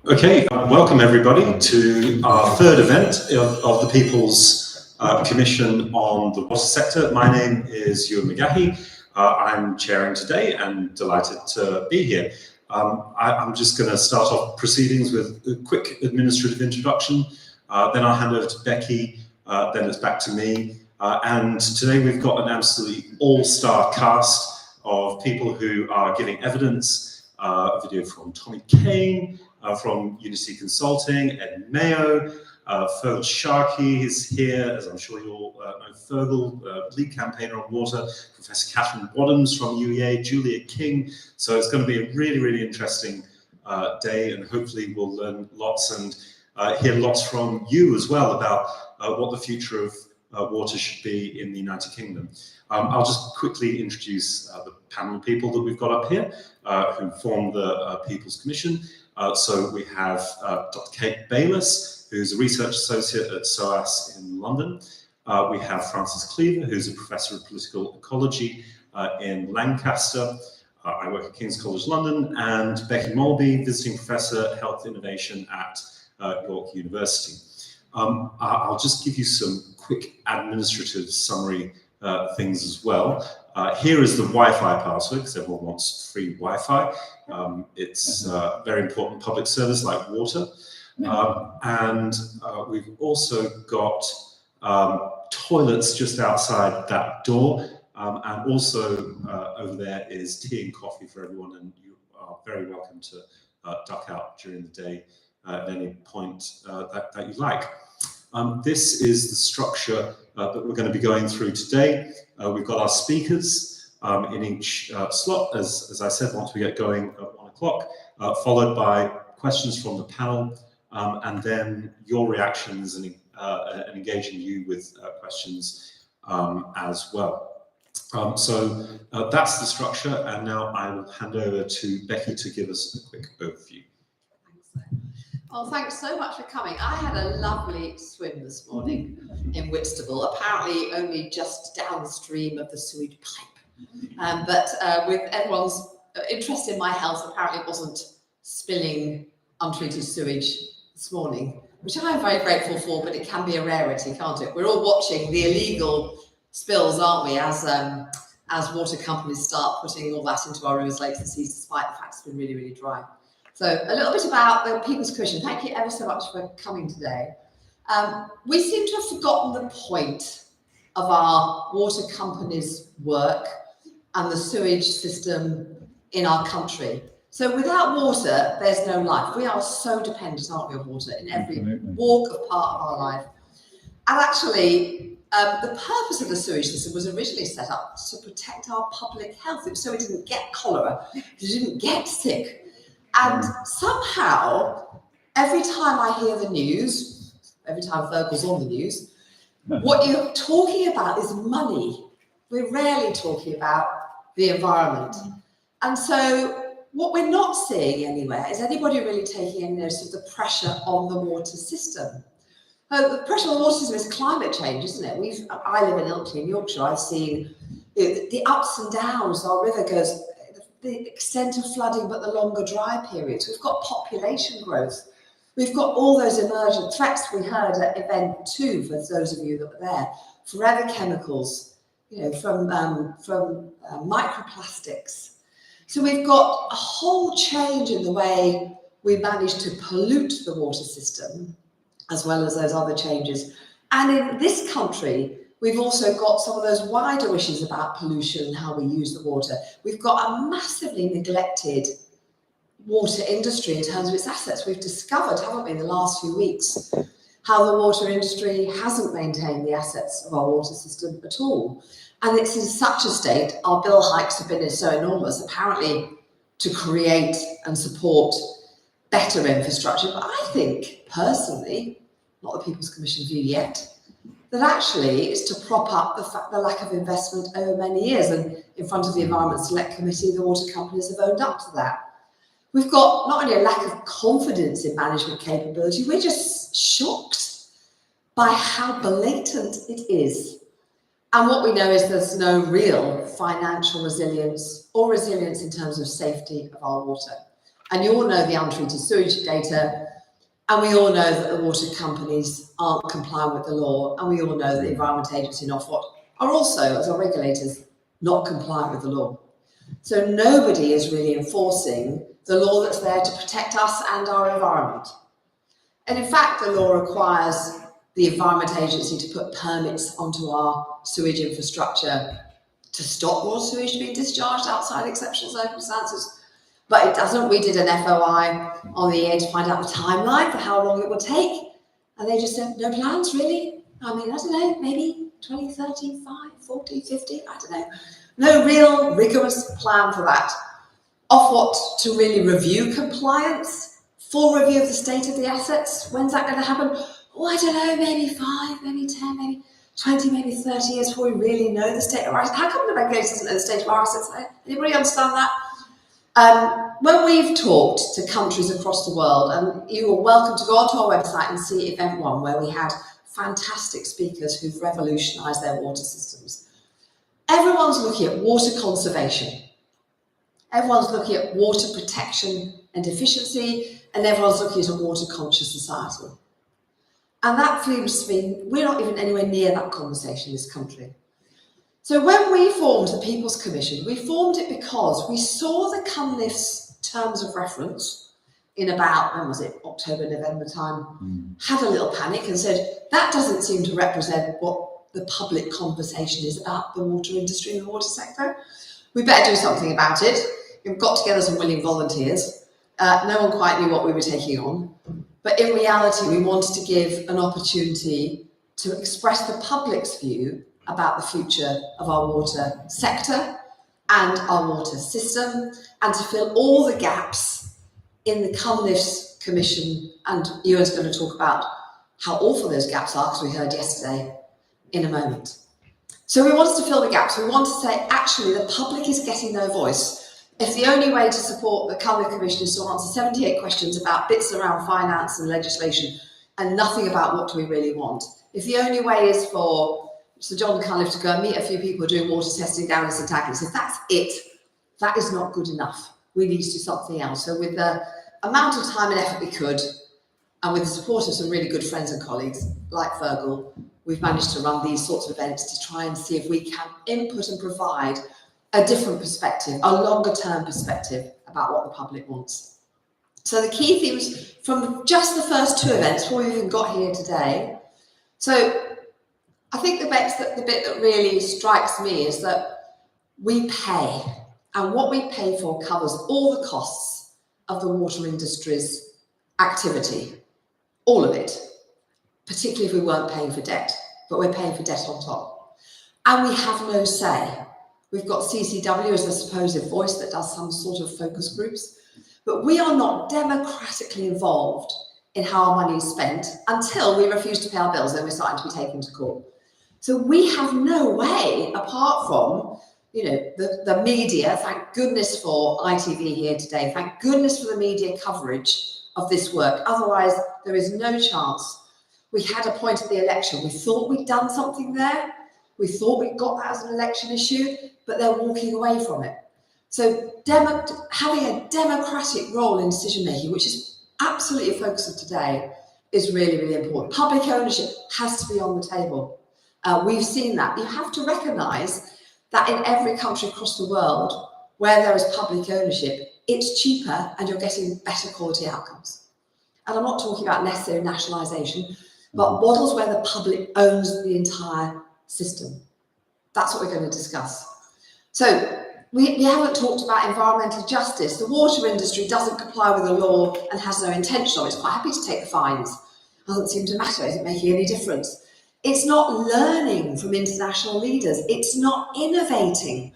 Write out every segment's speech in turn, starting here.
Okay, welcome everybody to our third event of the People's Commission on the Water Sector. My name is Ewan McGahey. I'm chairing today and delighted to be here. I'm just going to start off proceedings with a quick administrative introduction. Then I'll hand over to Becky, then it's back to me. And today we've got an absolutely all-star cast of people who are giving evidence. A video from Tommy Kane, from Unity Consulting, Ed Mayo, Fergal Sharkey is here, as I'm sure you all know Fergal, lead campaigner on water, Professor Catherine Wadhams from UEA, Julia King. So it's going to be a really, really interesting day, and hopefully we'll learn lots and hear lots from you as well about what the future of water should be in the United Kingdom. I'll just quickly introduce the panel of people that we've got up here who form the People's Commission. So we have Dr. Kate Bayliss, who's a research associate at SOAS in London. We have Francis Cleaver, who's a professor of political ecology in Lancaster. I work at King's College London, and Becky Mulby, visiting professor health innovation at York University. I'll just give you some quick administrative summary things as well. Here is the Wi-Fi password, because everyone wants free Wi-Fi. It's a very important public service like water. And we've also got toilets just outside that door. And also over there is tea and coffee for everyone, and you are very welcome to duck out during the day at any point that you like. This is the structure that we're going to be going through today. We've got our speakers in each slot, as I said, once we get going at 1 o'clock, followed by questions from the panel, and then your reactions and engaging you with questions as well. So that's the structure, and now I will hand over to Becky to give us a quick overview. Well, thanks so much for coming. I had a lovely swim this morning in Whitstable, apparently only just downstream of the sewage pipe. But with everyone's interest in my health, apparently it wasn't spilling untreated sewage this morning, which I'm very grateful for, but it can be a rarity, can't it? We're all watching the illegal spills, aren't we, as water companies start putting all that into our rivers, lakes and seas, despite the fact it's been really, really dry. So a little bit about the People's Commission. Thank you ever so much for coming today. We seem to have forgotten the point of our water companies' work and the sewage system in our country. So without water, there's no life. We are so dependent, aren't we, on water in every walk of part of our life. And actually, the purpose of the sewage system was originally set up to protect our public health, so we didn't get cholera, we didn't get sick. And somehow, every time I hear the news, every time Fergal's on the news, what you're talking about is money. We're rarely talking about the environment. And so what we're not seeing anywhere is anybody really taking any notice of the pressure on the water system. The pressure on the water system is climate change, isn't it? I live in Ilkley in Yorkshire. I've seen the ups and downs. Our river goes, the extent of flooding, but the longer dry periods. We've got population growth. We've got all those emergent threats we heard at event 2, for those of you that were there. Forever chemicals, from microplastics. So we've got a whole change in the way we manage to pollute the water system, as well as those other changes. And in this country, we've also got some of those wider issues about pollution and how we use the water. We've got a massively neglected water industry in terms of its assets. We've discovered, haven't we, in the last few weeks, how the water industry hasn't maintained the assets of our water system at all. And it's in such a state, our bill hikes have been so enormous, apparently to create and support better infrastructure. But I think, personally, not the People's Commission view yet, that actually it's to prop up the lack of investment over many years. And in front of the Environment Select Committee, the water companies have owned up to that. We've got not only a lack of confidence in management capability, we're just shocked by how blatant it is And what we know is there's no real financial resilience or resilience in terms of safety of our water. And you all know the untreated sewage data, and we all know that the water companies aren't complying with the law, and we all know that the Environment Agency and Ofwat are also, as our regulators, not compliant with the law. So nobody is really enforcing the law that's there to protect us and our environment. And in fact, the law requires the Environment Agency to put permits onto our sewage infrastructure to stop raw sewage being discharged outside exceptional circumstances. But it doesn't. We did an FOI on the air to find out the timeline for how long it would take. And they just said, no plans, really? I mean, I don't know, maybe 20, 30, 5, 40, 50, I don't know. No real rigorous plan for that. Ofwat to really review compliance, full review of the state of the assets. When's that going to happen? Oh, I don't know, maybe 5, maybe 10, maybe 20, maybe 30 years before we really know the state of our assets. How come the regulator doesn't know the state of our assets? Anybody understand that? When we've talked to countries across the world, and you are welcome to go onto our website and see Event One, where we had fantastic speakers who've revolutionised their water systems. Everyone's looking at water conservation. Everyone's looking at water protection and efficiency, and everyone's looking at a water conscious society. And that seems to be, we're not even anywhere near that conversation in this country. So when we formed the People's Commission, we formed it because we saw the Cunliffe's terms of reference in about, when was it, October, November time, had a little panic and said, that doesn't seem to represent what the public conversation is about the water industry and the water sector. We better do something about it. We've got together some willing volunteers. No one quite knew what we were taking on. But in reality, we wanted to give an opportunity to express the public's view about the future of our water sector and our water system, and to fill all the gaps in the Cunliffe's Commission. And Ewan's going to talk about how awful those gaps are, because we heard yesterday, in a moment. So we wanted to fill the gaps. We want to say, actually, the public is getting no voice. If the only way to support the Cunliffe Commission is to answer 78 questions about bits around finance and legislation and nothing about what do we really want, if the only way is for Sir John Cunliffe to go and meet a few people doing water testing down in St Agnes, if that's it, that is not good enough. We need to do something else. So with the amount of time and effort we could, and with the support of some really good friends and colleagues like Fergal, we've managed to run these sorts of events to try and see if we can input and provide a different perspective, a longer term perspective about what the public wants. So the key themes from just the first two events, before we even got here today. So I think the bit that really strikes me is that we pay, and what we pay for covers all the costs of the water industry's activity, all of it, particularly if we weren't paying for debt, but we're paying for debt on top. And we have no say. We've got CCW as the supposed voice that does some sort of focus groups, but we are not democratically involved in how our money is spent until we refuse to pay our bills, then we're starting to be taken to court. So we have no way, apart from, the media. Thank goodness for ITV here today. Thank goodness for the media coverage of this work. Otherwise, there is no chance. We had a point at the election. We thought we'd done something there. We thought we'd got that as an election issue, but they're walking away from it. So having a democratic role in decision making, which is absolutely a focus of today, is really, really important. Public ownership has to be on the table. We've seen that. You have to recognise that in every country across the world where there is public ownership, it's cheaper and you're getting better quality outcomes. And I'm not talking about necessarily nationalisation, but models where the public owns the entire system. That's what we're going to discuss. So we haven't talked about environmental justice. The water industry doesn't comply with the law and has no intention of it. It's quite happy to take the fines. Doesn't seem to matter. Isn't making any difference. It's not learning from international leaders. It's not innovating.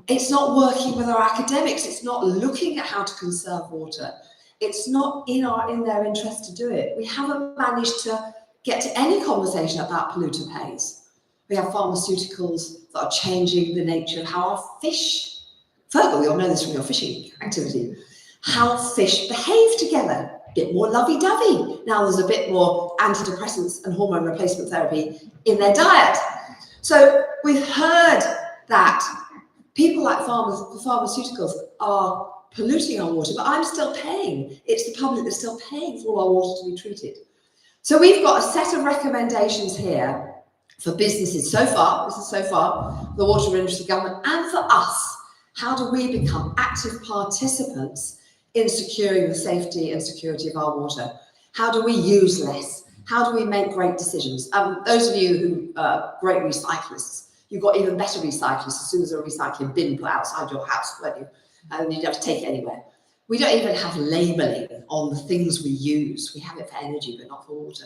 It's not working with our academics. It's not looking at how to conserve water. It's not in their interest to do it. We haven't managed to get to any conversation about polluter pays. We have pharmaceuticals that are changing the nature of how our fish, Fergal, you'll know this from your fishing activity, how fish behave together. A bit more lovey-dovey. Now there's a bit more antidepressants and hormone replacement therapy in their diet. So we've heard that people like pharmaceuticals are polluting our water, but I'm still paying. It's the public that's still paying for all our water to be treated. So we've got a set of recommendations here for businesses so far, the water industry, government, and for us. How do we become active participants in securing the safety and security of our water? How do we use less? How do we make great decisions? Those of you who are great recyclists, you've got even better recyclists as soon as a recycling bin put outside your house, won't you? And you'd have to take it anywhere. We don't even have labelling on the things we use. We have it for energy, but not for water.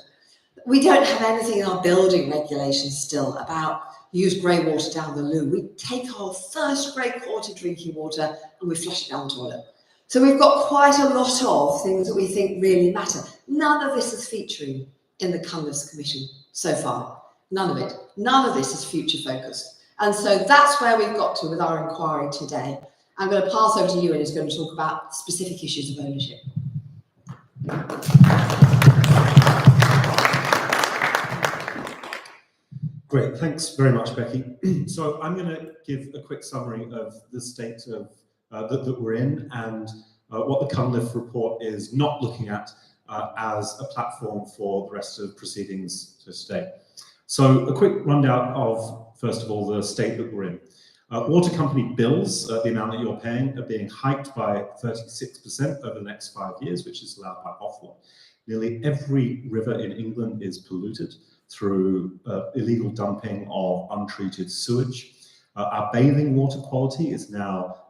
We don't have anything in our building regulations still about use grey water down the loo. We take our first grade quality drinking water and we flush it down the toilet. So we've got quite a lot of things that we think really matter. None of this is featuring in the Cunliffe's Commission so far. None of it. None of this is future focused. And so that's where we've got to with our inquiry today. I'm going to pass over to Ewan, who's going to talk about specific issues of ownership. Great, thanks very much, Becky. So I'm going to give a quick summary of the state of that we're in and what the Cunliffe report is not looking at as a platform for the rest of proceedings today. So a quick rundown of, first of all, the state that we're in. Water company bills, the amount that you're paying, are being hiked by 36% over the next 5 years, which is allowed by Ofwat. Nearly every river in England is polluted through illegal dumping of untreated sewage. Our bathing water quality is now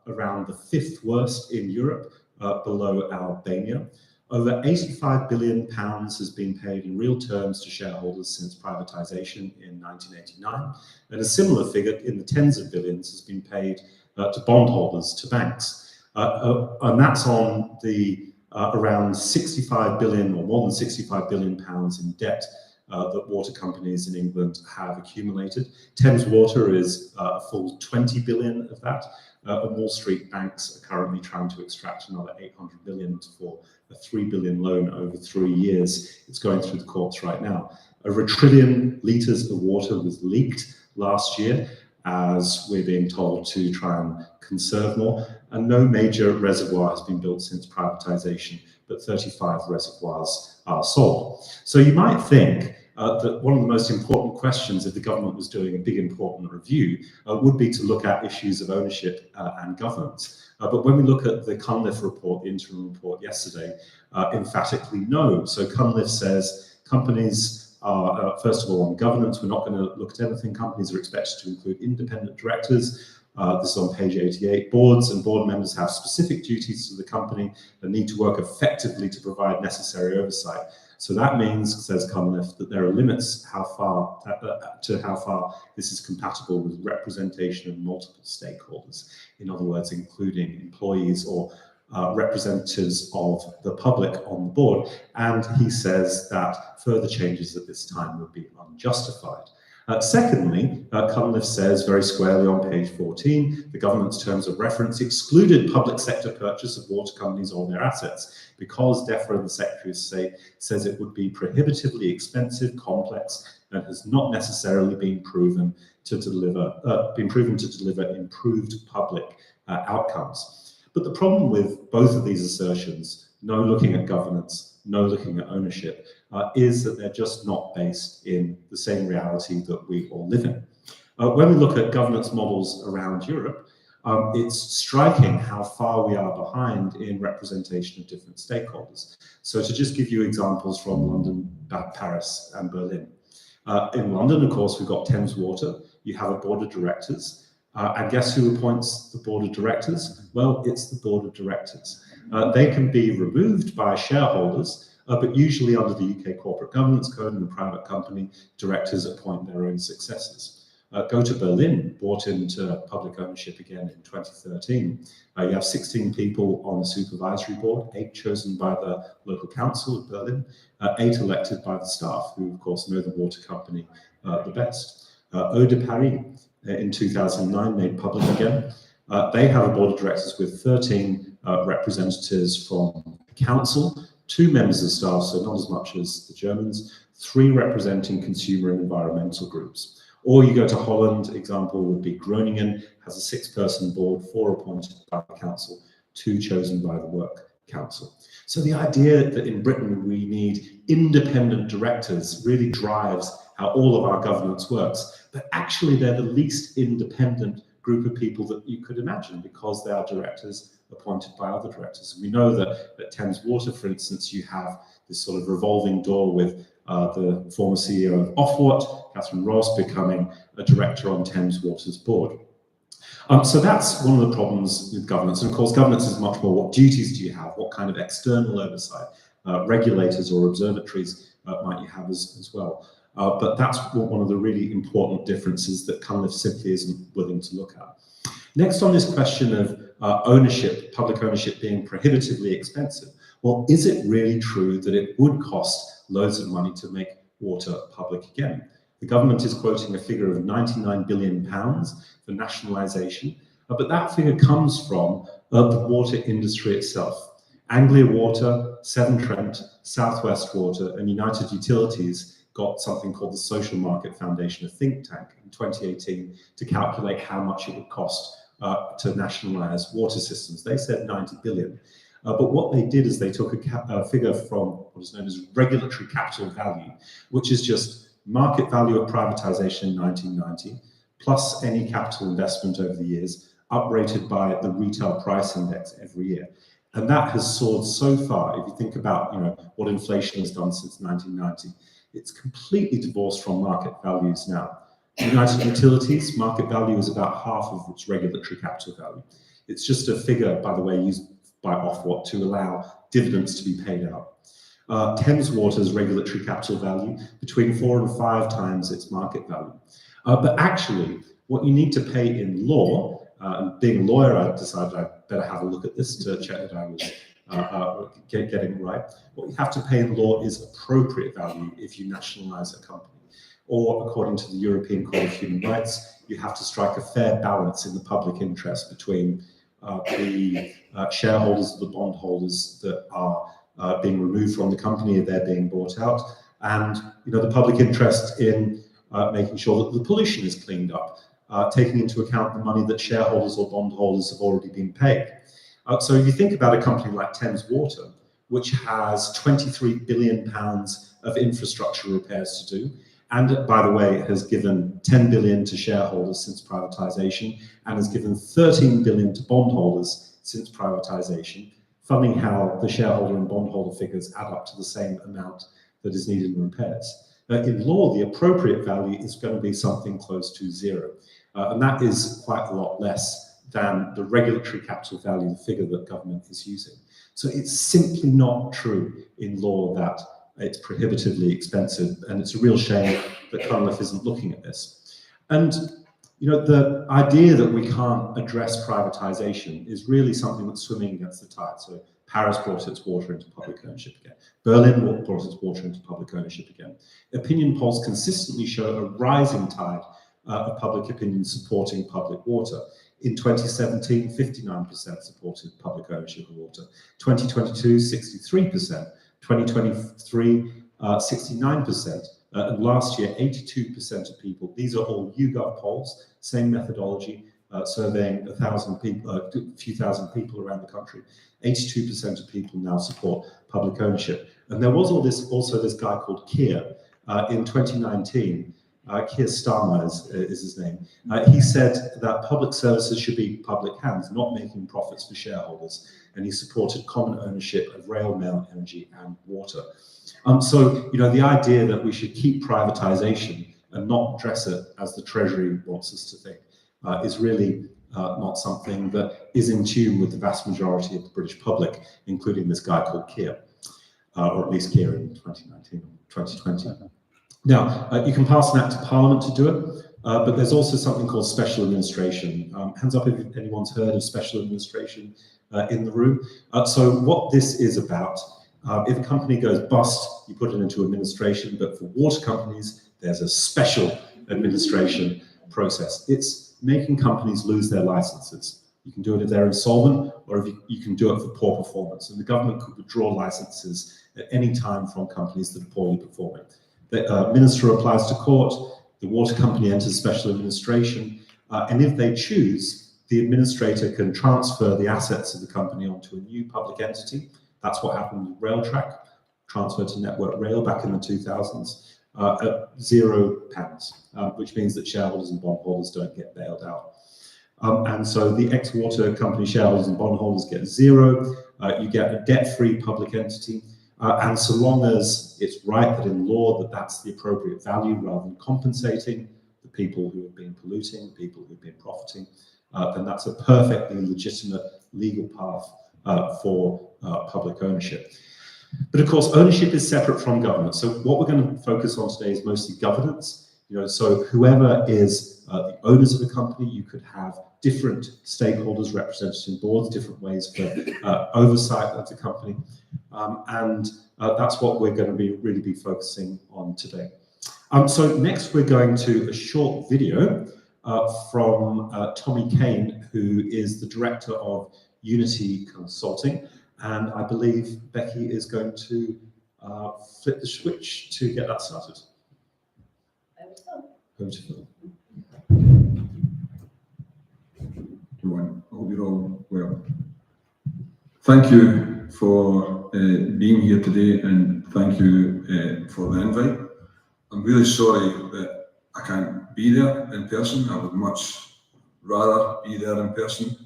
around the 5th worst in Europe, below Albania. Over £85 billion has been paid in real terms to shareholders since privatisation in 1989, and a similar figure in the tens of billions has been paid to bondholders, to banks. And that's on the around 65 billion or more than 65 billion pounds in debt that water companies in England have accumulated. Thames Water is a full 20 billion of that. And Wall Street banks are currently trying to extract another 800 billion for a 3 billion loan over 3 years. It's going through the courts right now. Over 1 trillion litres of water was leaked last year, as we're being told to try and conserve more. And no major reservoir has been built since privatisation, but 35 reservoirs are sold. So you might think that one of the most important questions if the government was doing a big important review would be to look at issues of ownership and governance. But when we look at the Cunliffe report, the interim report yesterday, emphatically no. So Cunliffe says companies are, first of all, on governance, we're not going to look at anything. Companies are expected to include independent directors. This is on page 88. Boards and board members have specific duties to the company and need to work effectively to provide necessary oversight. So that means, says Cunliffe, that there are limits how far this is compatible with representation of multiple stakeholders. In other words, including employees or representatives of the public on the board. And he says that further changes at this time would be unjustified. Secondly, Cunliffe says very squarely on page 14, the government's terms of reference excluded public sector purchase of water companies or their assets because DEFRA, the Secretary of State, says it would be prohibitively expensive, complex, and has not necessarily been proven to deliver improved public outcomes. But the problem with both of these assertions, no looking at governance, no looking at ownership, is that they're just not based in the same reality that we all live in. When we look at governance models around Europe, it's striking how far we are behind in representation of different stakeholders. So to just give you examples from London, Paris, and Berlin. In London, of course, we've got Thames Water. You have a board of directors. And guess who appoints the board of directors? Well, it's the board of directors. They can be removed by shareholders, but usually under the UK Corporate Governance Code and the private company, directors appoint their own successors. Go to Berlin, brought into public ownership again in 2013. You have 16 people on the supervisory board, 8 chosen by the local council of Berlin, 8 elected by the staff, who of course know the water company the best. Eau de Paris in 2009 made public again. They have a board of directors with 13 representatives from the council, 2 members of staff, so not as much as the Germans, 3 representing consumer and environmental groups. Or you go to Holland, example would be Groningen, has a 6-person board, 4 appointed by the council, 2 chosen by the work council. So the idea that in Britain we need independent directors really drives how all of our governance works, but actually they're the least independent group of people that you could imagine, because they are directors appointed by other directors. And we know that at Thames Water, for instance, you have this sort of revolving door with the former CEO of Ofwat, Catherine Ross, becoming a director on Thames Water's board. So that's one of the problems with governance. And of course, governance is much more what duties do you have, what kind of external oversight, regulators or observatories might you have as well. But that's one of the really important differences that Cunliffe simply isn't willing to look at. Next, on this question of ownership, public ownership being prohibitively expensive. Well, is it really true that it would cost loads of money to make water public again? The government is quoting a figure of £99 billion for nationalisation, but that figure comes from the water industry itself. Anglia Water, Severn Trent, South West Water and United Utilities got something called the Social Market Foundation, a think tank, in 2018 to calculate how much it would cost to nationalise water systems. They said 90 billion. But what they did is they took a figure from what is known as regulatory capital value, which is just market value of privatisation in 1990, plus any capital investment over the years, uprated by the retail price index every year. And that has soared so far. If you think about what inflation has done since 1990, it's completely divorced from market values now. United Utilities, market value is about half of its regulatory capital value. It's just a figure, by the way, used by Ofwat to allow dividends to be paid out. Thames Water's regulatory capital value between 4 and 5 times its market value. But actually, what you need to pay in law, and being a lawyer, I decided I'd better have a look at this to check that I was getting it right. What you have to pay in law is appropriate value if you nationalise a company. Or, according to the European Court of Human Rights, you have to strike a fair balance in the public interest between the shareholders of the bondholders that are being removed from the company, they're being bought out, and the public interest in making sure that the pollution is cleaned up, taking into account the money that shareholders or bondholders have already been paid. So if you think about a company like Thames Water, which has £23 billion of infrastructure repairs to do, and by the way, has given 10 billion to shareholders since privatisation, and has given 13 billion to bondholders since privatisation, funding how the shareholder and bondholder figures add up to the same amount that is needed in repairs. In law, the appropriate value is going to be something close to 0. And that is quite a lot less than the regulatory capital value, the figure that government is using. So it's simply not true in law that it's prohibitively expensive, and it's a real shame that Cunliffe isn't looking at this. And the idea that we can't address privatisation is really something that's swimming against the tide. So Paris brought its water into public ownership again. Berlin brought its water into public ownership again. Opinion polls consistently show a rising tide of public opinion supporting public water. In 2017, 59% supported public ownership of water. 2022, 63%. 2023, 69%. And last year, 82% of people, these are all YouGov polls, same methodology, surveying a few thousand people around the country. 82% of people now support public ownership. And there was also this guy called Keir in 2019. Keir Starmer is his name. He said that public services should be public hands, not making profits for shareholders. And he supported common ownership of rail, mail, energy, and water. So, the idea that we should keep privatisation and not address it as the Treasury wants us to think is really not something that is in tune with the vast majority of the British public, including this guy called Keir, or at least Keir in 2019 or 2020. Now, you can pass an act to Parliament to do it, but there's also something called special administration. Hands up if anyone's heard of special administration in the room. So what this is about, if a company goes bust, you put it into administration, but for water companies, there's a special administration process. It's making companies lose their licenses. You can do it if they're insolvent, or if you can do it for poor performance. And the government could withdraw licenses at any time from companies that are poorly performing. The minister applies to court, the water company enters special administration, and if they choose, the administrator can transfer the assets of the company onto a new public entity. That's what happened with Railtrack, transferred to Network Rail back in the 2000s, at £0, which means that shareholders and bondholders don't get bailed out. And so the ex-water company shareholders and bondholders get zero. You get a debt-free public entity. And so long as it's right that in law that that's the appropriate value rather than compensating the people who have been polluting, the people who've been profiting, then that's a perfectly legitimate legal path for public ownership. But of course, ownership is separate from governance. So what we're going to focus on today is mostly governance. So whoever is the owners of a company, you could have different stakeholders represented in boards, different ways for oversight of the company. And that's what we're going to really be focusing on today. So next we're going to a short video from Tommy Kane, who is the director of Unity Consulting. And I believe Becky is going to flip the switch to get that started. Over to Phil. Everyone, I hope you're all well. Thank you for being here today, and thank you for the invite. I'm really sorry that I can't be there in person. I would much rather be there in person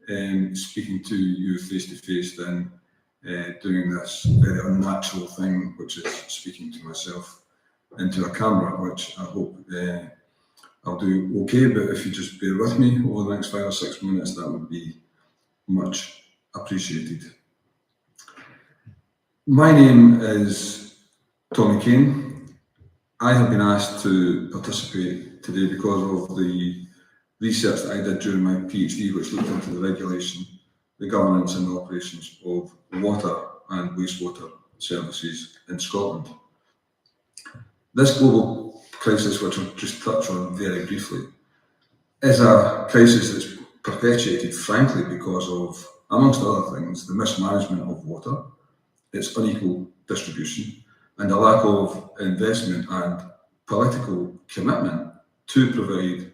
and speaking to you face to face than doing this very unnatural thing, which is speaking to myself into a camera, which I hope I'll do okay, but if you just bear with me over the next 5 or 6 minutes, that would be much appreciated. My name is Tommy Kane. I have been asked to participate today because of the research that I did during my PhD, which looked into the regulation, the governance and the operations of water and wastewater services in Scotland. This global crisis, which I'll just touch on very briefly, is a crisis that's perpetuated, frankly, because of, amongst other things, the mismanagement of water, its unequal distribution, and a lack of investment and political commitment to provide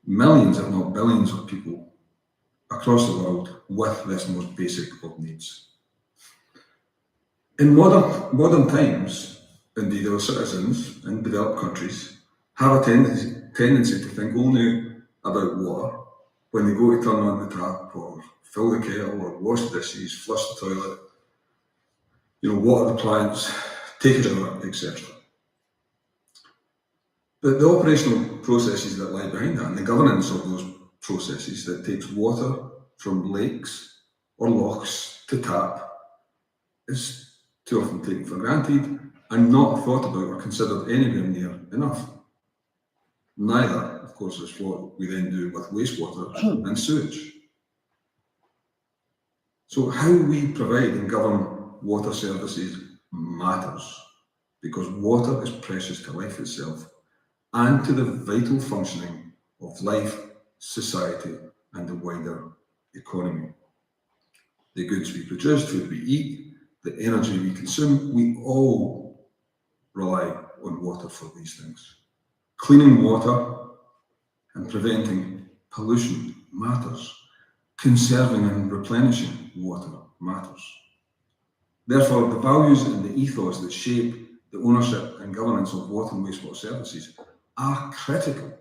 millions, if not billions, of people across the world with this most basic of needs. In modern times, indeed, our citizens in developed countries have a tendency to think only about water when they go to turn on the tap or fill the kettle or wash the dishes, flush the toilet, water the plants, take a shower, etc. But the operational processes that lie behind that and the governance of those processes that takes water from lakes or lochs to tap is too often taken for granted and not thought about or considered anywhere near enough. Neither, of course, is what we then do with wastewater and sewage. So how we provide and govern water services matters, because water is precious to life itself and to the vital functioning of life, society, and the wider economy. The goods we produce, food we eat, the energy we consume, we all rely on water for these things. Cleaning water and preventing pollution matters. Conserving and replenishing water matters. Therefore, the values and the ethos that shape the ownership and governance of water and wastewater services are critical,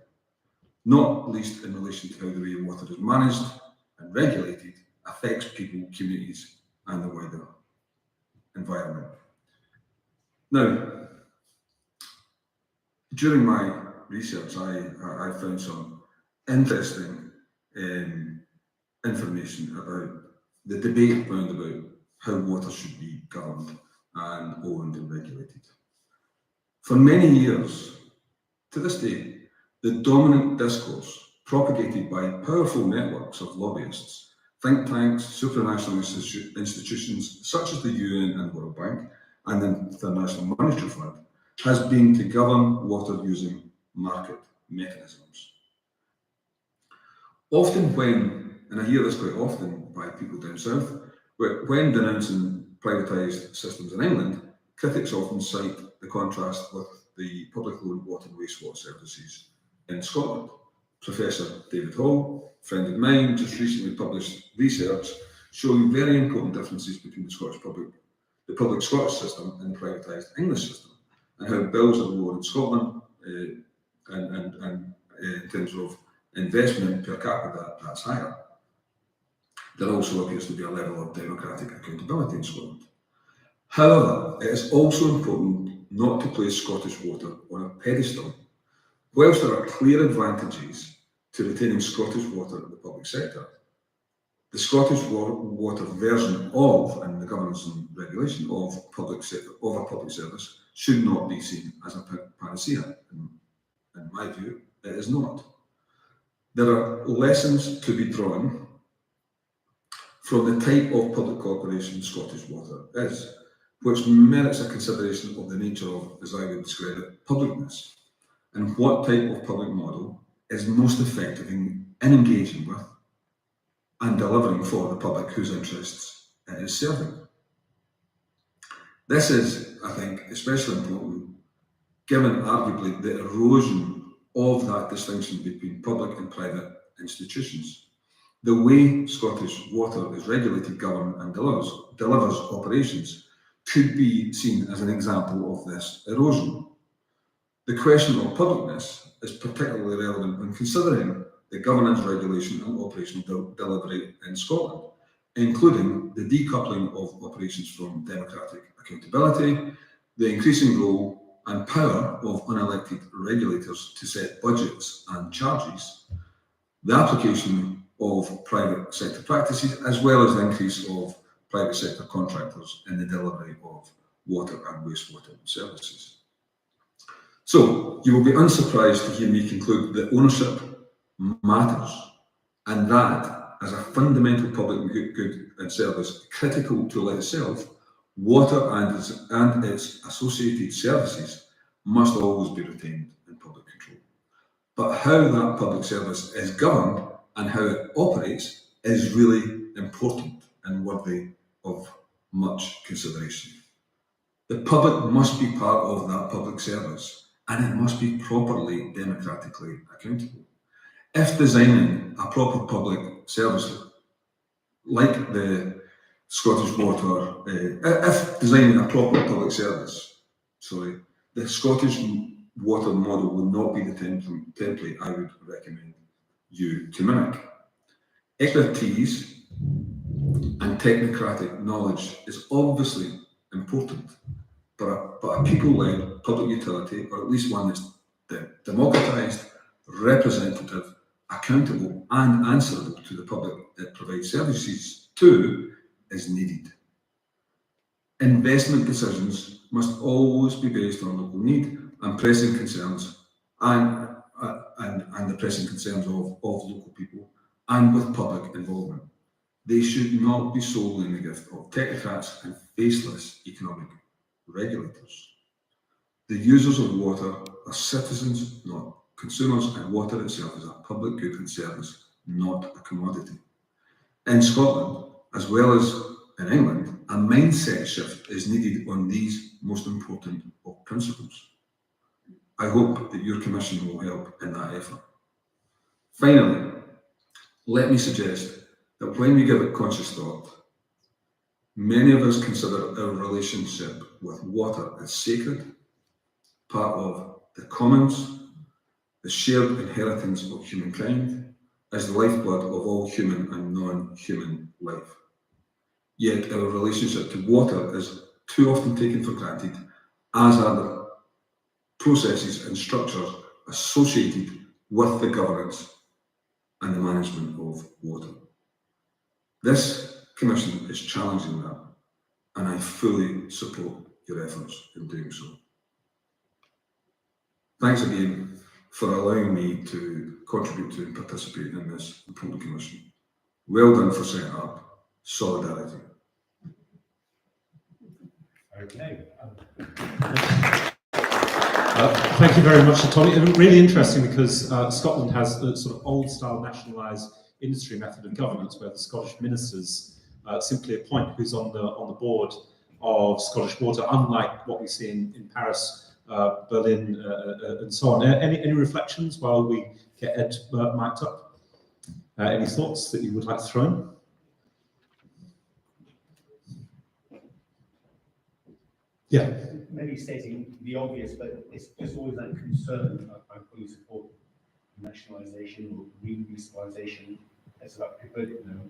not least in relation to how the way water is managed and regulated affects people, communities, and the wider environment. Now, during my research, I found some interesting information about the debate round about how water should be governed and owned and regulated. For many years, to this day, the dominant discourse propagated by powerful networks of lobbyists, think tanks, supranational institutions such as the UN and World Bank and the International Monetary Fund has been to govern water using market mechanisms. Often when, and I hear this quite often by people down south, when denouncing privatised systems in England, critics often cite the contrast with the public owned water and wastewater services in Scotland. Professor David Hall, a friend of mine, just recently published research showing very important differences between the public Scottish system and the privatised English system, and how bills are lower in Scotland, and in terms of investment per capita, that's higher. There also appears to be a level of democratic accountability in Scotland. However, it is also important not to place Scottish water on a pedestal. Whilst there are clear advantages to retaining Scottish water in the public sector, the Scottish water version of, and the governance and regulation of, a public service should not be seen as a panacea. In my view, it is not. There are lessons to be drawn from the type of public corporation Scottish Water is, which merits a consideration of the nature of, as I would describe it, publicness, and what type of public model is most effective in engaging with and delivering for the public whose interests it is serving. This is, I think, especially important given arguably the erosion of that distinction between public and private institutions. The way Scottish Water is regulated, governed and delivers operations could be seen as an example of this erosion. The question of publicness is particularly relevant when considering the governance, regulation and operational delivery in Scotland, including the decoupling of operations from democratic accountability, the increasing role and power of unelected regulators to set budgets and charges, the application of private sector practices, as well as the increase of private sector contractors in the delivery of water and wastewater services. So, you will be unsurprised to hear me conclude that ownership matters, and that, as a fundamental public good and service critical to life itself, water and its associated services must always be retained in public control. But how that public service is governed and how it operates is really important and worthy of much consideration. The public must be part of that public service, and it must be properly democratically accountable. If designing a proper public service, like the Scottish Water, if designing a proper public service, the Scottish Water model will not be the template I would recommend you to mimic. Expertise and technocratic knowledge is obviously important, but a people-led public utility, or at least one that's democratised, representative, accountable and answerable to the public it provides services to, is needed. Investment decisions must always be based on local need and pressing concerns, and the pressing concerns of local people, and with public involvement. They should not be solely in the gift of technocrats and faceless economic regulators. The users of water are citizens, not consumers, and water itself is a public good and service, not a commodity. In Scotland, as well as in England, a mindset shift is needed on these most important of principles. I hope that your Commission will help in that effort. Finally, let me suggest that when we give it conscious thought, many of us consider our relationship with water as sacred, part of the commons, the shared inheritance of humankind, as the lifeblood of all human and non-human life. Yet our relationship to water is too often taken for granted, as are the processes and structures associated with the governance and the management of water. This Commission is challenging that, and I fully support your efforts in doing so. Thanks again for allowing me to contribute to and participate in this important Commission. Well done for setting up solidarity. Okay. Thank you very much, Tommy. Really interesting because Scotland has a sort of old-style nationalised industry method of governance, where the Scottish ministers simply appoint who's on the board of Scottish Water, unlike what we see in Paris, Berlin, and so on. Any reflections while we get Ed mic'd up? Any thoughts that you would like to throw in? Yeah. Maybe stating the obvious, but it's just always that concern. I fully support nationalisation or remunicipalisation, as I prefer it now.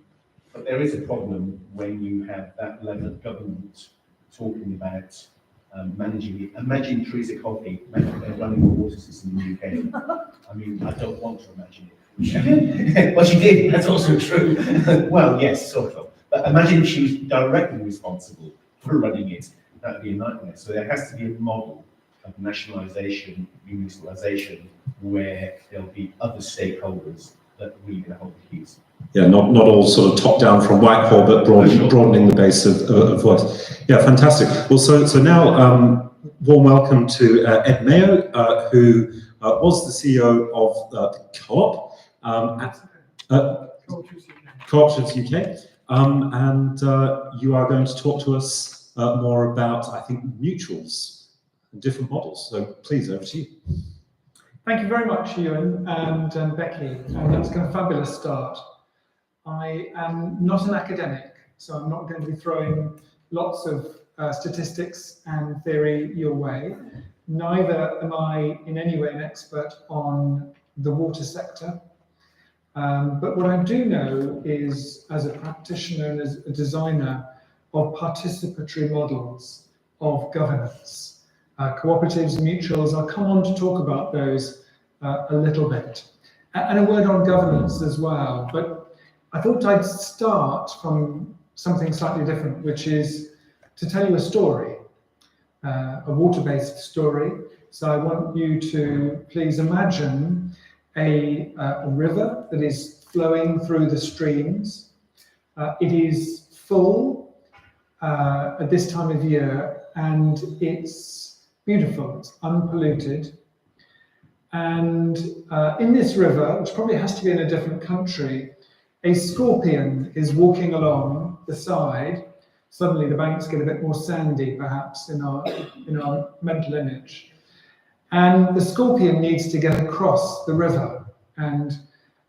But there is a problem when you have that level of government talking about managing it. Imagine Theresa Coffey running the water system in the UK. I mean, I don't want to imagine it. Well, she did, that's also true. Well, yes, sort of. But imagine she was directly responsible for running it. That would be a nightmare. So there has to be a model of nationalisation, municipalisation, where there'll be other stakeholders that are really going to hold the keys. Yeah, not all sort of top down from Whitehall, but broadening the base of voice. Yeah, fantastic. Well, so now warm welcome to Ed Mayo, who was the CEO of the Co-op Cooperatives UK, and you are going to talk to us more about, I think, mutuals and different models. So please, over to you. Thank you very much, Ewan and Becky, and that's a fabulous start. I am not an academic, so I'm not going to be throwing lots of statistics and theory your way. Neither am I in any way an expert on the water sector. But what I do know is, as a practitioner and as a designer of participatory models of governance, cooperatives, mutuals, I'll come on to talk about those a little bit. And a word on governance as well, but I thought I'd start from something slightly different, which is to tell you a story, a water-based story. So I want you to please imagine a river that is flowing through the streams. It is full at this time of year, and it's beautiful, it's unpolluted. And in this river, which probably has to be in a different country, a scorpion is walking along the side. Suddenly the banks get a bit more sandy, perhaps, in our mental image. And the scorpion needs to get across the river. And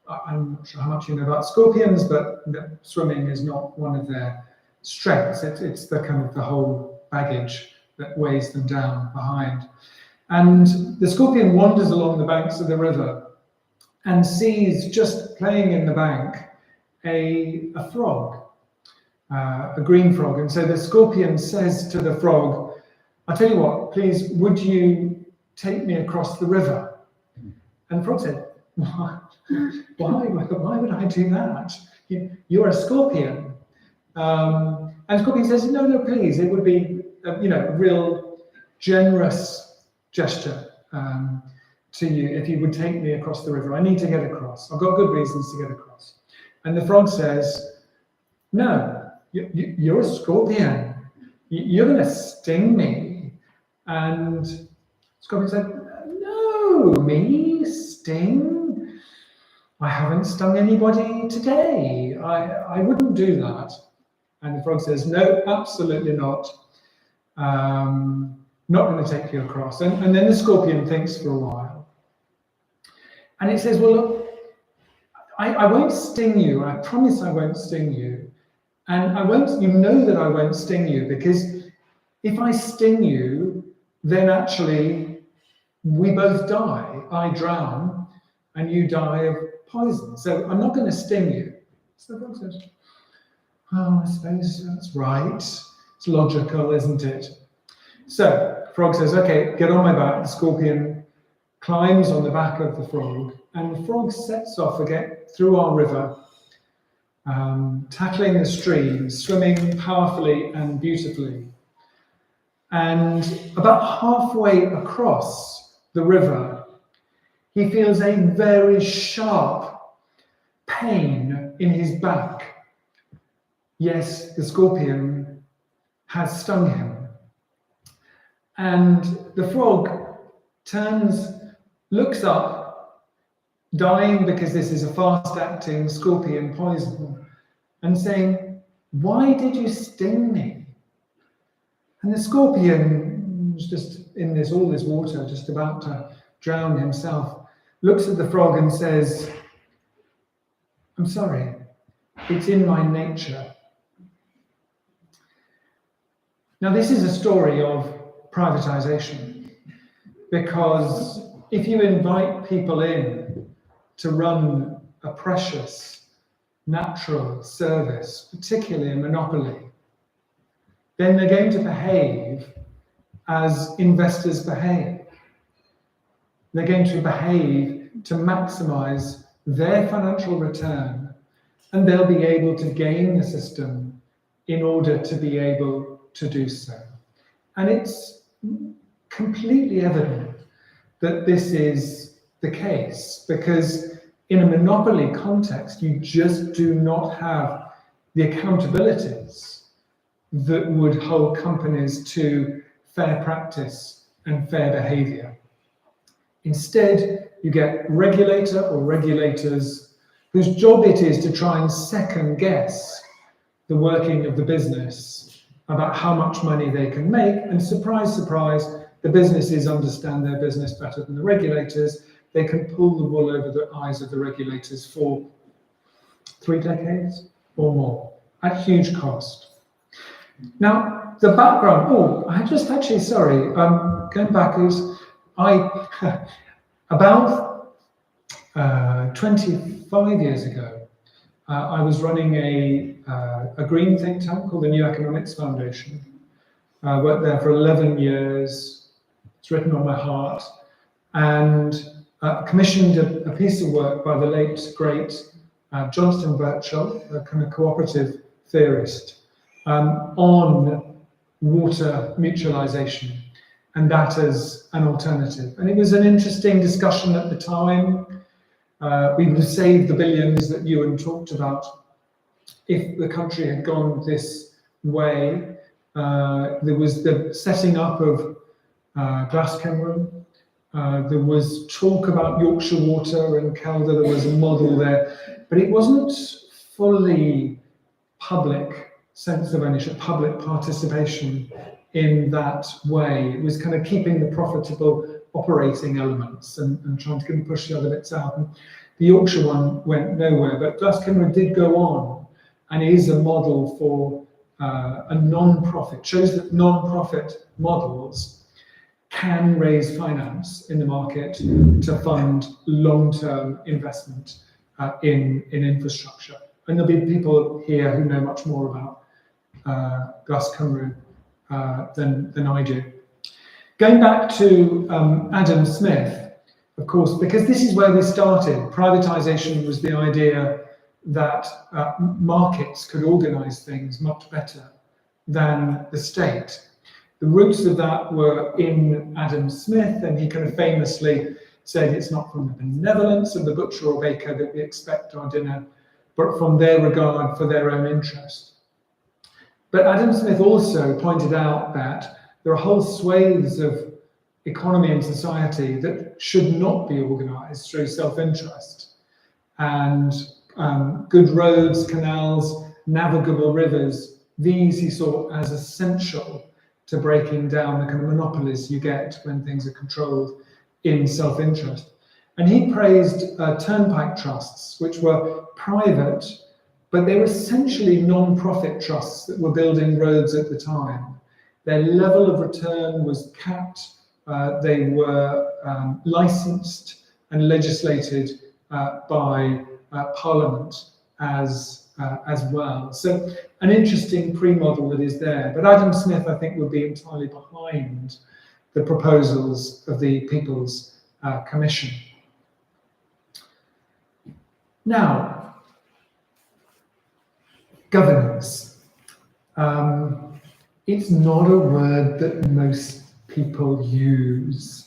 I'm not sure how much you know about scorpions, but swimming is not one of their strengths. It's the kind of the whole baggage that weighs them down behind. And the scorpion wanders along the banks of the river and sees, just playing in the bank, a frog, a green frog. And so the scorpion says to the frog, "I'll tell you what, please, would you take me across the river?" And the frog said, why would I do that? You're a scorpion. And the scorpion says, no, please, it would be a real generous gesture to you if you would take me across the river. I need to get across. I've got good reasons to get across. And the frog says, "No, you're a scorpion. You're going to sting me." And the scorpion said, "No, me sting? I haven't stung anybody today. I wouldn't do that." And the frog says, "No, absolutely not. Not going to take you across." And then the scorpion thinks for a while. And it says, "Well, look, I won't sting you. I promise I won't sting you. And you know that I won't sting you, because if I sting you, then actually we both die. I drown and you die of poison. So I'm not going to sting you." So the frog says, "Oh, I suppose that's right. It's logical, isn't it?" So frog says, "Okay, get on my back." The scorpion climbs on the back of the frog, and the frog sets off again through our river, tackling the stream, swimming powerfully and beautifully. And about halfway across the river, he feels a very sharp pain in his back. Yes, the scorpion has stung him. And the frog turns, looks up, dying because this is a fast-acting scorpion poison, and saying, "Why did you sting me?" And the scorpion was just all this water, just about to drown himself, looks at the frog and says, "I'm sorry, it's in my nature." Now, this is a story of privatization, because if you invite people in to run a precious natural service, particularly a monopoly, then they're going to behave as investors behave. They're going to behave to maximize their financial return, and they'll be able to game the system in order to be able to do so. And it's completely evident that this is the case, because in a monopoly context, you just do not have the accountabilities that would hold companies to fair practice and fair behavior. Instead, you get regulator or regulators whose job it is to try and second guess the working of the business about how much money they can make. And surprise, surprise, the businesses understand their business better than the regulators. They can pull the wool over the eyes of the regulators for 3 decades or more at huge cost. Now, the background, I just actually, sorry, going back is, about 25 years ago, I was running a green think tank called the New Economics Foundation. I worked there for 11 years. It's written on my heart, and commissioned a piece of work by the late, great Johnston Birchall, a kind of cooperative theorist, on water mutualization and that as an alternative. And it was an interesting discussion at the time. We would have saved the billions that Ewan talked about if the country had gone this way. There was the setting up of Glas Cymru. There was talk about Yorkshire Water and Calder. There was a model there, but it wasn't fully public sense of ownership, public participation in that way. It was kind of keeping the profitable operating elements and trying to push the other bits out. And the Yorkshire one went nowhere, but Glas Cymru did go on and is a model for a non-profit, shows that non-profit models can raise finance in the market to fund long-term investment in infrastructure. And there'll be people here who know much more about Glas Cymru than I do. Going back to Adam Smith, of course, because this is where we started. Privatization was the idea that markets could organize things much better than the state. The roots of that were in Adam Smith, and he kind of famously said it's not from the benevolence of the butcher or baker that we expect our dinner, but from their regard for their own interest. But Adam Smith also pointed out that there are whole swathes of economy and society that should not be organized through self-interest. And good roads, canals, navigable rivers, these he saw as essential to breaking down the kind of monopolies you get when things are controlled in self-interest. And he praised turnpike trusts, which were private, but they were essentially non-profit trusts that were building roads at the time. Their level of return was capped. They were licensed and legislated by Parliament as well. So an interesting pre-model that is there. But Adam Smith, I think, would be entirely behind the proposals of the People's Commission. Now, governance. It's not a word that most people use,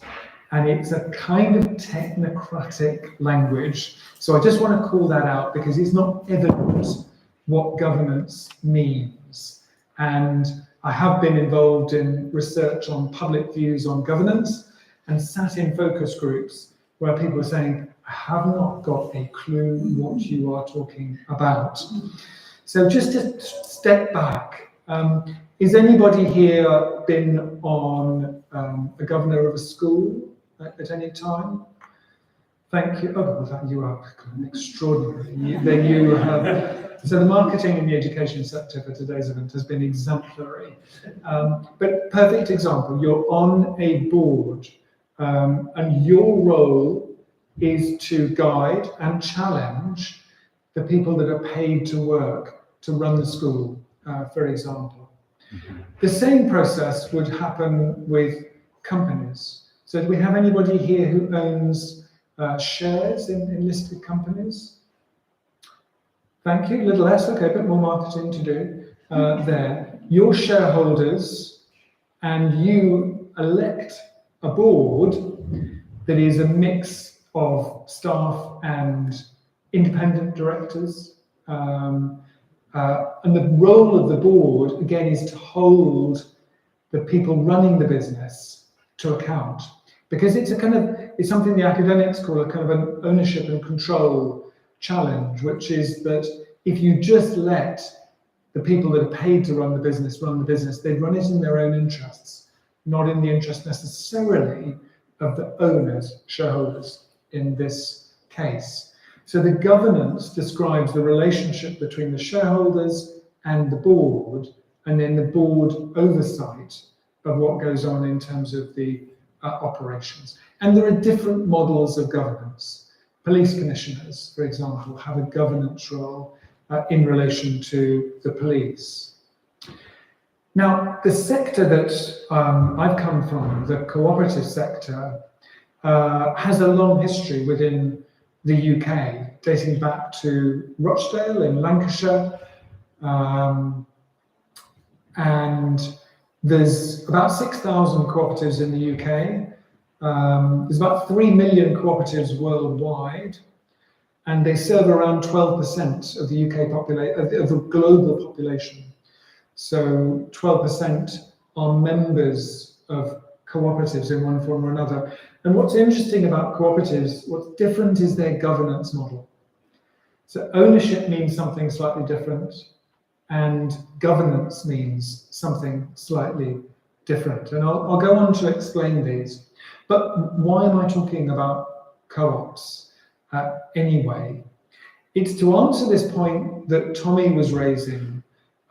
and it's a kind of technocratic language. So I just want to call that out because it's not evident what governance means. And I have been involved in research on public views on governance and sat in focus groups where people are saying, I have not got a clue what you are talking about. So just to step back Is anybody here been on a governor of a school at any time? Thank you. Oh, well, you are extraordinary. Then you have. So the marketing in the education sector for today's event has been exemplary. But perfect example. You're on a board, and your role is to guide and challenge the people that are paid to work to run the school, for example. The same process would happen with companies. So do we have anybody here who owns shares in listed companies? Thank you, a little less, okay, a bit more marketing to do there. Your shareholders, and you elect a board that is a mix of staff and independent directors. And the role of the board, again, is to hold the people running the business to account. Because it's it's something the academics call a kind of an ownership and control challenge, which is that if you just let the people that are paid to run the business, they'd run it in their own interests, not in the interest necessarily of the owners, shareholders in this case. So the governance describes the relationship between the shareholders and the board, and then the board oversight of what goes on in terms of the operations. And there are different models of governance. Police commissioners, for example, have a governance role in relation to the police. Now, the sector that I've come from, the cooperative sector, has a long history within the UK, dating back to Rochdale in Lancashire, and there's about 6,000 cooperatives in the UK. There's about 3 million cooperatives worldwide, and they serve around 12% of the UK population, of the global population. So 12% are members of cooperatives in one form or another. And what's interesting about cooperatives, what's different is their governance model. So ownership means something slightly different, and governance means something slightly different. And I'll go on to explain these. But why am I talking about co-ops anyway? It's to answer this point that Tommy was raising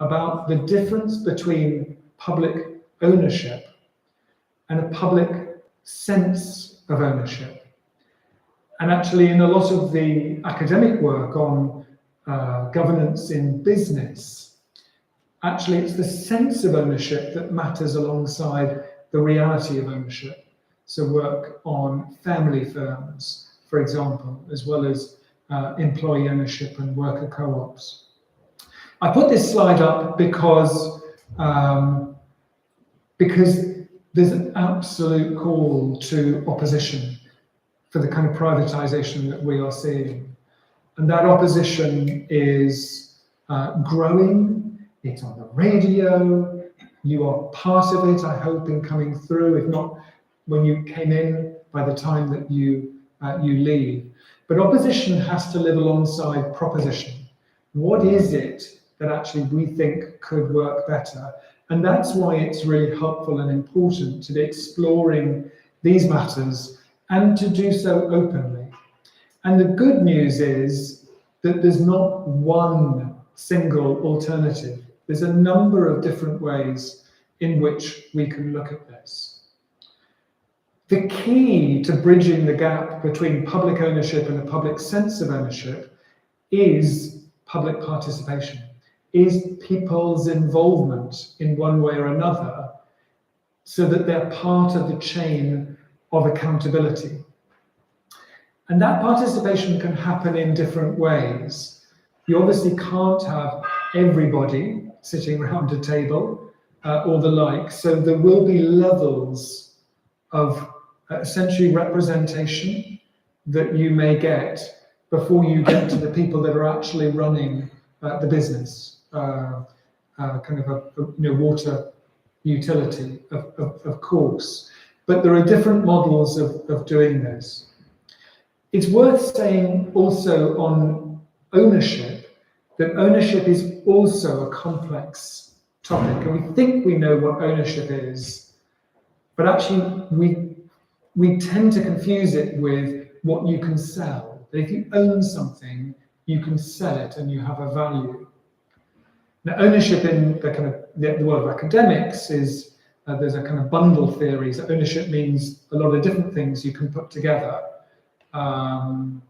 about the difference between public ownership and a public sense of ownership. And actually, in a lot of the academic work on governance in business, actually it's the sense of ownership that matters alongside the reality of ownership. So work on family firms, for example, as well as employee ownership and worker co-ops. I put this slide up because there's an absolute call to opposition for the kind of privatization that we are seeing. And that opposition is growing. It's on the radio. You are part of it, I hope, in coming through, if not when you came in, by the time that you leave. But opposition has to live alongside proposition. What is it that actually we think could work better? And that's why it's really helpful and important to be exploring these matters and to do so openly. And the good news is that there's not one single alternative. There's a number of different ways in which we can look at this. The key to bridging the gap between public ownership and a public sense of ownership is public participation, is people's involvement in one way or another, so that they're part of the chain of accountability. And that participation can happen in different ways. You obviously can't have everybody sitting around a table or the like, so there will be levels of essentially representation that you may get before you get to the people that are actually running the business, kind of a water utility, of course. But there are different models of doing this. It's worth saying also on ownership that ownership is also a complex topic, and we think we know what ownership is, but actually we tend to confuse it with what you can sell. That if you own something, you can sell it and you have a value. Now, ownership in the kind of the world of academics is there's a kind of bundle theory. So ownership means a lot of different things you can put together. But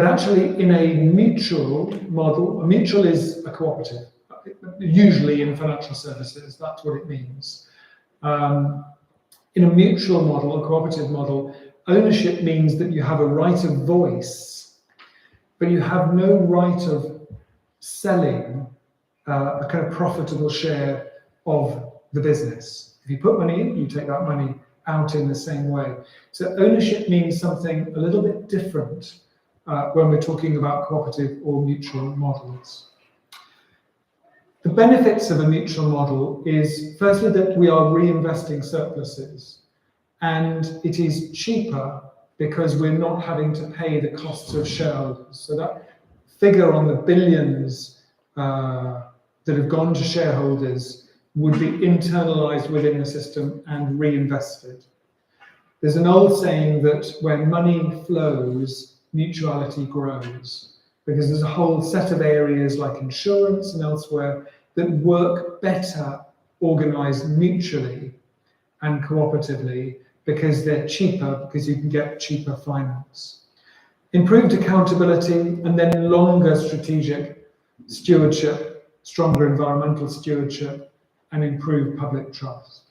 actually, in a mutual model, a mutual is a cooperative. Usually in financial services, that's what it means. In a mutual model, a cooperative model, ownership means that you have a right of voice, but you have no right of selling a kind of profitable share of the business. If you put money in, you take that money out in the same way. So ownership means something a little bit different when we're talking about cooperative or mutual models. The benefits of a mutual model is firstly that we are reinvesting surpluses, and it is cheaper because we're not having to pay the costs of shareholders. So that figure on the billions that have gone to shareholders would be internalized within the system and reinvested. There's an old saying that when money flows, mutuality grows, because there's a whole set of areas like insurance and elsewhere that work better organized mutually and cooperatively because they're cheaper, because you can get cheaper finance. Improved accountability, and then longer strategic stewardship, stronger environmental stewardship, and improved public trust.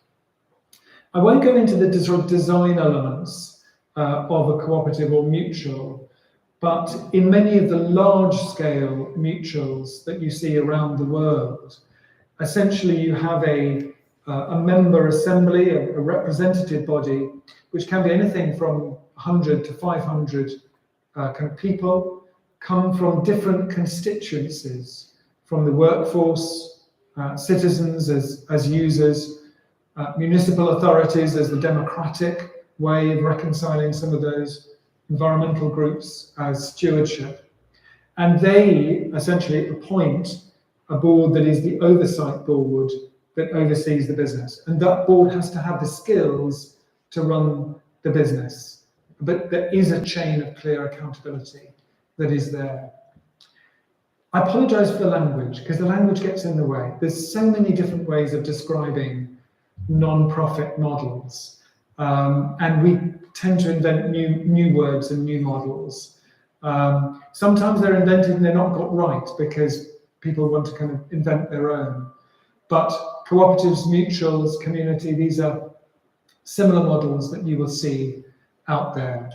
I won't go into the sort of design elements of a cooperative or mutual, but in many of the large-scale mutuals that you see around the world, essentially you have a member assembly, a representative body, which can be anything from 100 to 500 kind of people, come from different constituencies, from the workforce, citizens as users, municipal authorities as the democratic way of reconciling some of those, environmental groups as stewardship. And they essentially appoint a board that is the oversight board that oversees the business. And that board has to have the skills to run the business. But there is a chain of clear accountability that is there. I apologize for the language, because the language gets in the way. There's so many different ways of describing non-profit models. And we tend to invent new words and new models. Sometimes they're invented and they're not got right because people want to kind of invent their own. But cooperatives, mutuals, community, these are similar models that you will see out there.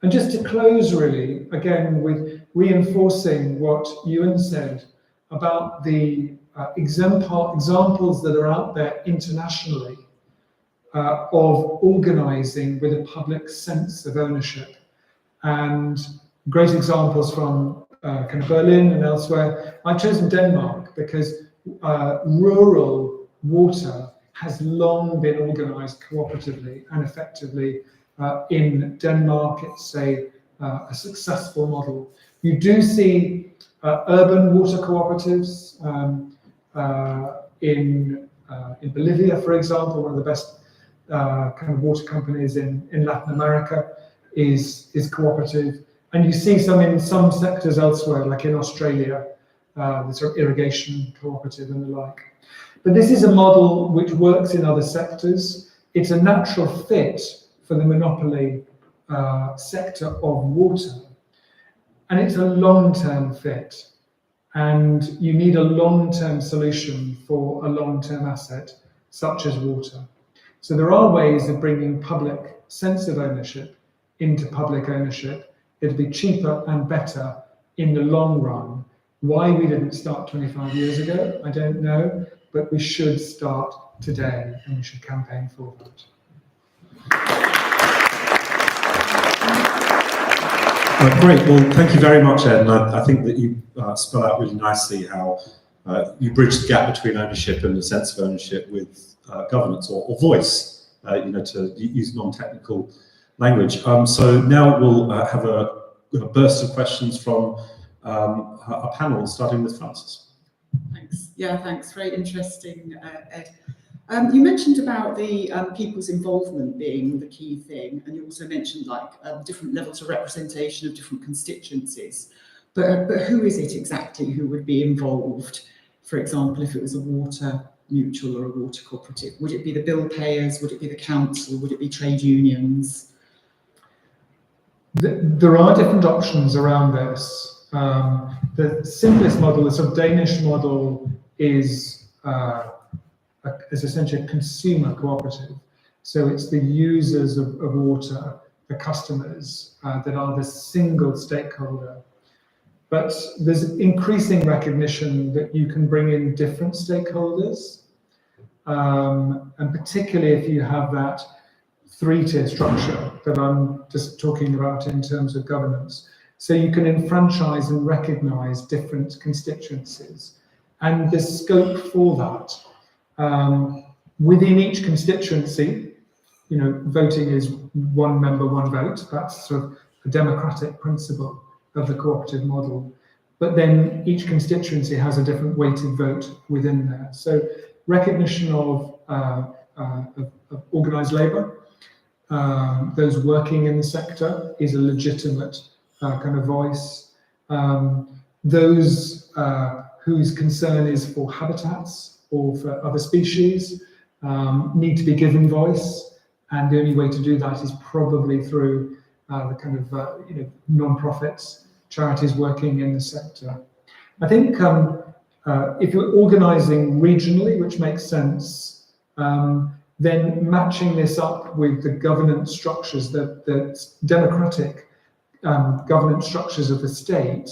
And just to close really, again, with reinforcing what Ewan said about the examples that are out there internationally of organising with a public sense of ownership. And great examples from kind of Berlin and elsewhere. I've chosen Denmark because rural water has long been organised cooperatively and effectively in Denmark. It's a successful model. You do see urban water cooperatives in Bolivia, for example. One of the best kind of water companies in Latin America is cooperative. And you see some in some sectors elsewhere, like in Australia, the sort of irrigation cooperative and the like. But this is a model which works in other sectors. It's a natural fit for the monopoly sector of water. And it's a long-term fit. And you need a long-term solution for a long-term asset, such as water. So there are ways of bringing public sense of ownership into public ownership. It'll be cheaper and better in the long run. Why we didn't start 25 years ago, I don't know, but we should start today and we should campaign for that. Great, well, thank you very much, Ed. And I think that you spell out really nicely how you bridge the gap between ownership and the sense of ownership with governance or voice, to use non-technical language. So now we'll have a burst of questions from our panel, starting with Francis. Thank Thanks. Yeah, thanks. Very interesting, Ed. You mentioned about the people's involvement being the key thing, and you also mentioned like different levels of representation of different constituencies. But who is it exactly who would be involved? For example, if it was a water mutual or a water cooperative, would it be the bill payers? Would it be the council? Would it be trade unions? There are different options around this. The simplest model, the sort of Danish model, is essentially a consumer cooperative. So it's the users of water, the customers, that are the single stakeholder. But there's increasing recognition that you can bring in different stakeholders, and particularly if you have that three-tier structure that I'm just talking about in terms of governance. So you can enfranchise and recognise different constituencies, and there's scope for that. Within each constituency, you know, voting is one member, one vote. That's sort of a democratic principle of the cooperative model. But then each constituency has a different weighted vote within there. So recognition of organised labour, those working in the sector, is a legitimate kind of voice. Those whose concern is for habitats or for other species need to be given voice, and the only way to do that is probably through the kind of non-profits, charities working in the sector. I think if you're organising regionally, which makes sense, then matching this up with the governance structures, the democratic governance structures of the state,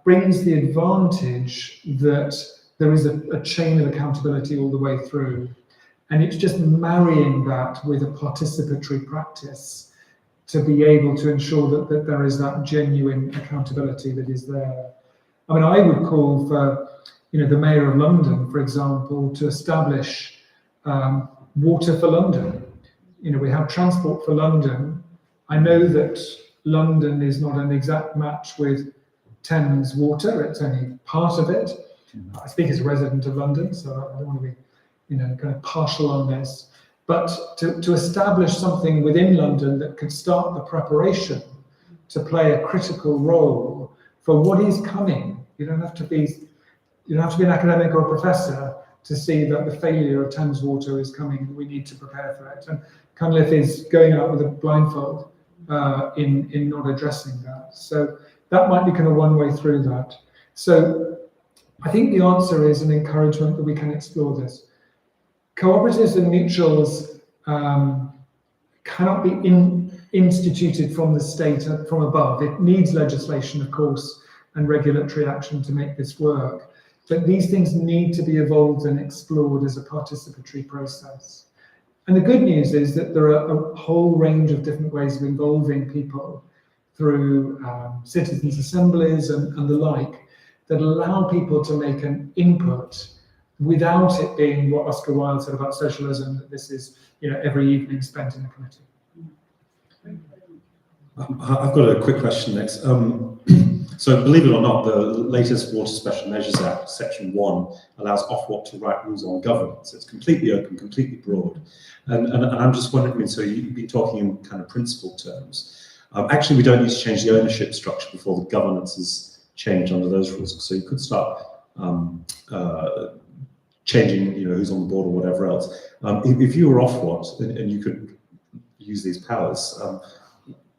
brings the advantage that there is a chain of accountability all the way through. And it's just marrying that with a participatory practice to be able to ensure that there is that genuine accountability that is there. I mean, I would call for, the Mayor of London, for example, to establish Water for London. We have Transport for London. I know that London is not an exact match with Thames Water, it's only part of it. I speak as a resident of London, so I don't want to be, kind of partial on this. But to establish something within London that could start the preparation to play a critical role for what is coming. You don't have to be an academic or a professor to see that the failure of Thames Water is coming. We need to prepare for it. And Cunliffe is going out with a blindfold in not addressing that. So that might be kind of one way through that. So I think the answer is an encouragement that we can explore this. Cooperatives and mutuals cannot be instituted from the state, from above. It needs legislation, of course, and regulatory action to make this work. But these things need to be evolved and explored as a participatory process. And the good news is that there are a whole range of different ways of involving people through citizens' assemblies and the like that allow people to make an input without it being what Oscar Wilde said about socialism, that this is, every evening spent in a committee. I've got a quick question next. So believe it or not, the latest Water Special Measures Act, Section 1, allows Ofwat to write rules on governance. It's completely open, completely broad. And I'm just wondering, so you've been talking in kind of principle terms. Actually, we don't need to change the ownership structure before the governance is changed under those rules. So you could start changing, who's on the board or whatever else. If you were Ofwat and you could use these powers,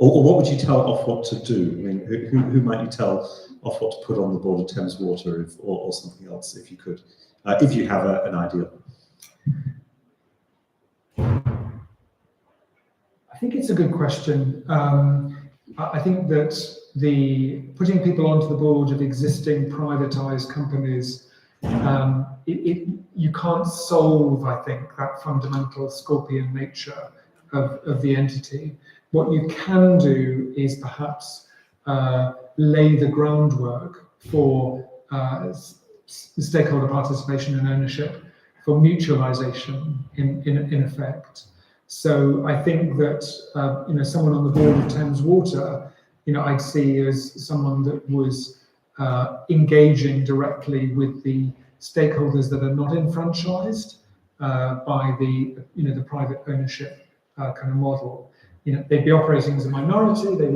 or what would you tell Ofwat to do? I mean, who might you tell Ofwat to put on the board of Thames Water or something else, if you could, if you have an idea? I think it's a good question. I think that putting people onto the board of existing privatised companies, you can't solve, I think, that fundamental scorpion nature of the entity. What you can do is perhaps lay the groundwork for stakeholder participation and ownership, for mutualisation in effect. So I think that someone on the board of Thames Water, I'd see as someone that was engaging directly with the stakeholders that are not enfranchised by the the private ownership kind of model. They'd be operating as a minority. They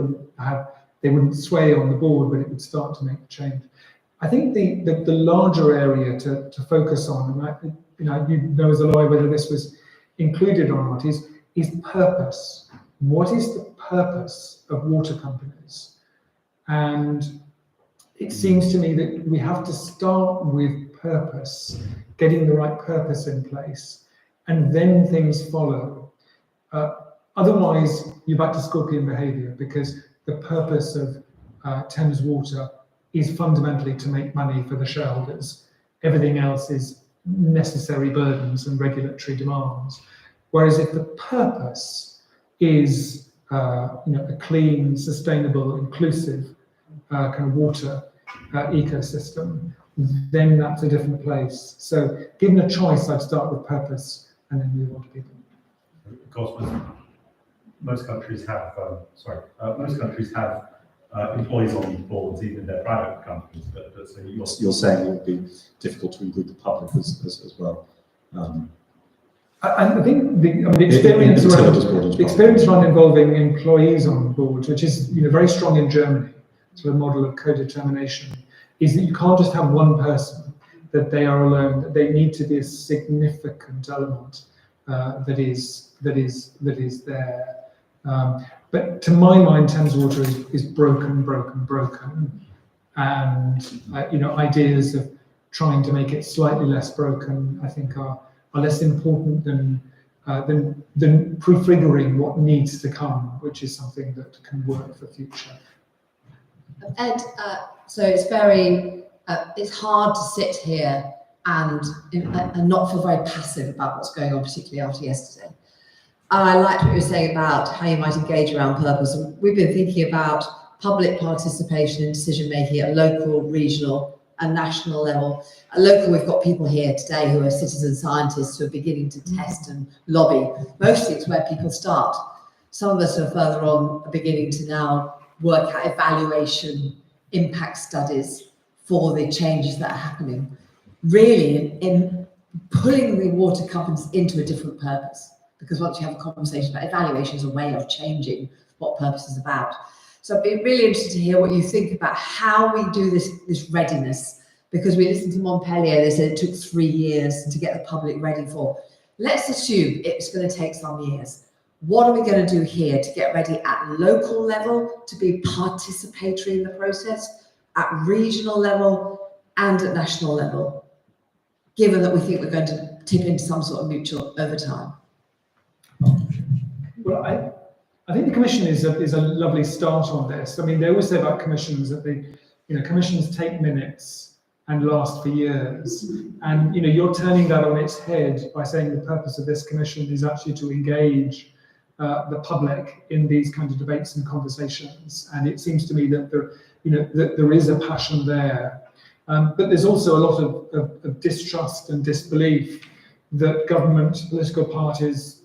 wouldn't sway on the board, but it would start to make a change. I think the larger area to focus on, and you know as a lawyer whether this was included or not, is purpose. What is the purpose of water companies? And it seems to me that we have to start with purpose, getting the right purpose in place, and then things follow. Otherwise, you're back to scorpion behaviour, because the purpose of Thames Water is fundamentally to make money for the shareholders. Everything else is necessary burdens and regulatory demands. Whereas if the purpose is a clean, sustainable, inclusive kind of water ecosystem, then that's a different place. So given a choice, I'd start with purpose and then move on to people. Of course, most countries have employees on boards, even their private companies. But so You're saying it would be difficult to include the public as well. I think the experience around involving employees on boards, which is very strong in Germany, so a model of co-determination, is that you can't just have one person, that they are alone, that they need to be a significant element that is there. But to my mind, Thames Water is broken, and ideas of trying to make it slightly less broken, I think, are less important than prefiguring what needs to come, which is something that can work for future. Ed, so it's hard to sit here and not feel very passive about what's going on, particularly after yesterday. And I liked what you were saying about how you might engage around purpose. And we've been thinking about public participation in decision making at local, regional, and national level. At local, we've got people here today who are citizen scientists who are beginning to test and lobby. Mostly it's where people start. Some of us who are further on are beginning to now work out evaluation, impact studies for the changes that are happening. Really in pulling the water companies into a different purpose. Because once you have a conversation about evaluation is a way of changing what purpose is about. So I'd be really interested to hear what you think about how we do this readiness, because we listened to Montpellier, they said it took 3 years to get the public ready for. Let's assume it's going to take some years. What are we going to do here to get ready at local level, to be participatory in the process, at regional level and at national level, given that we think we're going to tip into some sort of mutual over time? Well, I think the Commission is a lovely start on this. I mean, they always say about commissions that commissions take minutes and last for years. And you're turning that on its head by saying the purpose of this commission is actually to engage the public in these kinds of debates and conversations. And it seems to me that there is a passion there, but there's also a lot of distrust and disbelief that government, political parties,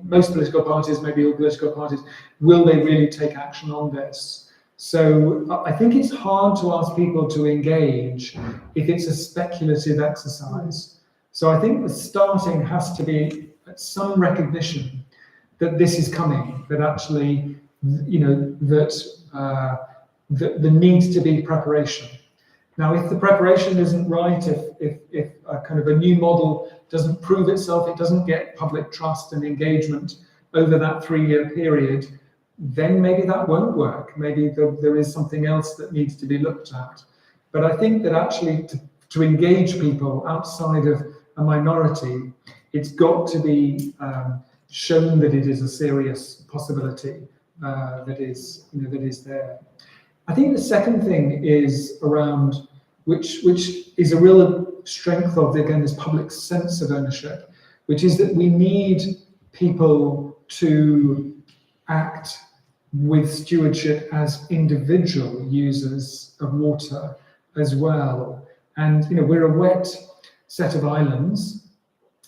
most political parties, maybe all political parties, will they really take action on this? So I think it's hard to ask people to engage if it's a speculative exercise. So I think the starting has to be some recognition that this is coming, that actually, that there needs to be preparation. Now, if the preparation isn't right, if a kind of a new model doesn't prove itself, it doesn't get public trust and engagement over that 3-year period, then maybe that won't work. Maybe there is something else that needs to be looked at. But I think that actually to engage people outside of a minority, it's got to be shown that it is a serious possibility that is there. I think the second thing is around which is a real strength of, again, this public sense of ownership, which is that we need people to act with stewardship as individual users of water as well. And we're a wet set of islands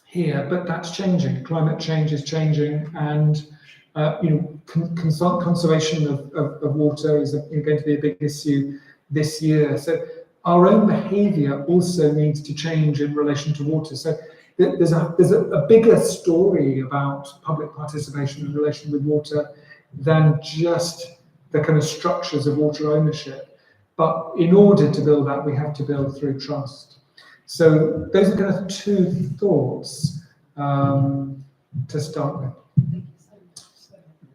here, but that's changing. Climate change is changing, and conservation of water is going to be a big issue this year. So our own behaviour also needs to change in relation to water. So there's a bigger story about public participation in relation with water than just the kind of structures of water ownership. But in order to build that, we have to build through trust. So those are kind of two thoughts to start with.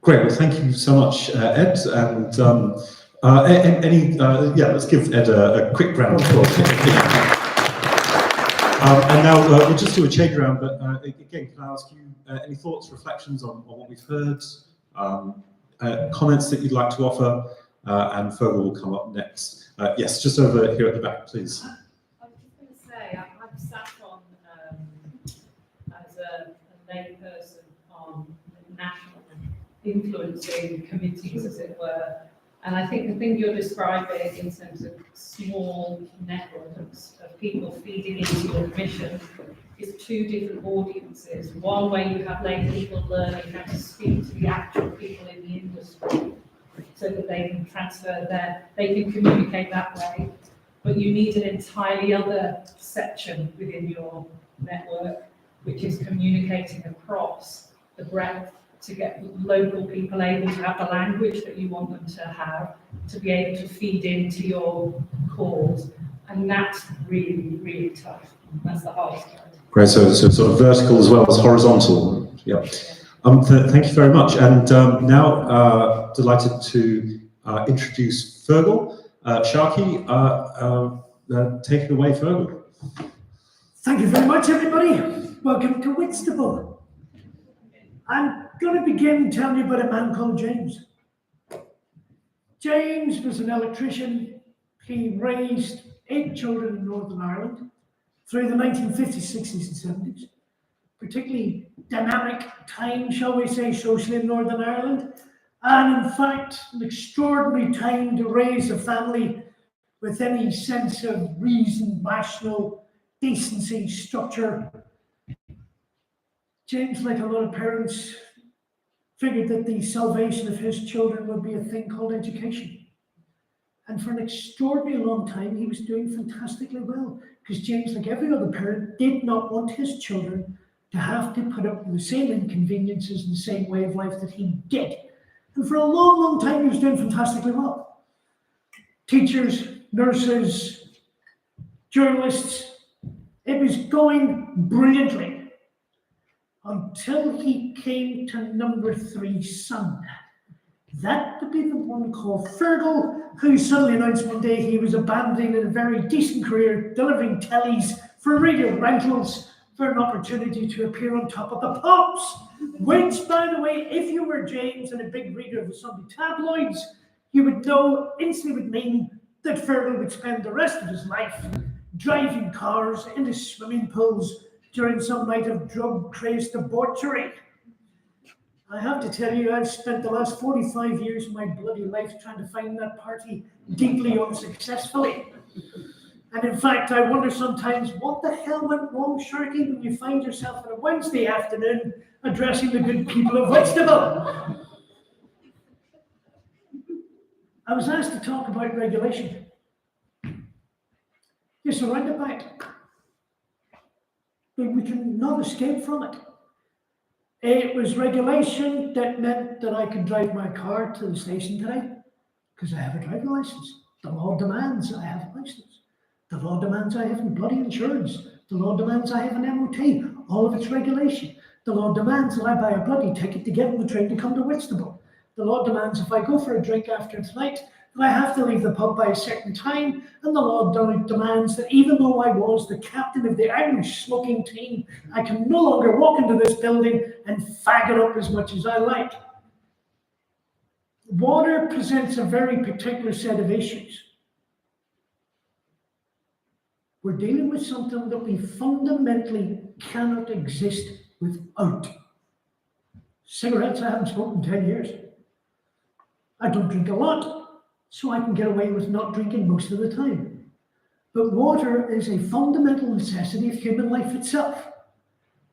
Great, well, thank you so much, Ed. And let's give Ed a quick round of applause. And now we'll just do a change around, but again, can I ask you any thoughts, reflections on what we've heard, comments that you'd like to offer, and Fergal will come up next. Yes, just over here at the back, please. I was just going to say, I've sat on as a layperson on national influencing committees, as it were. And I think the thing you're describing in terms of small networks of people feeding into your commission is two different audiences. One where you have lay people learning how to speak to the actual people in the industry so that they can transfer they can communicate that way. But you need an entirely other section within your network, which is communicating across the breadth to get local people able to have the language that you want them to have, to be able to feed into your cause. And that's really, really tough. That's the hardest part. Great, so sort of vertical as well as horizontal. Yeah. Thank you very much. And now delighted to introduce Fergal. Sharky, take it away, Fergal. Thank you very much, everybody. Welcome to Whitstable. I'm going to begin telling you about a man called James. James was an electrician. He raised 8 children in Northern Ireland through the 1950s, 60s and 70s. Particularly dynamic time, shall we say, socially in Northern Ireland. And in fact, an extraordinary time to raise a family with any sense of reason, rational decency, structure. James, like a lot of parents, figured that the salvation of his children would be a thing called education. And for an extraordinarily long time, he was doing fantastically well, because James, like every other parent, did not want his children to have to put up with the same inconveniences and the same way of life that he did. And for a long, long time, he was doing fantastically well. Teachers, nurses, journalists, it was going brilliantly. Until he came to number 3 son. That would be the one called Fergal, who suddenly announced one day he was abandoning a very decent career delivering tellies for radio rentals for an opportunity to appear on Top of the Pops. Which, by the way, if you were James and a big reader of the Sunday tabloids, you would know instantly would mean that Fergal would spend the rest of his life driving cars into swimming pools during some night of drug-crazed debauchery. I have to tell you, I've spent the last 45 years of my bloody life trying to find that party deeply unsuccessfully. And in fact, I wonder sometimes, what the hell went wrong, Sharky, when you find yourself on a Wednesday afternoon addressing the good people of Whitstable? I was asked to talk about regulation. Yes, around about. But we can not escape from it. It was regulation that meant that I could drive my car to the station today because I have a driving license. The law demands I have a license. The law demands I have bloody insurance. The law demands I have an MOT. All of it's regulation. The law demands that I buy a bloody ticket to get on the train to come to Whitstable. The law demands if I go for a drink after tonight, that I have to leave the pub by a certain time, and the law demands that even though I was the captain of the Irish smoking team, I can no longer walk into this building and fag it up as much as I like. Water presents a very particular set of issues. We're dealing with something that we fundamentally cannot exist without. Cigarettes, I haven't smoked in 10 years. I don't drink a lot, so I can get away with not drinking most of the time. But water is a fundamental necessity of human life itself.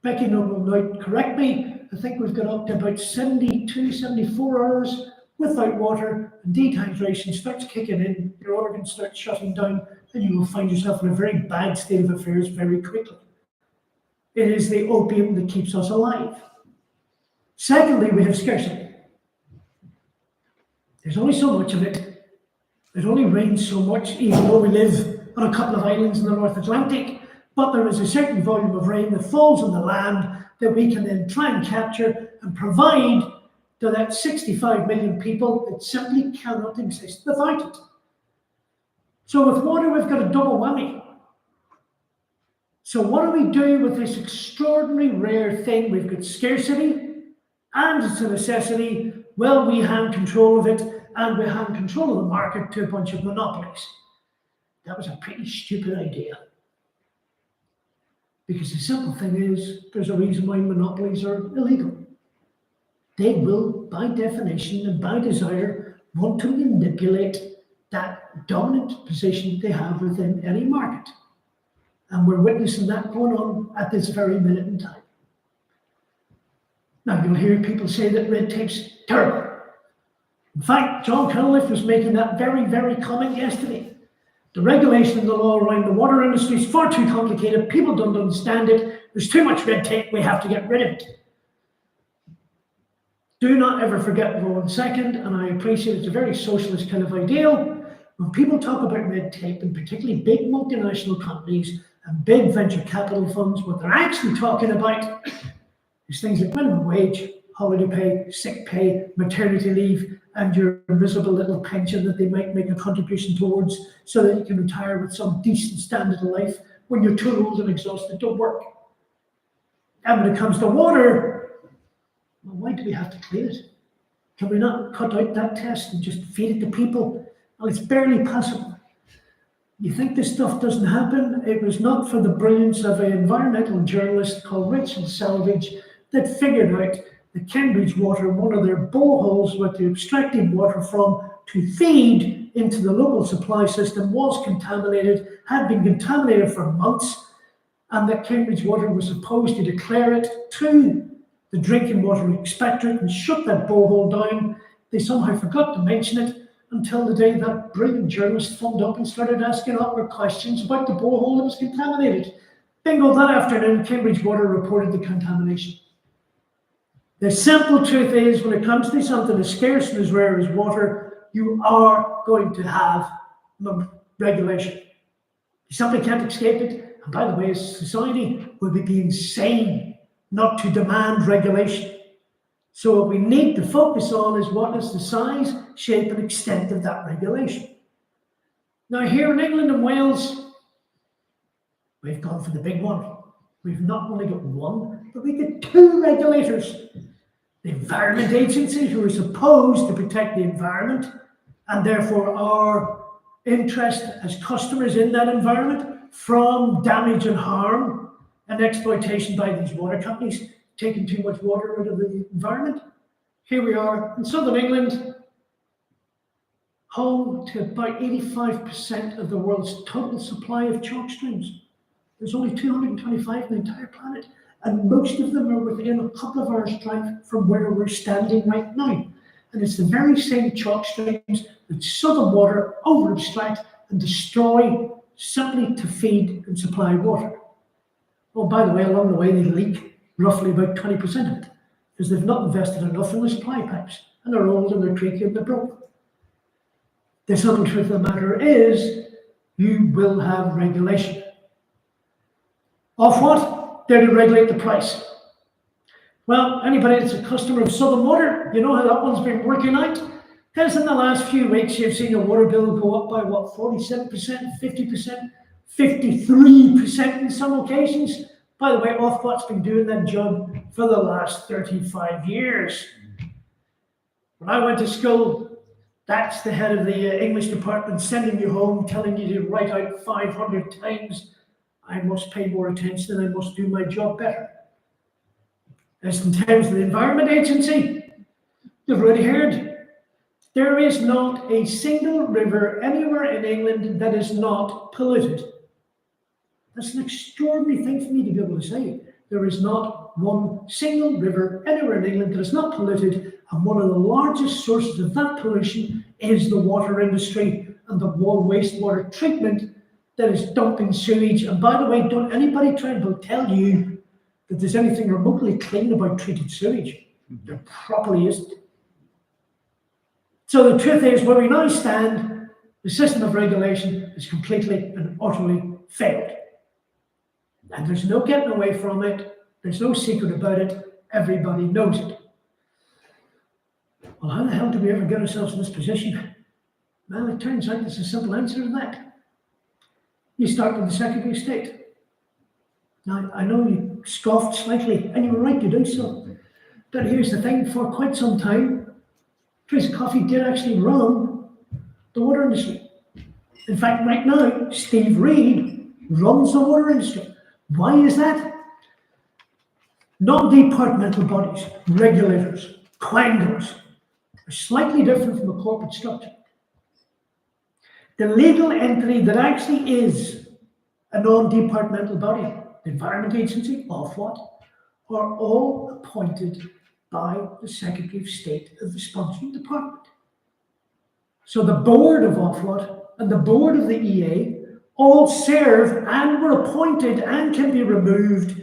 Becky will now correct me. I think we've got up to about 72, 74 hours without water, and dehydration starts kicking in, your organs start shutting down, and you will find yourself in a very bad state of affairs very quickly. It is the opium that keeps us alive. Secondly, we have scarcity. There's only so much of it. It only rains so much, even though we live on a couple of islands in the North Atlantic. But there is a certain volume of rain that falls on the land that we can then try and capture and provide to that 65 million people that simply cannot exist without it. So with water, we've got a double whammy. So what do we do with this extraordinary rare thing? We've got scarcity, and it's a necessity. Well, we hand control of it, and we hand control of the market to a bunch of monopolies. That was a pretty stupid idea. Because the simple thing is, there's a reason why monopolies are illegal. They will, by definition and by desire, want to manipulate that dominant position they have within any market. And we're witnessing that going on at this very minute in time. Now, you'll hear people say that red tape's terrible. In fact, John Cunliffe was making that very, very comment yesterday. The regulation and the law around the water industry is far too complicated. People don't understand it. There's too much red tape. We have to get rid of it. Do not ever forget for 1 second, and I appreciate it's a very socialist kind of ideal. When people talk about red tape, and particularly big multinational companies and big venture capital funds, what they're actually talking about is things like minimum wage, holiday pay, sick pay, maternity leave, and your miserable little pension that they might make a contribution towards so that you can retire with some decent standard of life when you're too old and exhausted to work. And when it comes to water, well, why do we have to clean it? Can we not cut out that test and just feed it to people? Well, it's barely possible. You think this stuff doesn't happen? It was not for the brilliance of an environmental journalist called Rachel Salvage that figured out the Cambridge water, one of their boreholes where they're extracting water from to feed into the local supply system, was contaminated, had been contaminated for months, and that Cambridge water was supposed to declare it to the drinking water inspectorate and shut that borehole down. They somehow forgot to mention it until the day that brilliant journalist phoned up and started asking awkward questions about the borehole that was contaminated. Bingo, that afternoon, Cambridge water reported the contamination. The simple truth is, when it comes to something as scarce and as rare as water, you are going to have regulation. You simply can't escape it. And by the way, as society, we'd be insane not to demand regulation. So what we need to focus on is what is the size, shape, and extent of that regulation. Now, here in England and Wales, we've gone for the big one. We've not only got one, but we get two regulators. The Environment Agency, who are supposed to protect the environment, and therefore our interest as customers in that environment from damage and harm and exploitation by these water companies, taking too much water out of the environment. Here we are in southern England, home to about 85% of the world's total supply of chalk streams. There's only 225 in the entire planet, and most of them are within a couple of hours' drive from where we're standing right now. And it's the very same chalk streams that southern water over-extract and destroy simply to feed and supply water. Oh, by the way, along the way, they leak roughly about 20% of it, because they've not invested enough in the supply pipes, and they're old and they're creaky and they're broken. The simple truth of the matter is, you will have regulation. Of what? They're to regulate the price. Well, anybody that's a customer of Southern Water, you know how that one's been working out? Because in the last few weeks, you've seen your water bill go up by what, 47%, 50%, 53% in some occasions. By the way, Ofwat's been doing that job for the last 35 years. When I went to school, that's the head of the English department sending you home, telling you to write out 500 times, I must pay more attention and I must do my job better. As in terms of the Environment Agency, you've already heard, there is not a single river anywhere in England that is not polluted. That's an extraordinary thing for me to be able to say. There is not one single river anywhere in England that is not polluted, And one of the largest sources of that pollution is the water industry and the wastewater treatment that is dumping sewage. And by the way, don't anybody try and tell you that there's anything remotely clean about treated sewage. There probably isn't. So the truth is, where we now stand, the system of regulation is completely and utterly failed. And there's no getting away from it. There's no secret about it. Everybody knows it. Well, how the hell did we ever get ourselves in this position? Well, it turns out there's a simple answer to that. You start with the Secretary of State. Now, I know you scoffed slightly, and you were right to do so. But here's the thing, for quite some time, Chris Coffey did actually run the water industry. In fact, right now, Steve Reed runs the water industry. Why is that? Non-departmental bodies, regulators, quangos, are slightly different from a corporate structure. The legal entity that actually is a non-departmental body, the Environment Agency, Ofwat, are all appointed by the Secretary of State of the sponsoring department. So the board of Ofwat and the board of the EA all serve and were appointed and can be removed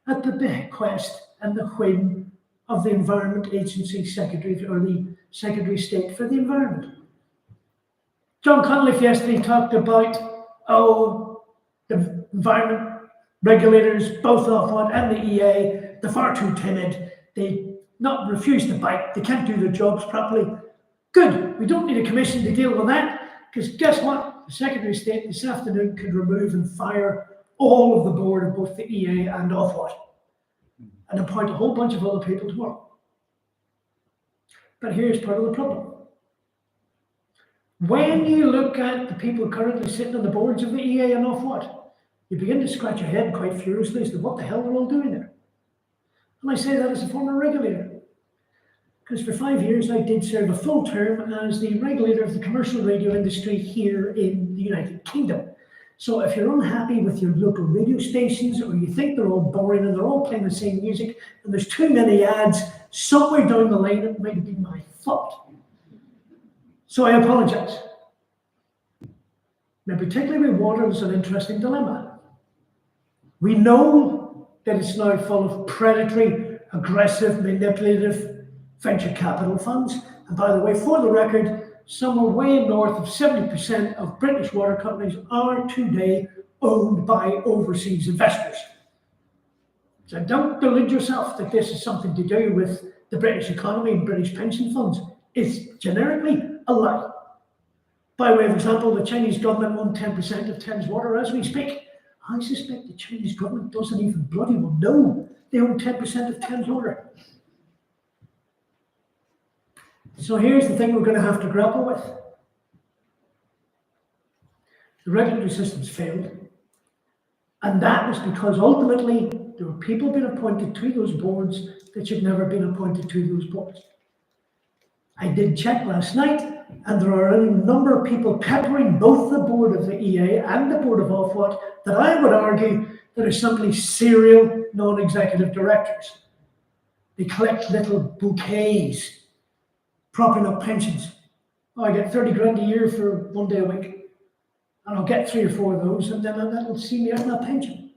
at the bequest and the whim of the Environment Agency Secretary, or the Secretary of State for the Environment. John Cunliffe yesterday talked about, the environment regulators, both Ofwat and the EA, they're far too timid. They refuse to bite. They can't do their jobs properly. Good. We don't need a commission to deal with that, because guess what? The Secretary of State this afternoon could remove and fire all of the board of both the EA and Ofwat and appoint a whole bunch of other people tomorrow. But here's part of the problem. When you look at the people currently sitting on the boards of the EA and Ofwat, you begin to scratch your head quite furiously as to what the hell they're all doing there. And I say that as a former regulator, because for 5 years I did serve a full term as the regulator of the commercial radio industry here in the United Kingdom. So if you're unhappy with your local radio stations, or you think they're all boring and they're all playing the same music and there's too many ads, somewhere down the line it might have been my fault. So I apologize. Now, particularly with water, there's an interesting dilemma. We know that it's now full of predatory, aggressive, manipulative venture capital funds. And by the way, for the record, somewhere way north of 70% of British water companies are today owned by overseas investors. So don't delude yourself that this is something to do with the British economy and British pension funds. It's generically a lie. By way of example, the Chinese government own 10% of Thames Water as we speak. I suspect the Chinese government doesn't even bloody well know they own 10% of Thames Water. So here's the thing we're going to have to grapple with. The regulatory system's failed. And that was because ultimately there were people being appointed to those boards that should never have been appointed to those boards. I did check last night, and there are a number of people peppering both the board of the EA and the board of Ofwat that I would argue that are simply serial non-executive directors. They collect little bouquets, propping up pensions. Oh, I get 30 grand a year for 1 day a week, and I'll get 3 or 4 of those, and then that'll see me out my pension.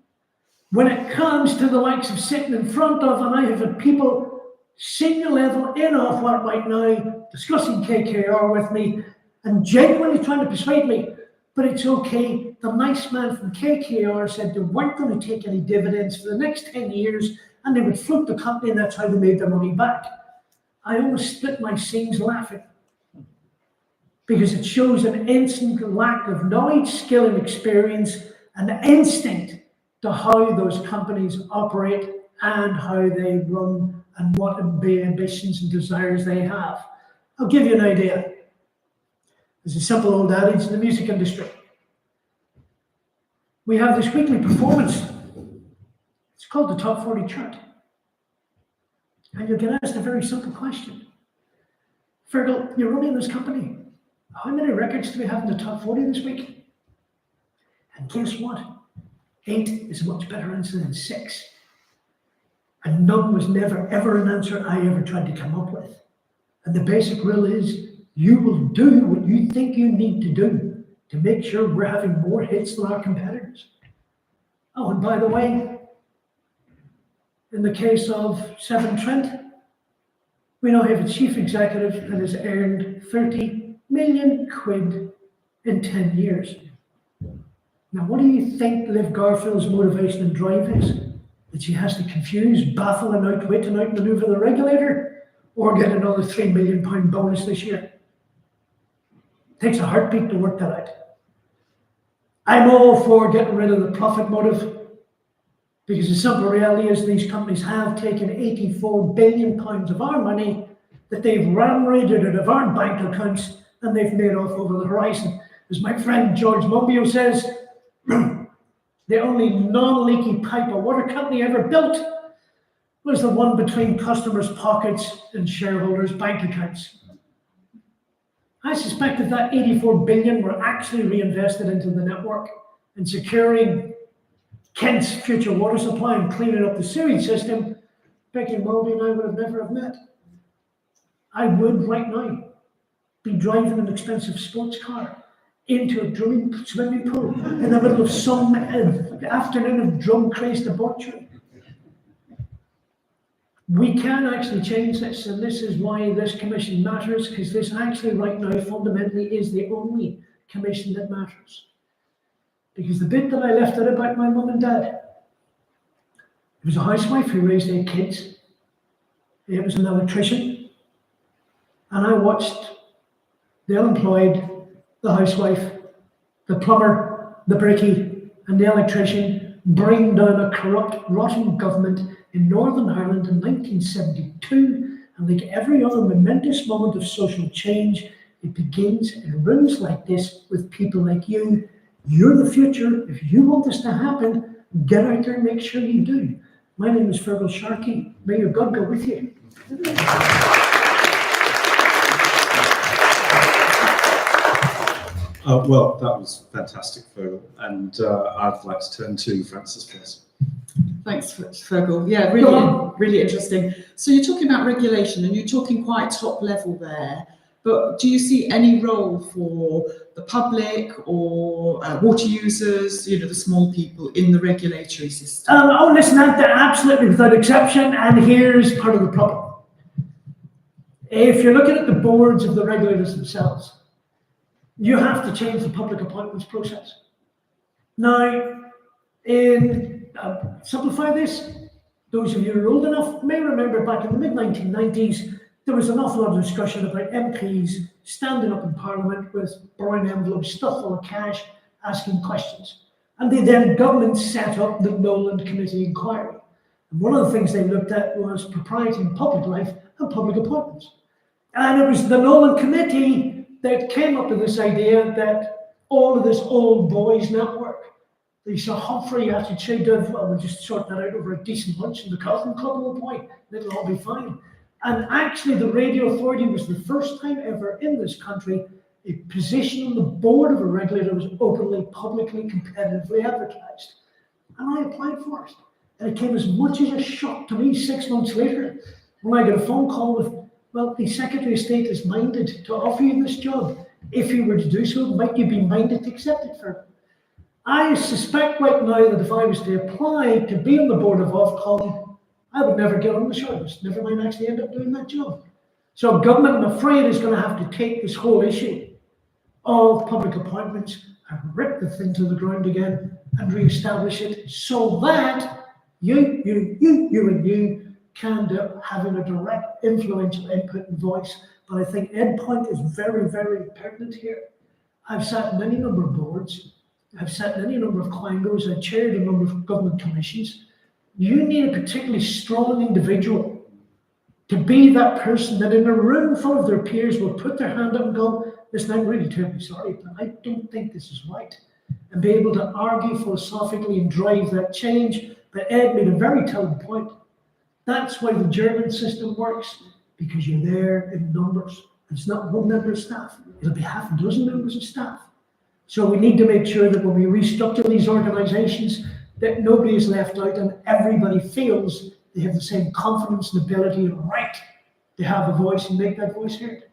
When it comes to the likes of sitting in front of, and I have had people senior level in Ofwat right now discussing KKR with me and genuinely trying to persuade me, but it's okay. The nice man from KKR said they weren't going to take any dividends for the next 10 years and they would float the company, and that's how they made their money back. I almost split my seams laughing, because it shows an instant lack of knowledge, skill and experience and instinct to how those companies operate and how they run and what ambitions and desires they have. I'll give you an idea. There's a simple old adage in the music industry. We have this weekly performance. It's called the Top 40 Chart. And you'll get asked a very simple question. Fergal, you're running this company. How many records do we have in the top 40 this week? And guess what? 8 is a much better answer than 6. And none was never, ever an answer I ever tried to come up with. And the basic rule is you will do what you think you need to do to make sure we're having more hits than our competitors. Oh, and by the way, in the case of Severn Trent, we now have a chief executive that has earned 30 million quid in 10 years. Now, what do you think Liv Garfield's motivation and drive is? That she has to confuse, baffle, and outwit and outmaneuver the regulator, or get another £3 million bonus this year? Takes a heartbeat to work that out. I'm all for getting rid of the profit motive, because the simple reality is these companies have taken £84 billion of our money that they've ram-raided out of our bank accounts, and they've made off over the horizon. As my friend George Monbiot says, the only non-leaky pipe a water company ever built was the one between customers' pockets and shareholders' bank accounts. I suspect if that 84 billion were actually reinvested into the network and securing Kent's future water supply and cleaning up the sewage system, Becky Mulvey and I would have never have met. I would right now be driving an expensive sports car into a swimming pool in the middle of some afternoon of drug-crazed debauchery. We can actually change this, and this is why this commission matters, because this actually right now fundamentally is the only commission that matters. Because the bit that I left out about my mum and dad, it was a housewife who raised 8 kids. It was an electrician. And I watched the unemployed, the housewife, the plumber, the brickie, and the electrician bring down a corrupt, rotten government in Northern Ireland in 1972. And like every other momentous moment of social change, it begins in rooms like this with people like you. You're the future. If you want this to happen, get out there and make sure you do. My name is Fergal Sharkey. May your God go with you. Well, that was fantastic, Fergal. And I'd like to turn to Frances first. Thanks, Fergal. Yeah, really interesting. So you're talking about regulation and you're talking quite top level there, but do you see any role for the public or water users, you know, the small people in the regulatory system? Oh, listen, absolutely without exception. And here's part of the problem. If you're looking at the boards of the regulators themselves, you have to change the public appointments process. Now, simplify this, those of you who are old enough may remember back in the mid-1990s, there was an awful lot of discussion about MPs standing up in Parliament with brown envelopes stuffed full of cash, asking questions. And the then government set up the Nolan Committee inquiry. And one of the things they looked at was propriety in public life and public appointments. And it was the Nolan Committee that came up with this idea that all of this old boys network, the Sir Humphrey attitude of, well, we'll just sort that out over a decent lunch in the Carlton Club at one point, it'll all be fine. And actually the Radio Authority was the first time ever in this country a position on the board of a regulator was openly, publicly, competitively advertised. And I applied for it. And it came as much as a shock to me 6 months later when I got a phone call with, well, the Secretary of State is minded to offer you this job. If you were to do so, might you be minded to accept it for? I suspect right now that if I was to apply to be on the board of Ofcom, I would never get on the shortlist, never mind actually end up doing that job. So government, I'm afraid, is going to have to take this whole issue of public appointments and rip the thing to the ground again and re-establish it so that you and you can end up having a direct influential input and voice. But I think endpoint is very, very pertinent here. I've sat in any number of boards. I've sat in any number of quangos. I've chaired a number of government commissions. You need a particularly strong individual to be that person that in a room full of their peers will put their hand up and go, listen, I'm really terribly sorry, but I don't think this is right. And be able to argue philosophically and drive that change. But Ed made a very telling point. That's why the German system works, because you're there in numbers. It's not one member of staff. It'll be half a dozen members of staff. So we need to make sure that when we restructure these organizations, that nobody is left out and everybody feels they have the same confidence and ability and right they have a voice and make that voice heard.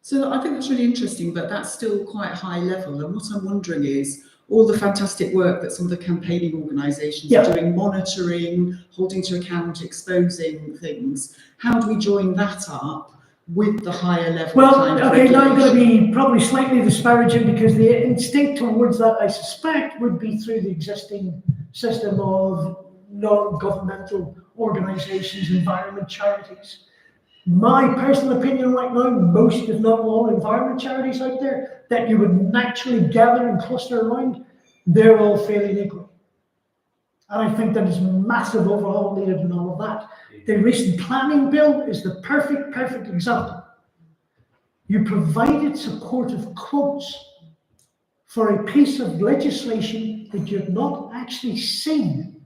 So I think that's really interesting, but that's still quite high level. And what I'm wondering is all the fantastic work that some of the campaigning organisations Yeah. are doing, monitoring, holding to account, exposing things. How do we join that up with the higher level Well, kind of okay, now I'm going to regulation? be probably slightly disparaging because the instinct towards that, I suspect, would be through the existing system of non-governmental organisations, environment charities. My personal opinion right now, most if not all environment charities out there that you would naturally gather and cluster around, they're all failing equally. And I think there is massive overhaul needed in all of that. The recent planning bill is the perfect example. You provided supportive quotes for a piece of legislation that you've not actually seen,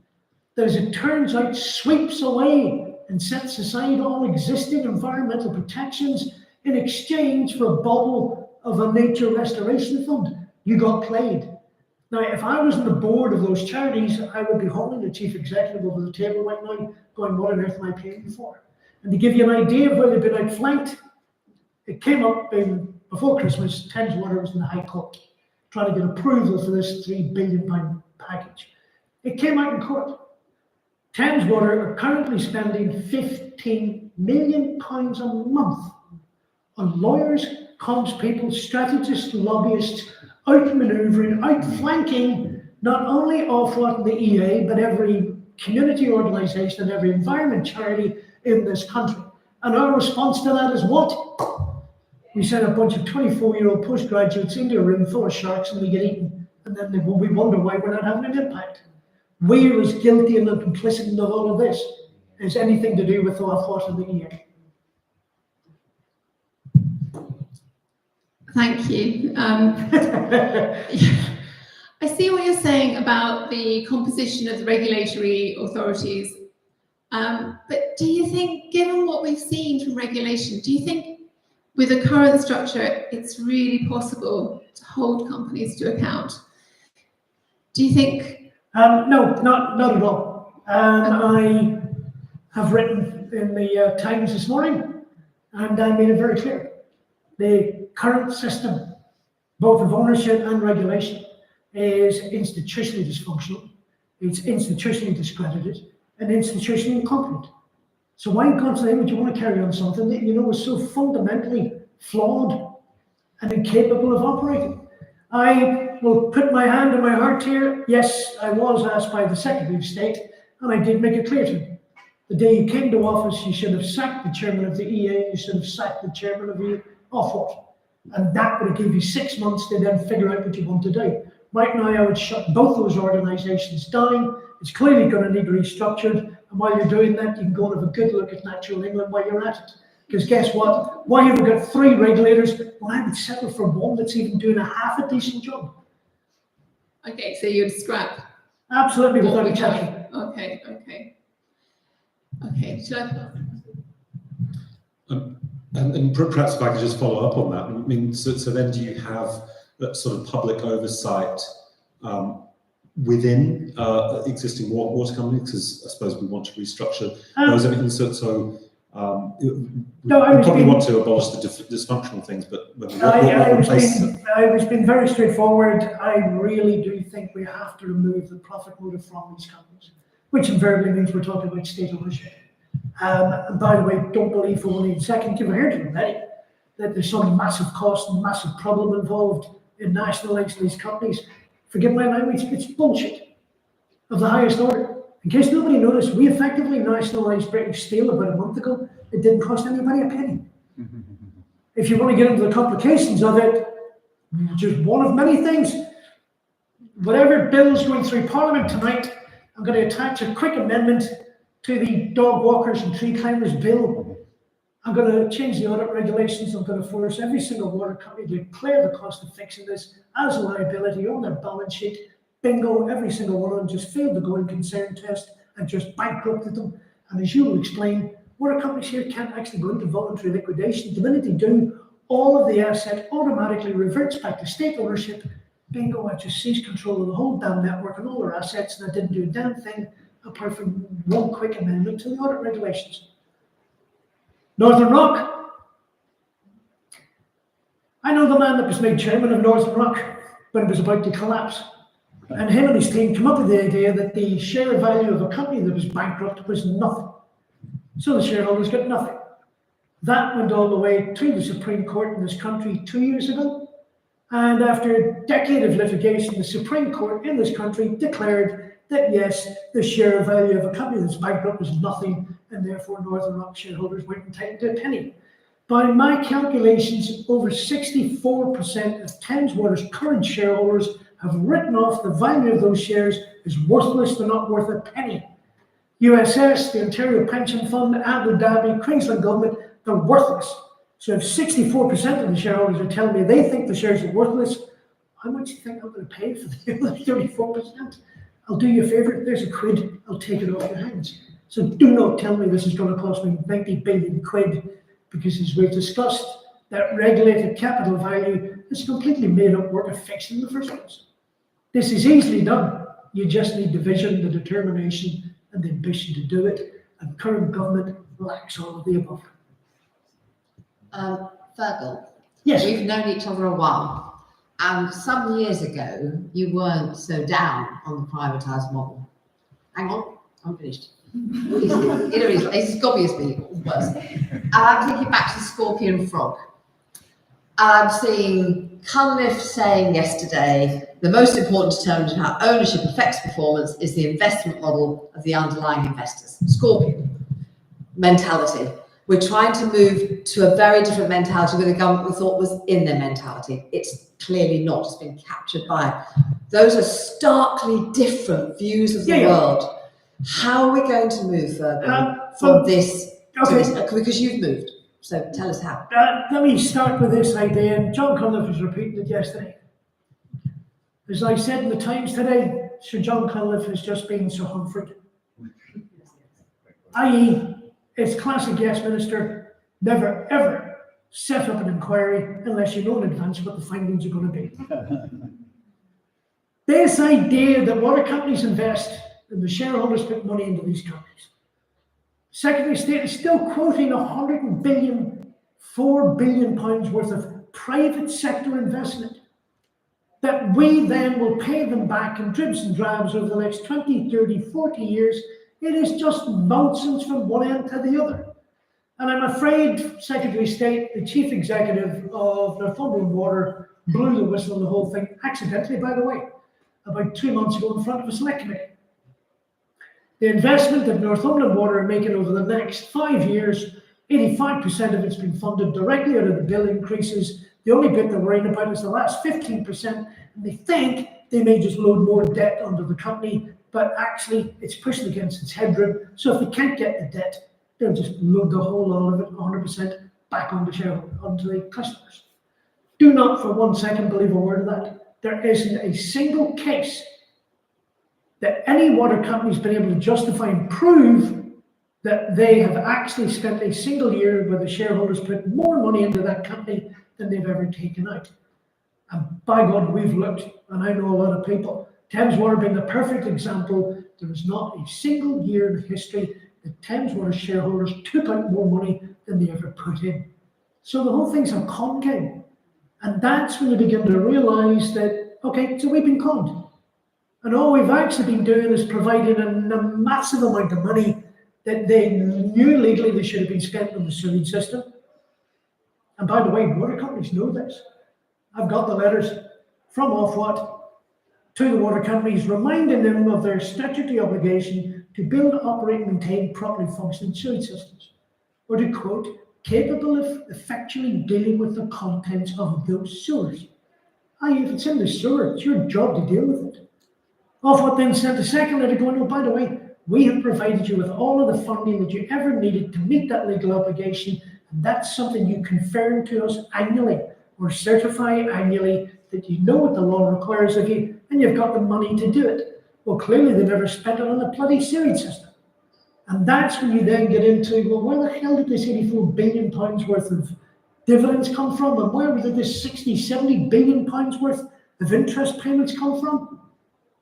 that as it turns out sweeps away and sets aside all existing environmental protections in exchange for a bauble of a nature restoration fund. You got played. Now, if I was on the board of those charities, I would be holding the chief executive over the table right now, going, what on earth am I paying you for? And to give you an idea of where they've been outflanked, it came up before Christmas, Thames Water was in the High Court, trying to get approval for this £3 billion package. It came out in court. Thames Water are currently spending £15 million a month on lawyers, comms people, strategists, lobbyists, outmanoeuvring, outflanking not only Ofwat and the EA, but every community organisation and every environment charity in this country. And our response to that is what? We send a bunch of 24-year-old postgraduates into a room full of sharks and we get eaten. And then we wonder why we're not having an impact. We're as guilty and complicit in all of this as anything to do with Ofwat and the EA. Thank you. I see what you're saying about the composition of the regulatory authorities, but do you think, given what we've seen from regulation, do you think with the current structure it's really possible to hold companies to account? Do you think? No, not at all. I have written in the Times this morning, and I made it very clear. The current system, both of ownership and regulation, is institutionally dysfunctional, it's institutionally discredited, and institutionally incompetent. So why in God's name would you want to carry on something that you know is so fundamentally flawed and incapable of operating? I will put my hand on my heart here. Yes, I was asked by the Secretary of State, and I did make it clear to him. The day you came to office, you should have sacked the chairman of the EA, you should have sacked the chairman of the Ofwat. And that would have given you 6 months to then figure out what you want to do. Right now, I would shut both those organisations down. It's clearly going to need restructured. And while you're doing that, you can go and have a good look at Natural England while you're at it. Because guess what? Why have we got 3 regulators? Well, I would settle for one that's even doing a half a decent job. Okay, so you'd scrap. Absolutely, what without we exception. have. Okay. Should I? And perhaps if I could just follow up on that. I mean, so then do you have that sort of public oversight within existing water companies? Because I suppose we want to restructure those. We probably want to abolish the dysfunctional things, but I was being very straightforward. I really do think we have to remove the profit motive from these companies, which invariably means we're talking about state ownership. And by the way, don't believe for 1 second, you've heard it already, that there's some massive cost and massive problem involved in nationalising these companies. Forgive my language, it's bullshit of the highest order. In case nobody noticed, we effectively nationalised British Steel about a month ago. It didn't cost anybody a penny. If you want to get into the complications of it, just one of many things. Whatever bill's going through Parliament tonight, I'm going to attach a quick amendment to the dog walkers and tree climbers bill. I'm going to change the audit regulations. I'm going to force every single water company to declare the cost of fixing this as a liability on their balance sheet. Bingo, every single one of them just failed the going concern test and just bankrupted them. And as you will explain, water companies here can't actually go into voluntary liquidation. The minute they do, all of the asset automatically reverts back to state ownership. Bingo, I just seized control of the whole damn network and all their assets, and I didn't do a damn thing apart from one quick amendment to the audit regulations. Northern Rock. I know the man that was made chairman of Northern Rock when it was about to collapse. And him and his team came up with the idea that the share value of a company that was bankrupt was nothing. So the shareholders got nothing. That went all the way to the Supreme Court in this country 2 years ago. And after a decade of litigation, the Supreme Court in this country declared that yes, the share value of a company that's bankrupt was nothing, and therefore Northern Rock shareholders weren't entitled to a penny. By my calculations, over 64% of Thames Water's current shareholders have written off the value of those shares as worthless. They're not worth a penny. USS, the Ontario Pension Fund, Abu Dhabi, Queensland Government, they're worthless. So if 64% of the shareholders are telling me they think the shares are worthless, how much do you think I'm going to pay for the other 34%? I'll do you a favour, there's a quid, I'll take it off your hands. So do not tell me this is going to cost me 90 billion quid, because as we've discussed, that regulated capital value is completely made up work of fixing in the first place. This is easily done. You just need the vision, the determination, and the ambition to do it. And current government lacks all of the above. Fergal, Yes. we've known each other a while, and some years ago you weren't so down on the privatised model. Hang on, I'm finished. He's obviously worse. And I'm thinking back to the Scorpion Frog. And I'm seeing Cunliffe saying yesterday, the most important determinant of how ownership affects performance is the investment model of the underlying investors. Scorpion mentality. We're trying to move to a very different mentality with the government we thought was in their mentality. It's clearly not. It's been captured by it. Those are starkly different views of the world. How are we going to move from this to this? Because you've moved. So tell us how. Let me start with this idea, and John Cunliffe was repeating it yesterday. As I said in the Times today, Sir John Cunliffe has just been Sir Humphrey. I.e., it's classic yes minister, never ever set up an inquiry unless you know in advance what the findings are going to be. This idea that water companies invest and the shareholders put money into these companies. Secretary of State is still quoting £4 billion worth of private sector investment that we then will pay them back in dribs and drabs over the next 20, 30, 40 years. It is just nonsense from one end to the other. And I'm afraid Secretary of State, the chief executive of Northumberland Water, blew the whistle on the whole thing, accidentally, by the way, about 2 months ago in front of a select committee. The investment that Northumberland Water are making over the next 5 years, 85% of it's been funded directly out of the bill increases. The only bit they're worrying about is the last 15%, and they think they may just load more debt onto the company, but actually it's pushing against its headroom. So if they can't get the debt, they'll just load the whole lot of it 100% back onto the customers. Do not for 1 second believe a word of that. There isn't a single case that any water company's been able to justify and prove that they have actually spent a single year where the shareholders put more money into that company than they've ever taken out. And by God, we've looked, and I know a lot of people. Thames Water being the perfect example, there is not a single year in history that Thames Water shareholders took out more money than they ever put in. So the whole thing's a con game. And that's when you begin to realise that, okay, so we've been conned. And all we've actually been doing is providing a massive amount of money that they knew legally they should have been spent on the sewage system. And by the way, water companies know this. I've got the letters from Ofwat to the water companies reminding them of their statutory obligation to build, operate, and maintain properly functioning sewage systems. Or to quote, capable of effectually dealing with the contents of those sewers. If it's in the sewer, it's your job to deal with it. Ofwat then sent a second letter going, oh, by the way, we have provided you with all of the funding that you ever needed to meet that legal obligation, and that's something you confirm to us annually or certify annually that you know what the law requires of you and you've got the money to do it. Well, clearly they never spent it on the bloody sewage system. And that's when you then get into, well, where the hell did this £84 billion worth of dividends come from? And where did this 60, 70 billion pounds worth of interest payments come from?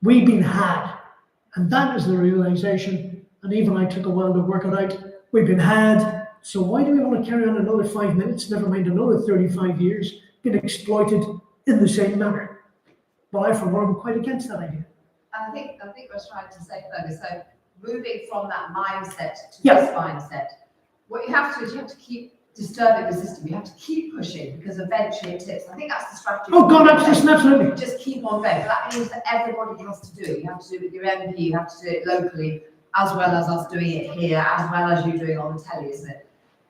We've been had. And that is the realization. And even I took a while to work it out. We've been had. So why do we want to carry on another 5 minutes, never mind another 35 years, being exploited in the same manner? But I, for one, am quite against that idea. And I think we're trying to say, Fergus, so moving from that mindset to Yeah. this mindset, what you have to do is you have to keep disturbing the system. You have to keep pushing because eventually it tips. I think that's the strategy. Oh God, absolutely. Just keep on going. But that means that everybody has to do it. You have to do it with your MP, you have to do it locally, as well as us doing it here, as well as you doing it on the telly, isn't it?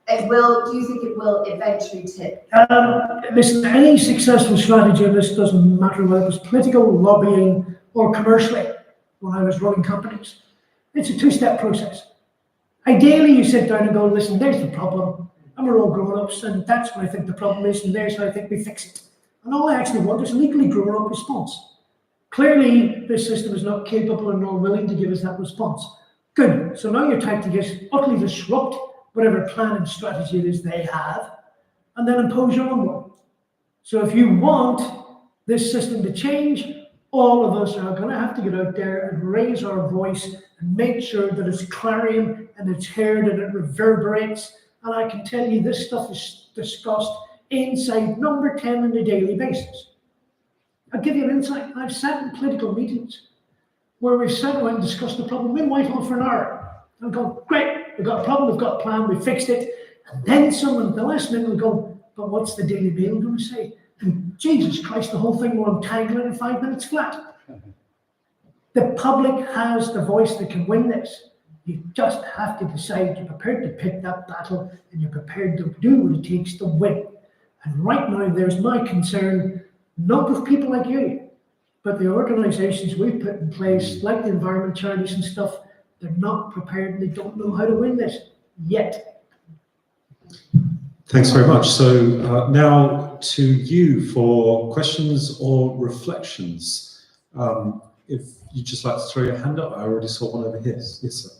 It will, do you think it will eventually tip? Listen, any successful strategy on this doesn't matter whether it was political, lobbying, or commercially when I was running companies. It's a two-step process. Ideally, you sit down and go, listen, there's the problem, and we're all grown-ups, and that's what I think the problem is, and there's how I think we fix it. And all I actually want is an equally grown-up response. Clearly, this system is not capable and nor willing to give us that response. Good. So now your tactic is utterly disrupt whatever plan and strategy it is they have, and then impose your own one. So if you want this system to change, all of us are going to have to get out there and raise our voice and make sure that it's clarion and it's heard and it reverberates. And I can tell you this stuff is discussed inside Number 10 on a daily basis. I'll give you an insight. I've sat in political meetings where we've sat around and discussed the problem in Whitehall for an hour. And go, great, we've got a problem, we've got a plan, we fixed it. And then someone at the last minute will go, but what's the Daily Mail going to say? And Jesus Christ, the whole thing will untangle it in 5 minutes flat. The public has the voice that can win this. You just have to decide you're prepared to pick that battle and you're prepared to do what it takes to win. And right now, there's my concern, not with people like you, but the organizations we've put in place, like the environment charities and stuff, they're not prepared and they don't know how to win this yet. Thanks very much. So now to you for questions or reflections. If you'd just like to throw your hand up, I already saw one over here. Yes, sir.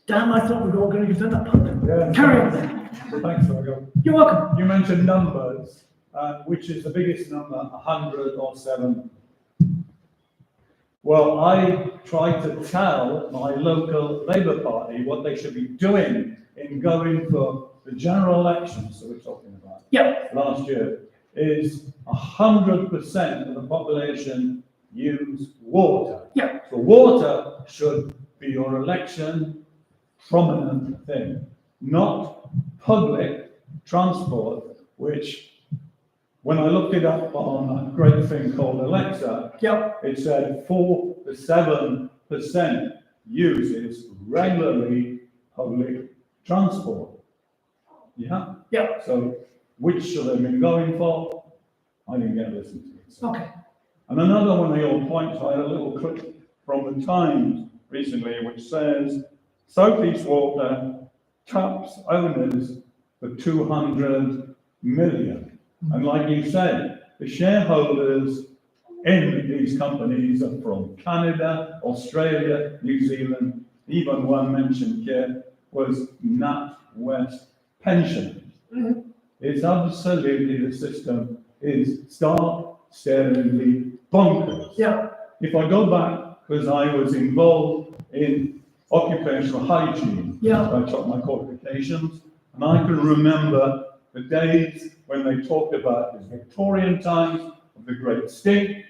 Damn, I thought we were all going to give them a Yeah. Carry on then. Thanks, Fergal. You're welcome. You mentioned numbers, which is the biggest number, 100 or 7. Well, I tried to tell my local Labour Party what they should be doing in going for the general elections that we're talking about. Yeah. Last year is 100% of the population use water. Yeah. So water should be your election prominent thing, not public transport, which when I looked it up on a great thing called Alexa, Yeah. it said 4 to 7% uses regularly public transport. Yeah? Yeah. So which should have been going for? I didn't get listened to it. So. Okay. And another one of your points, I had a little clip from the Times recently, which says Southeast Water taps owners for 200 million. And like you said, the shareholders in these companies are from Canada, Australia, New Zealand, even one mentioned here was NatWest Pension. Mm-hmm. It's absolutely, the system is stark-staringly bonkers. Yeah. If I go back, because I was involved in occupational hygiene, Yeah. I took my qualifications, and I can remember the days when they talked about the Victorian times of the Great Stink,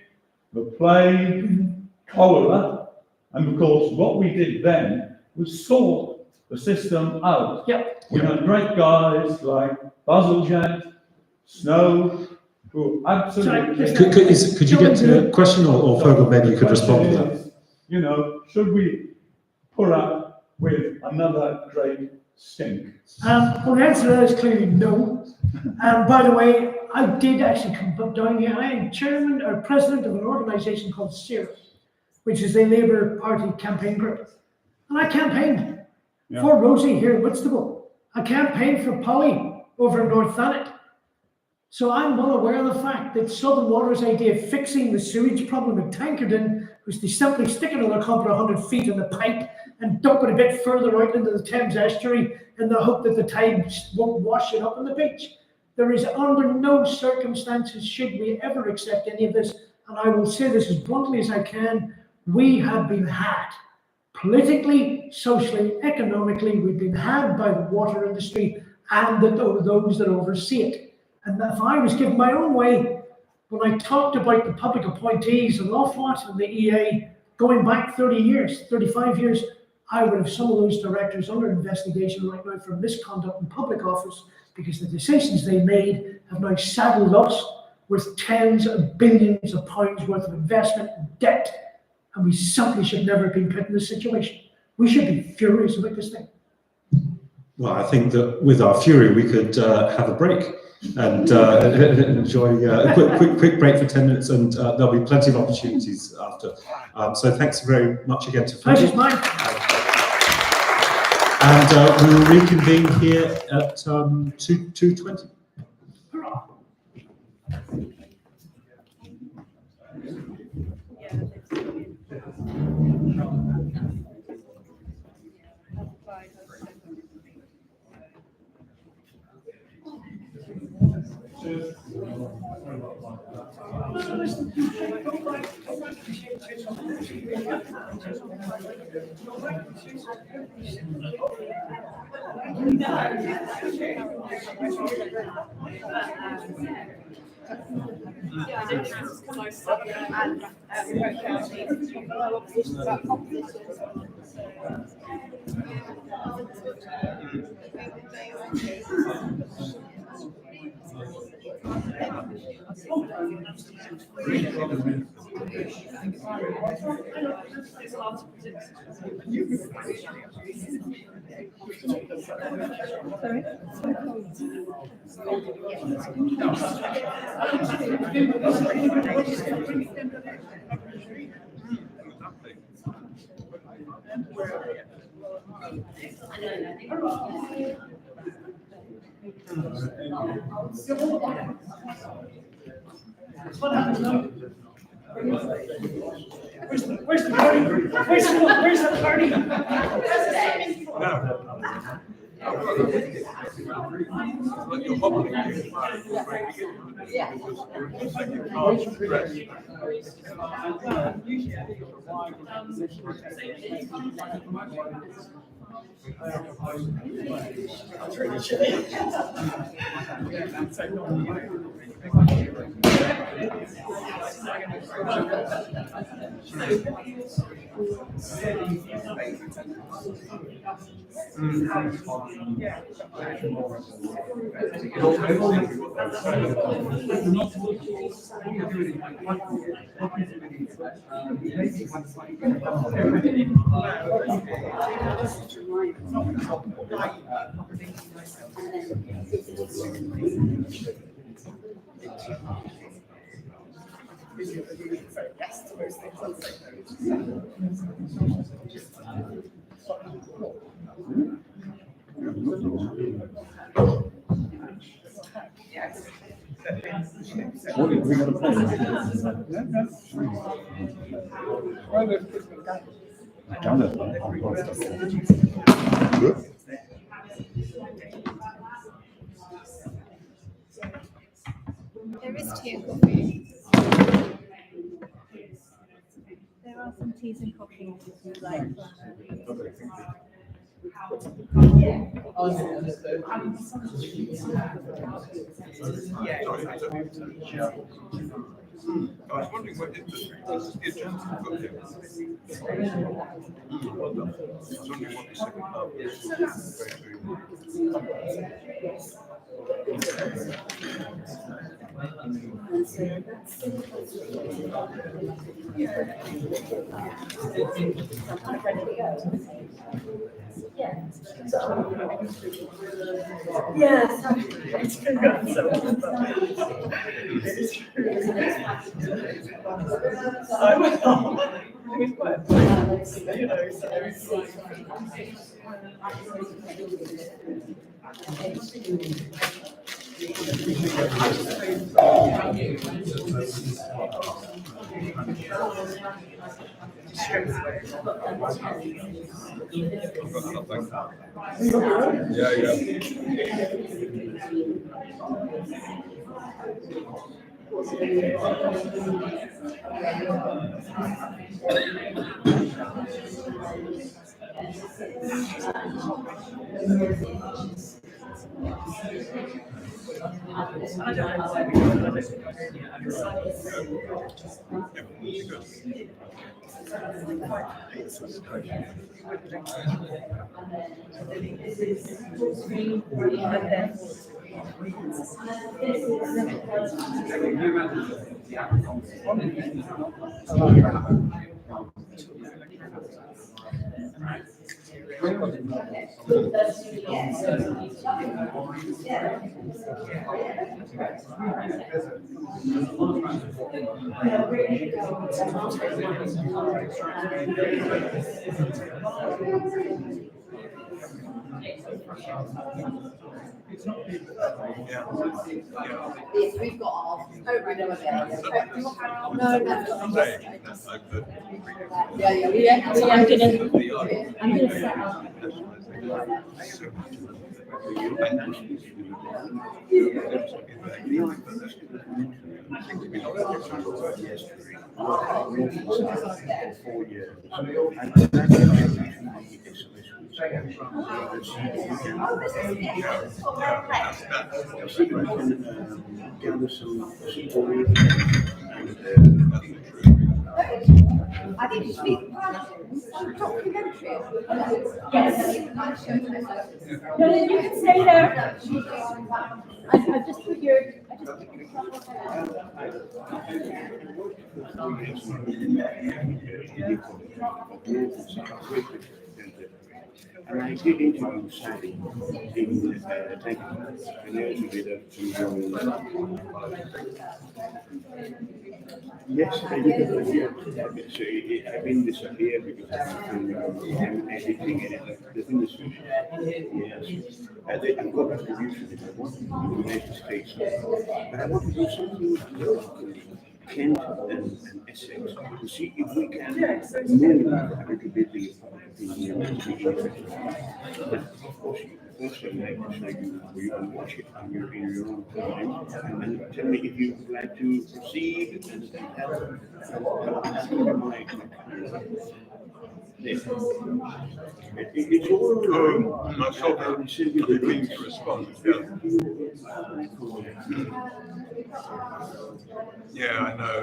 the plague, cholera, and of course what we did then was sort the system out. Yep. We had great guys like Bazalgette, Snow, who absolutely... Sorry, Could you get to a question, or Fergal, maybe you could respond to that? Is, you know, should we put up with another great stink? Well, the answer to that is clearly no. By the way, I did actually come down here. I am chairman or president of an organisation called CERA, which is a Labour Party campaign group. And I campaigned for Rosie here in Whitstable. I campaigned for Polly over in North Thanet. So I'm well aware of the fact that Southern Water's idea of fixing the sewage problem at Tankerton was to simply stick another couple of 100 feet in the pipe and dump it a bit further out into the Thames estuary in the hope that the tide won't wash it up on the beach. There is under no circumstances should we ever accept any of this, and I will say this as bluntly as I can, we have been had. Politically, socially, economically, we've been had by the water industry, and those that oversee it. And if I was given my own way, when I talked about the public appointees and Ofwat and the EA going back 30 years, 35 years, I would have some of those directors under investigation right now for misconduct in public office, because the decisions they made have now saddled us with tens of billions of pounds worth of investment and debt, and we simply should never have been put in this situation. We should be furious about this thing. Well, I think that with our fury, we could have a break and enjoy a quick break for 10 minutes, and there'll be plenty of opportunities after. So thanks very much again to Freddie. Pleasure's mine. And we will reconvene here at 2:20. What happens now? Where's the party? Where's the party? There is tea and coffee. There are some teas and coffees if you like. I was wondering what industry this is the agenda book here. Well done. I was wondering what the second half Yes, we've got ours. Hope we never get it. No, no. Yeah. I'm gonna set up. I think you speak some documentary. Yes. No, you can stay there. I just put your. And I did interview Sally in Tank, and I interviewed her to yes, I did. So it had been disappeared because I'm editing and the thing is, yes, I've got distribution if I want to do the United States, but I want to do something with Kent and Essex to see if we can move a little bit the but of course, first I'd like to say you can watch it in your own time and then tell me if you would like to proceed and help. It's all I'm not sure that you mean to respond. Yeah, I know.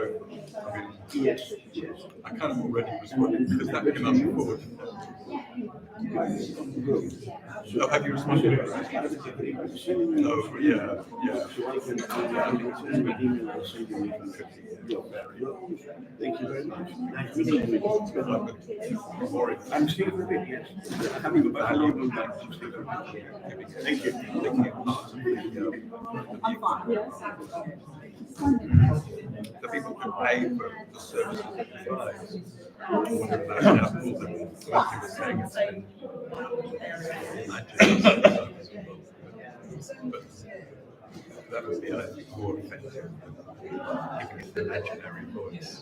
I mean, yes. I kind of already responded because that came up before. So have you responded? No, yeah. Thank you very much. Nice meeting you. I'm still for a bit, yes. But how long will that stay for a bit? Thank you. I'm fine. The people who pay for the services that you that would be, I think, more effective than giving it an imaginary voice.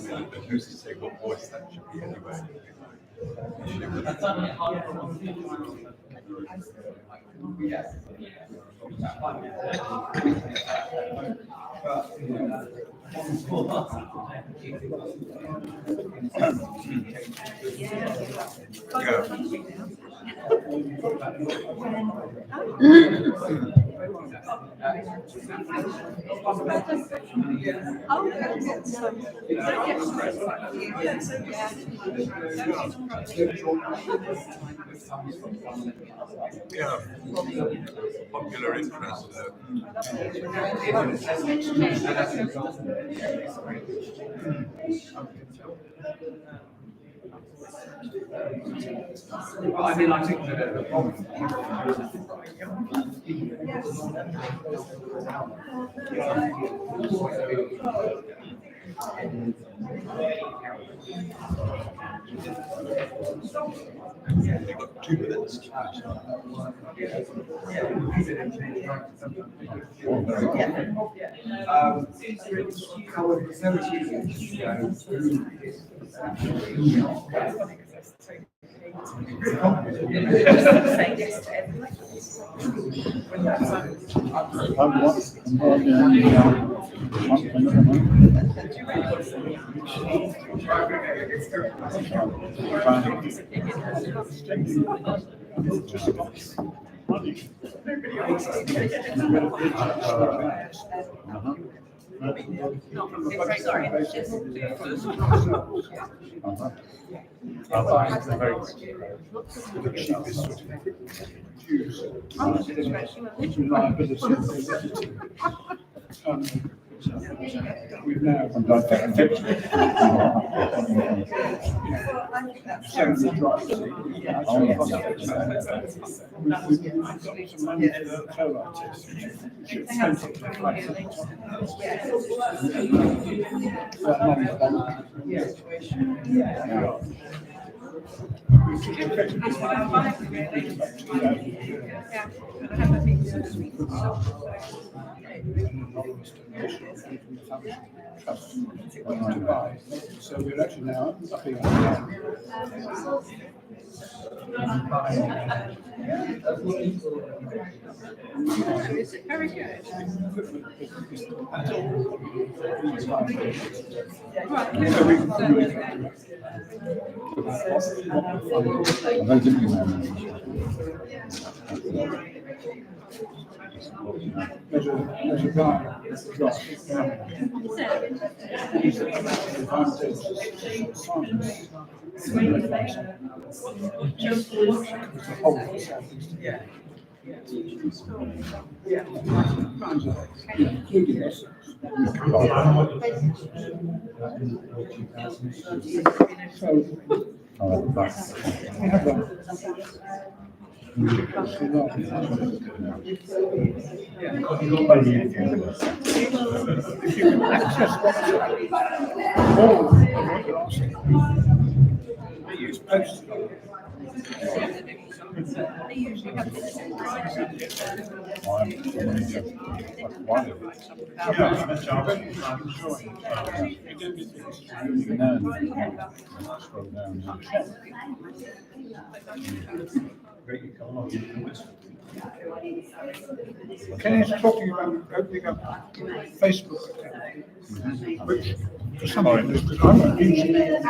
And who's to say what voice that should be anyway? Yeah, popular interest. I mean, I think that the problem. You've got 2 minutes. However, it's never easy We've now so we're actually now upping our very good. There's a guy including us. So we have that. If you can access all of what you're asking, they use posts. They usually have Kenny's talking about opening up Facebook account, which for some people is because I'm not using it.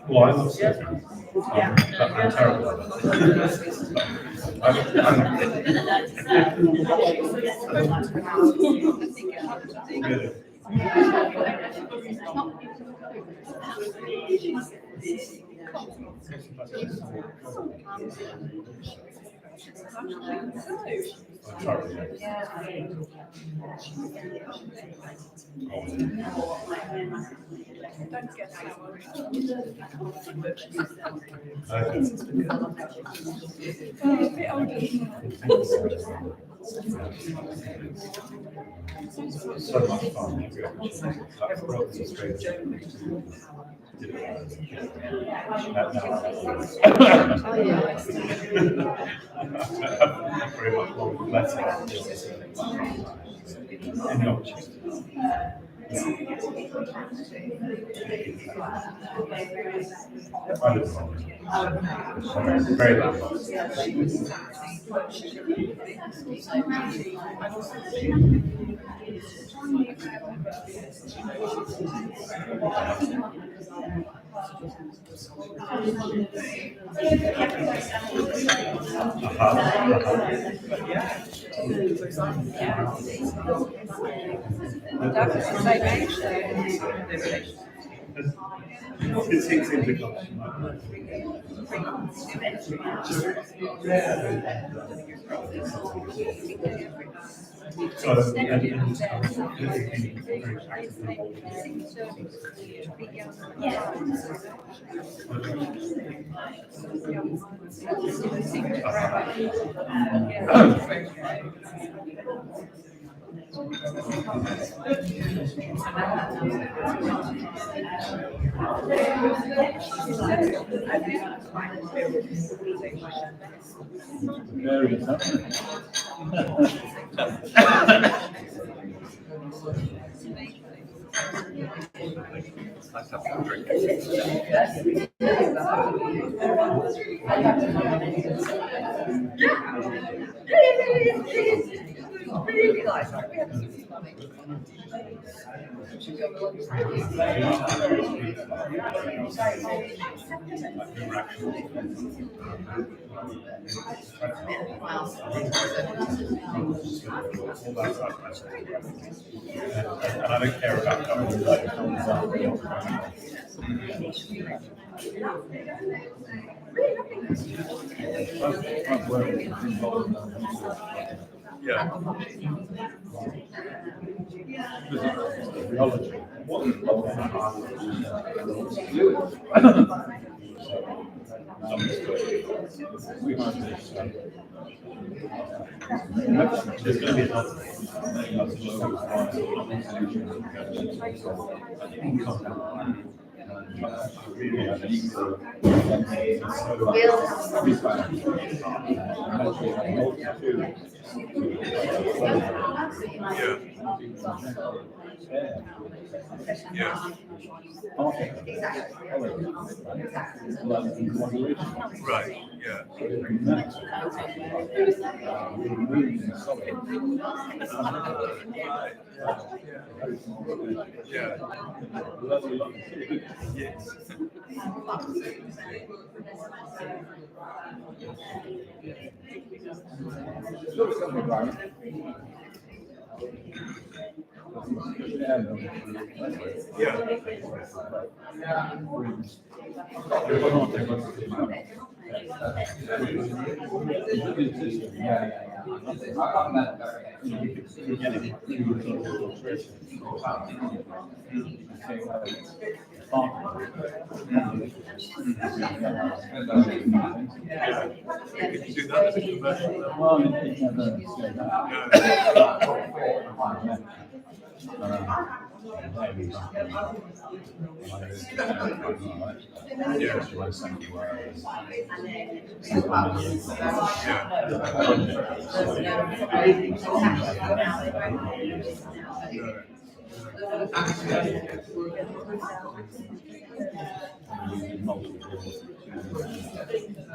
Well, I'm terrible. So much fun. Very much longer letter. Any opportunity. Very loud. Let's have some drink. Really nice. And I don't care about yeah. There's going to be another yeah. Right, yeah. Yeah. Yes.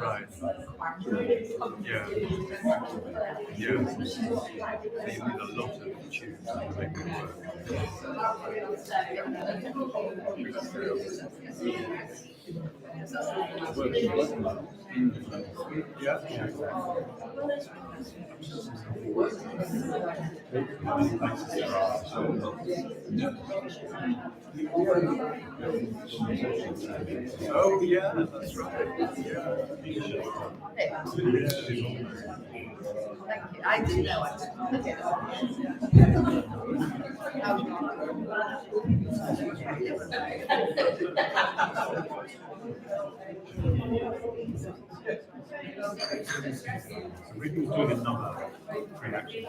Right. Yeah. Yeah. So you need a lot of tunes to make it work. Oh yeah, that's right. Yeah. Thank you. I do know it. We're doing another reaction.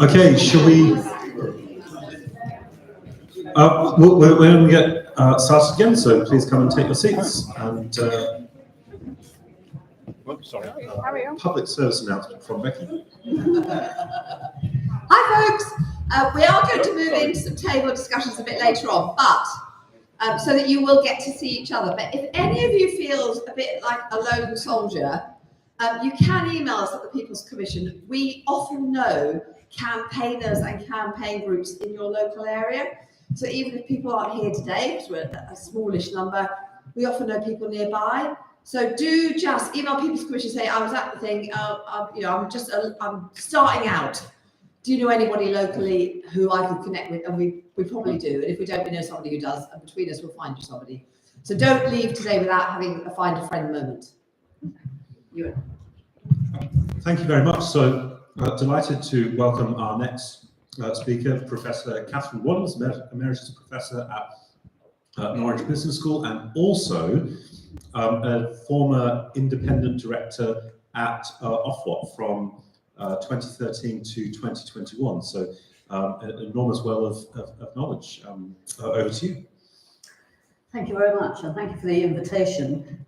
Okay, shall we? We're going to get started again, so please come and take your seats. And sorry. Public service announcement from Becky. Hi, folks. We are going to move into some table discussions a bit later on, but so that you will get to see each other. But if any of you feels a bit like a lone soldier, You can email us at the People's Commission. We often know campaigners and campaign groups in your local area. So even if people aren't here today, because we're a smallish number, we often know people nearby. So do just email People's Commission, say, I was at the thing, I'm starting out. Do you know anybody locally who I could connect with? And we probably do. And if we don't, we know somebody who does. And between us, we'll find you somebody. So don't leave today without having a find a friend moment. Ewan. Thank you very much. So delighted to welcome our next speaker, Professor Catherine Waddles, Emeritus Professor at Norwich Business School, and also a former independent director at Ofwat from 2013 to 2021. So an enormous well of knowledge. Over to you. Thank you very much, and thank you for the invitation.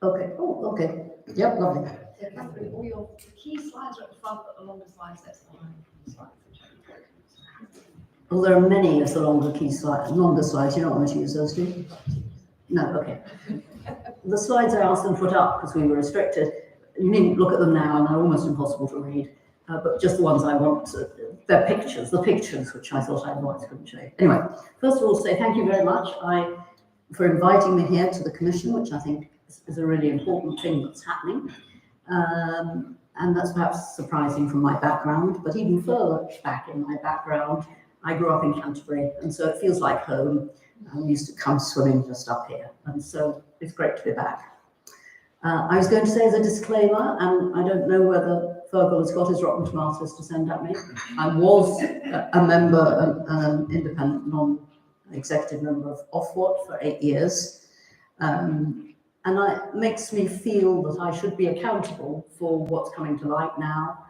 Okay. Oh, okay. Yep, lovely. So Catherine, all your key slides are at the front, but the longer slides, that's behind. Well, there are many of the longer slides. You don't want me to use those, do you? No, okay. The slides I asked them to put up because we were restricted. You needn't look at them now, and they're almost impossible to read. But just the ones I want, they're pictures, the pictures which I thought I otherwise couldn't show you. Anyway, first of all, say thank you very much for inviting me here to the Commission, which I think is a really important thing that's happening. And that's perhaps surprising from my background, but even further back in my background, I grew up in Canterbury, and so it feels like home. I used to come swimming just up here, and so it's great to be back. I was going to say as a disclaimer, and I don't know whether Fergal has got his rotten tomatoes to send at me. I was a member, an independent, non-executive member of Ofwat for 8 years. And it makes me feel that I should be accountable for what's coming to light now.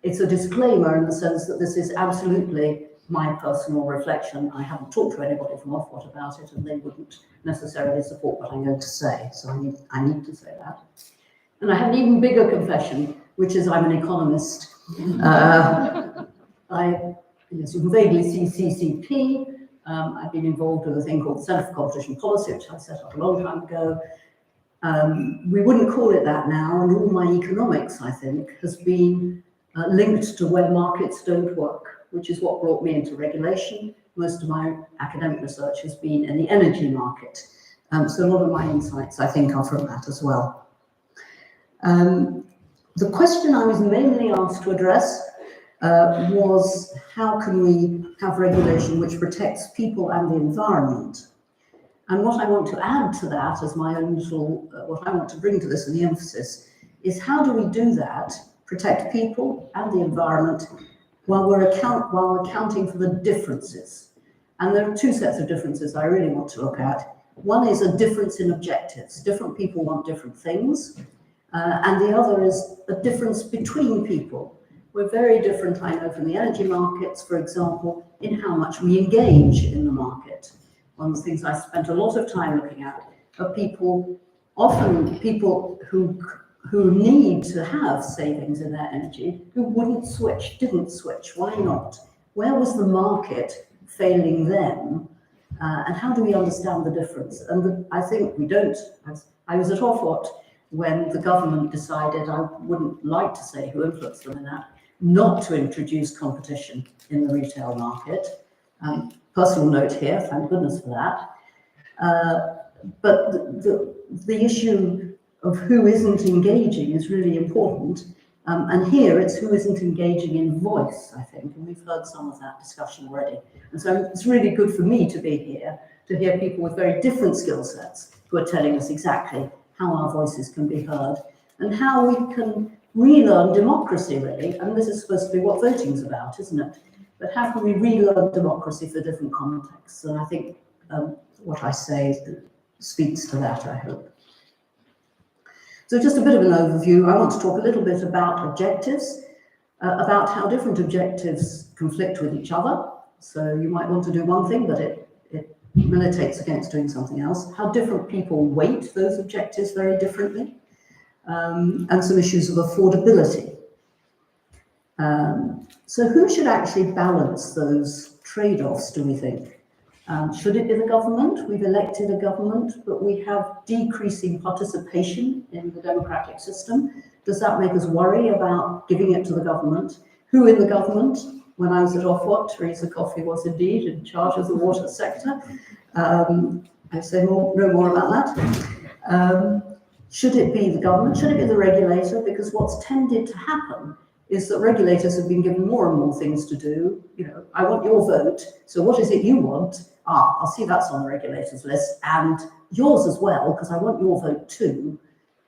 It's a disclaimer in the sense that this is absolutely my personal reflection. I haven't talked to anybody from Ofwat about it, and they wouldn't necessarily support what I'm going to say, so I need to say that. And I have an even bigger confession, which is I'm an economist. Yes, you can vaguely see CCP. I've been involved with a thing called the Centre for Competition Policy, which I set up a long time ago. We wouldn't call it that now, and all my economics, I think, has been linked to where markets don't work, which is what brought me into regulation. Most of my academic research has been in the energy market. So a lot of my insights, I think, are from that as well. The question I was mainly asked to address was how can we have regulation which protects people and the environment? And what I want to add to that as my own little, what I want to bring to this and the emphasis is how do we do that, protect people and the environment while accounting for the differences? And there are two sets of differences I really want to look at. One is a difference in objectives. Different people want different things. And the other is a difference between people. We're very different, I know, from the energy markets, for example, in how much we engage in the market. One of the things I spent a lot of time looking at are people, often people who need to have savings in their energy, who didn't switch. Why not? Where was the market failing them? And how do we understand the difference? And I think we don't. I was at Ofwat when the government decided, I wouldn't like to say who influenced them in that, not to introduce competition in the retail market. Personal note here, thank goodness for that. But the issue of who isn't engaging is really important. And here it's who isn't engaging in voice, I think, and we've heard some of that discussion already. And so it's really good for me to be here, to hear people with very different skill sets who are telling us exactly how our voices can be heard and how we can relearn democracy, really. And this is supposed to be what voting's about, isn't it? But how can we relearn democracy for different contexts? And I think what I say speaks to that, I hope. So just a bit of an overview. I want to talk a little bit about objectives, about how different objectives conflict with each other. So you might want to do one thing, but it militates against doing something else. How different people weight those objectives very differently. And some issues of affordability. So who should actually balance those trade-offs, do we think? Should it be the government? We've elected a government, but we have decreasing participation in the democratic system. Does that make us worry about giving it to the government? Who in the government? When I was at Ofwat, Teresa Coffey was indeed in charge of the water sector. I say no more about that. Should it be the government? Should it be the regulator? Because what's tended to happen is that regulators have been given more and more things to do. You know, I want your vote. So what is it you want? I'll see that's on the regulator's list, and yours as well, because I want your vote too.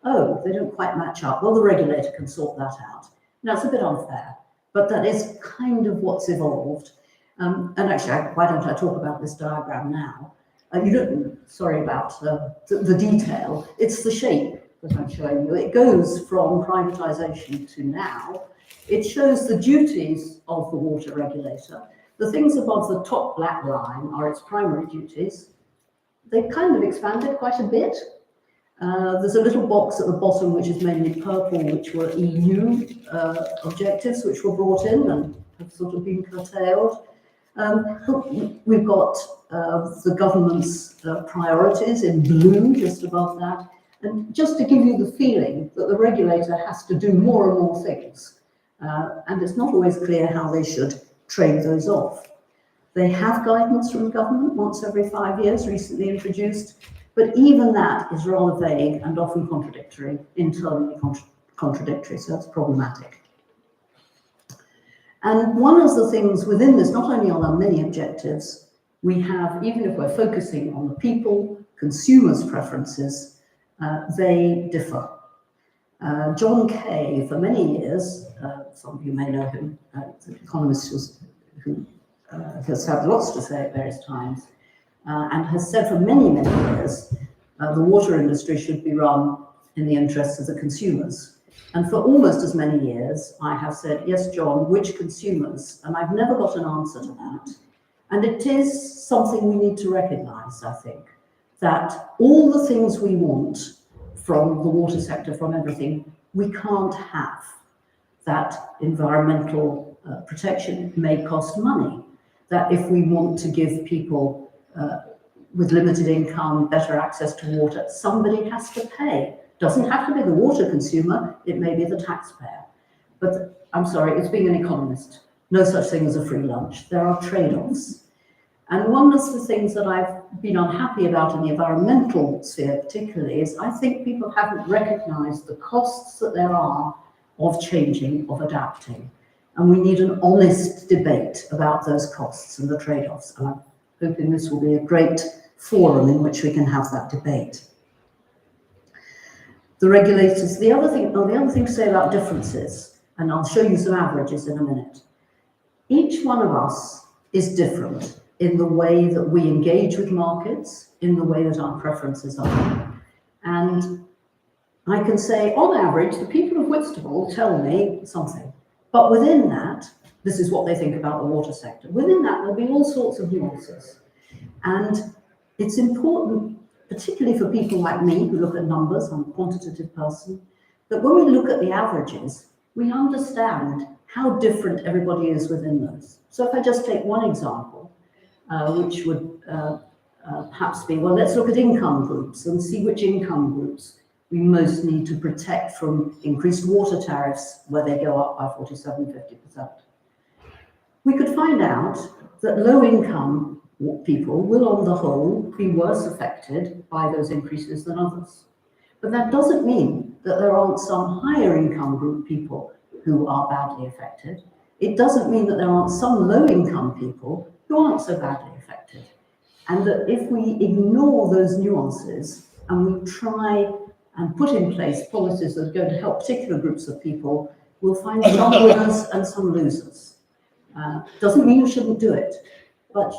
Oh, they don't quite match up. Well, the regulator can sort that out. Now, it's a bit unfair, but that is kind of what's evolved. And actually, why don't I talk about this diagram now? Sorry about the detail. It's the shape that I'm showing you. It goes from privatisation to now. It shows the duties of the water regulator. The things above the top black line are its primary duties. They've kind of expanded quite a bit. There's a little box at the bottom, which is mainly purple, which were EU objectives, which were brought in and have sort of been curtailed. We've got the government's priorities in blue just above that. And just to give you the feeling that the regulator has to do more and more things. And it's not always clear how they should trade those off. They have guidance from the government once every 5 years, recently introduced, but even that is rather vague and often contradictory, internally contradictory, so that's problematic. And one of the things within this, not only are there many objectives, we have, even if we're focusing on the people, consumers' preferences, they differ. John Kay, for many years, some of you may know him, the economist who has had lots to say at various times, and has said for many, many years, the water industry should be run in the interests of the consumers. And for almost as many years, I have said, yes, John, which consumers? And I've never got an answer to that. And it is something we need to recognise, I think, that all the things we want from the water sector, from everything, we can't have. That environmental protection may cost money. That if we want to give people with limited income better access to water, somebody has to pay. Doesn't have to be the water consumer, it may be the taxpayer. But I'm sorry, it's being an economist. No such thing as a free lunch. There are trade-offs. And one of the things that I've been unhappy about in the environmental sphere particularly is I think people haven't recognised the costs that there are of changing, of adapting. And we need an honest debate about those costs and the trade-offs. And I'm hoping this will be a great forum in which we can have that debate. The regulators, the other thing to say about differences, and I'll show you some averages in a minute. Each one of us is different in the way that we engage with markets, in the way that our preferences are. And I can say, on average, the people of Whitstable tell me something. But within that, this is what they think about the water sector. Within that, there'll be all sorts of nuances. And it's important, particularly for people like me who look at numbers, I'm a quantitative person, that when we look at the averages, we understand how different everybody is within those. So if I just take one example, which would perhaps be, well, let's look at income groups and see which income groups we most need to protect from increased water tariffs where they go up by 47–50%. We could find out that low income people will on the whole be worse affected by those increases than others. But that doesn't mean that there aren't some higher income group people who are badly affected. It doesn't mean that there aren't some low income people who aren't so badly affected. And that if we ignore those nuances and we try and put in place policies that are going to help particular groups of people, we'll find some winners and some losers. Doesn't mean we shouldn't do it, but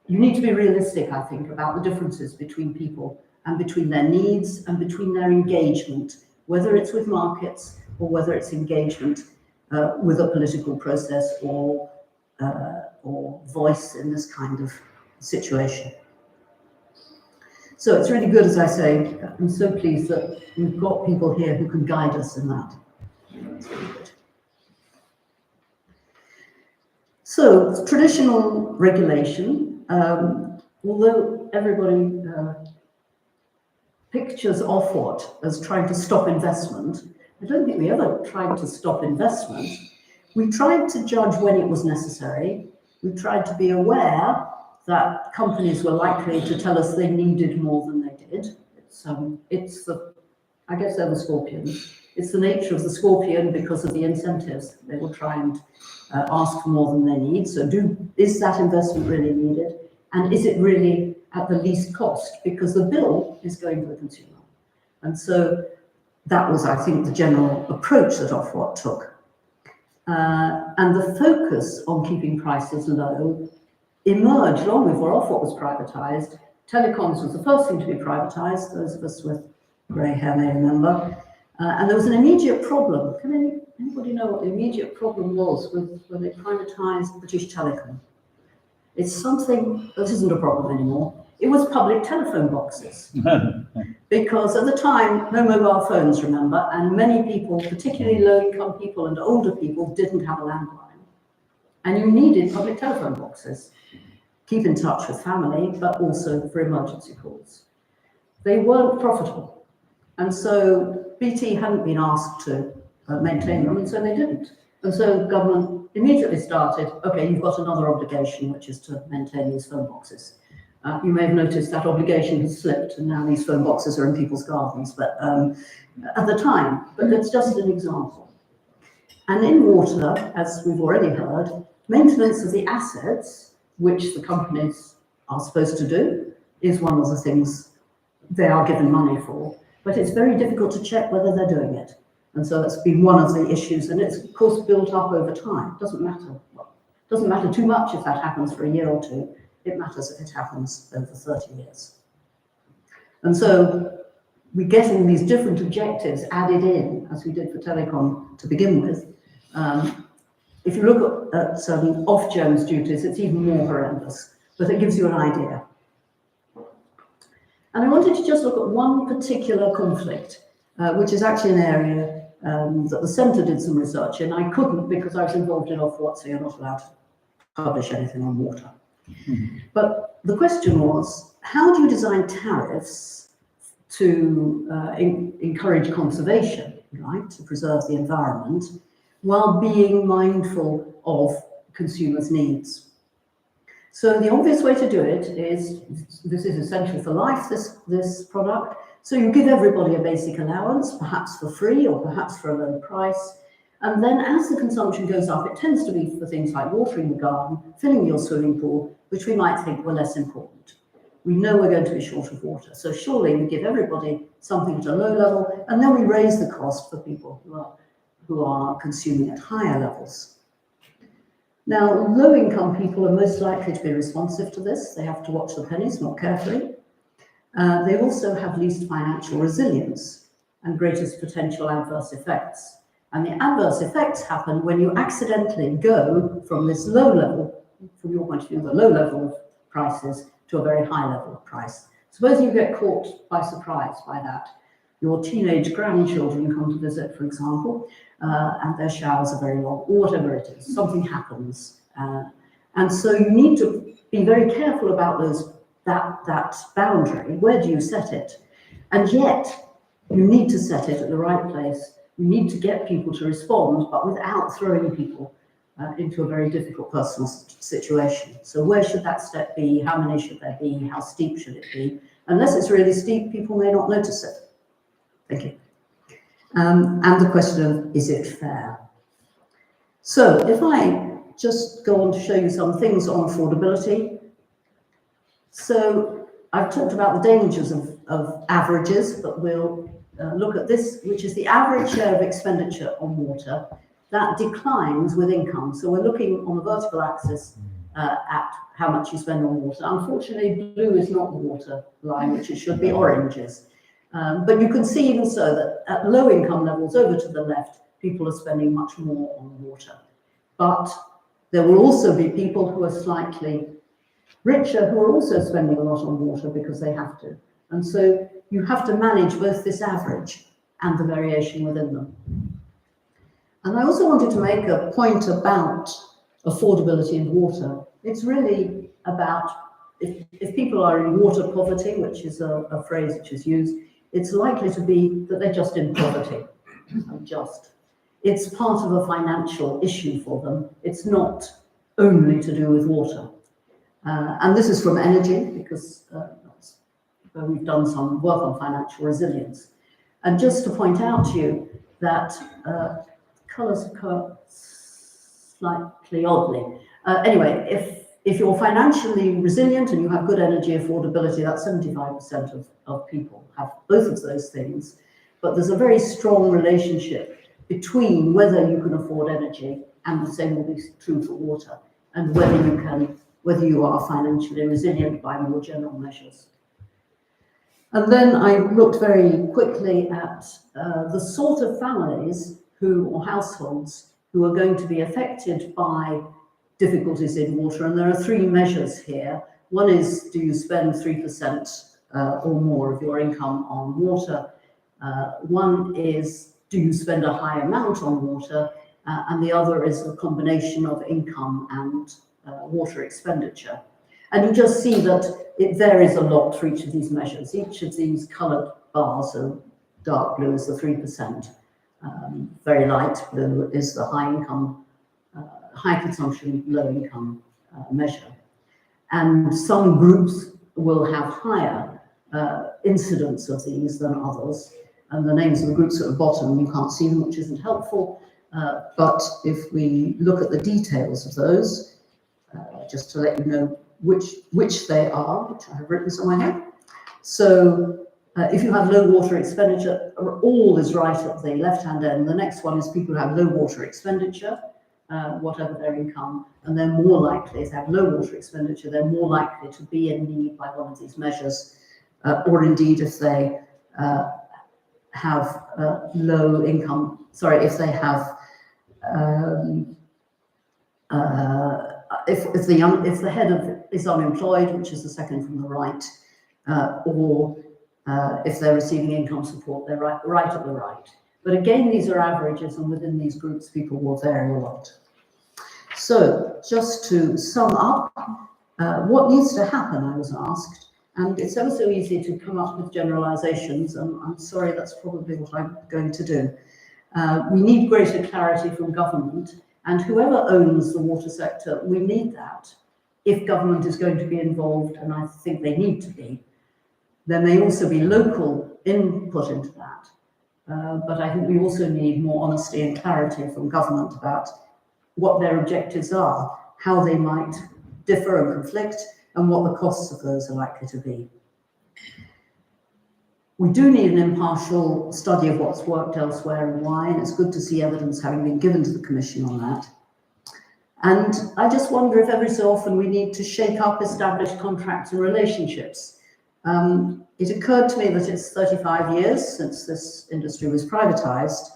you need to be realistic, I think, about the differences between people and between their needs and between their engagement, whether it's with markets or whether it's engagement with a political process or voice in this kind of situation. So it's really good, as I say, I'm so pleased that we've got people here who can guide us in that. It's really good. So traditional regulation although everybody pictures Ofwat as trying to stop investment, I don't think we ever tried to stop investment. We tried to judge when it was necessary. We tried to be aware that companies were likely to tell us they needed more than they did. I guess they're the scorpions. It's the nature of the scorpion because of the incentives. They will try and ask for more than they need. So is that investment really needed? And is it really at the least cost? Because the bill is going to the consumer. And so that was, I think, the general approach that Ofwat took. And the focus on keeping prices low emerged long before Ofwat was privatised. Telecoms was the first thing to be privatised, those of us with grey hair may remember. And there was an immediate problem. Can anybody know what the immediate problem was when they privatised British Telecom? It's something that isn't a problem anymore. It was public telephone boxes. Because at the time, no mobile phones, remember, and many people, particularly low-income people and older people, didn't have a landline. And you needed public telephone boxes. Keep in touch with family, but also for emergency calls. They weren't profitable. And so BT hadn't been asked to maintain them, and so they didn't. And so government immediately started, okay, you've got another obligation, which is to maintain these phone boxes. You may have noticed that obligation has slipped, and now these phone boxes are in people's gardens, but at the time, but that's just an example. And in water, as we've already heard, maintenance of the assets, which the companies are supposed to do, is one of the things they are given money for, but it's very difficult to check whether they're doing it. And so that's been one of the issues, and it's of course built up over time. It doesn't matter too much if that happens for a year or two. It matters if it happens over 30 years. And so we're getting these different objectives added in, as we did for Telecom to begin with. If you look at Ofgem's duties, it's even more horrendous, but it gives you an idea. And I wanted to just look at one particular conflict, which is actually an area that the centre did some research in. I couldn't because I was involved in Ofwat, so you're not allowed to publish anything on water. But the question was, how do you design tariffs to encourage conservation, right, to preserve the environment, while being mindful of consumers' needs? So the obvious way to do it is, this is essential for life, this product, so you give everybody a basic allowance, perhaps for free or perhaps for a low price. And then as the consumption goes up, it tends to be for things like watering the garden, filling your swimming pool, which we might think were less important. We know we're going to be short of water. So surely we give everybody something at a low level, and then we raise the cost for people who are consuming at higher levels. Now, low-income people are most likely to be responsive to this. They have to watch the pennies more carefully. They also have least financial resilience and greatest potential adverse effects. And the adverse effects happen when you accidentally go from this low level, from your point of view, the low level of prices to a very high level of price. Suppose you get caught by surprise by that. Your teenage grandchildren come to visit, for example, and their showers are very long, or whatever it is, something happens. And so you need to be very careful about that boundary. Where do you set it? And yet, you need to set it at the right place. You need to get people to respond, but without throwing people into a very difficult personal situation. So where should that step be? How many should there be? How steep should it be? Unless it's really steep, people may not notice it. Thank you. And the question of, is it fair? So if I just go on to show you some things on affordability. So I've talked about the dangers of averages, but we'll look at this, which is the average share of expenditure on water that declines with income. So we're looking on the vertical axis at how much you spend on water. Unfortunately, blue is not the water line, which it should be, orange is. But you can see even so that at low income levels over to the left, people are spending much more on water. But there will also be people who are slightly richer who are also spending a lot on water because they have to. And so you have to manage both this average and the variation within them. And I also wanted to make a point about affordability in water. It's really about if people are in water poverty, which is a phrase which is used, it's likely to be that they're just in poverty. It's part of a financial issue for them. It's not only to do with water. And this is from energy, because we've done some work on financial resilience. And just to point out to you that colours occur slightly oddly. Anyway, if you're financially resilient and you have good energy affordability, that's 75% of people have both of those things. But there's a very strong relationship between whether you can afford energy, and the same will be true for water, and whether you are financially resilient by more general measures. And then I looked very quickly at the sort of families or households who are going to be affected by difficulties in water. And there are three measures here. One is, do you spend 3% or more of your income on water? One is, do you spend a high amount on water? And the other is a combination of income and water expenditure. And you just see that it varies a lot for each of these measures. Each of these coloured bars, so dark blue is the 3%, very light blue is the high income, high consumption, low income measure. And some groups will have higher incidence of these than others. And the names of the groups at the bottom, you can't see them, which isn't helpful. But if we look at the details of those, just to let you know which they are, which I have written somewhere here. So if you have low water expenditure, all is right at the left-hand end. The next one is people who have low water expenditure, whatever their income, and they're more likely, if they have low water expenditure, they're more likely to be in need by one of these measures, or indeed if they have low income, if they have if the head is unemployed, which is the second from the right, or if they're receiving income support, they're right at the right. But again, these are averages, and within these groups, people will vary a lot. So just to sum up, what needs to happen, I was asked, and it's ever so easy to come up with generalizations, and I'm sorry, that's probably what I'm going to do. We need greater clarity from government, and whoever owns the water sector, we need that. If government is going to be involved, and I think they need to be, there may also be local input into that. But I think we also need more honesty and clarity from government about what their objectives are, how they might differ and conflict, and what the costs of those are likely to be. We do need an impartial study of what's worked elsewhere and why, and it's good to see evidence having been given to the Commission on that. And I just wonder if every so often we need to shake up established contracts and relationships. It occurred to me that it's 35 years since this industry was privatised.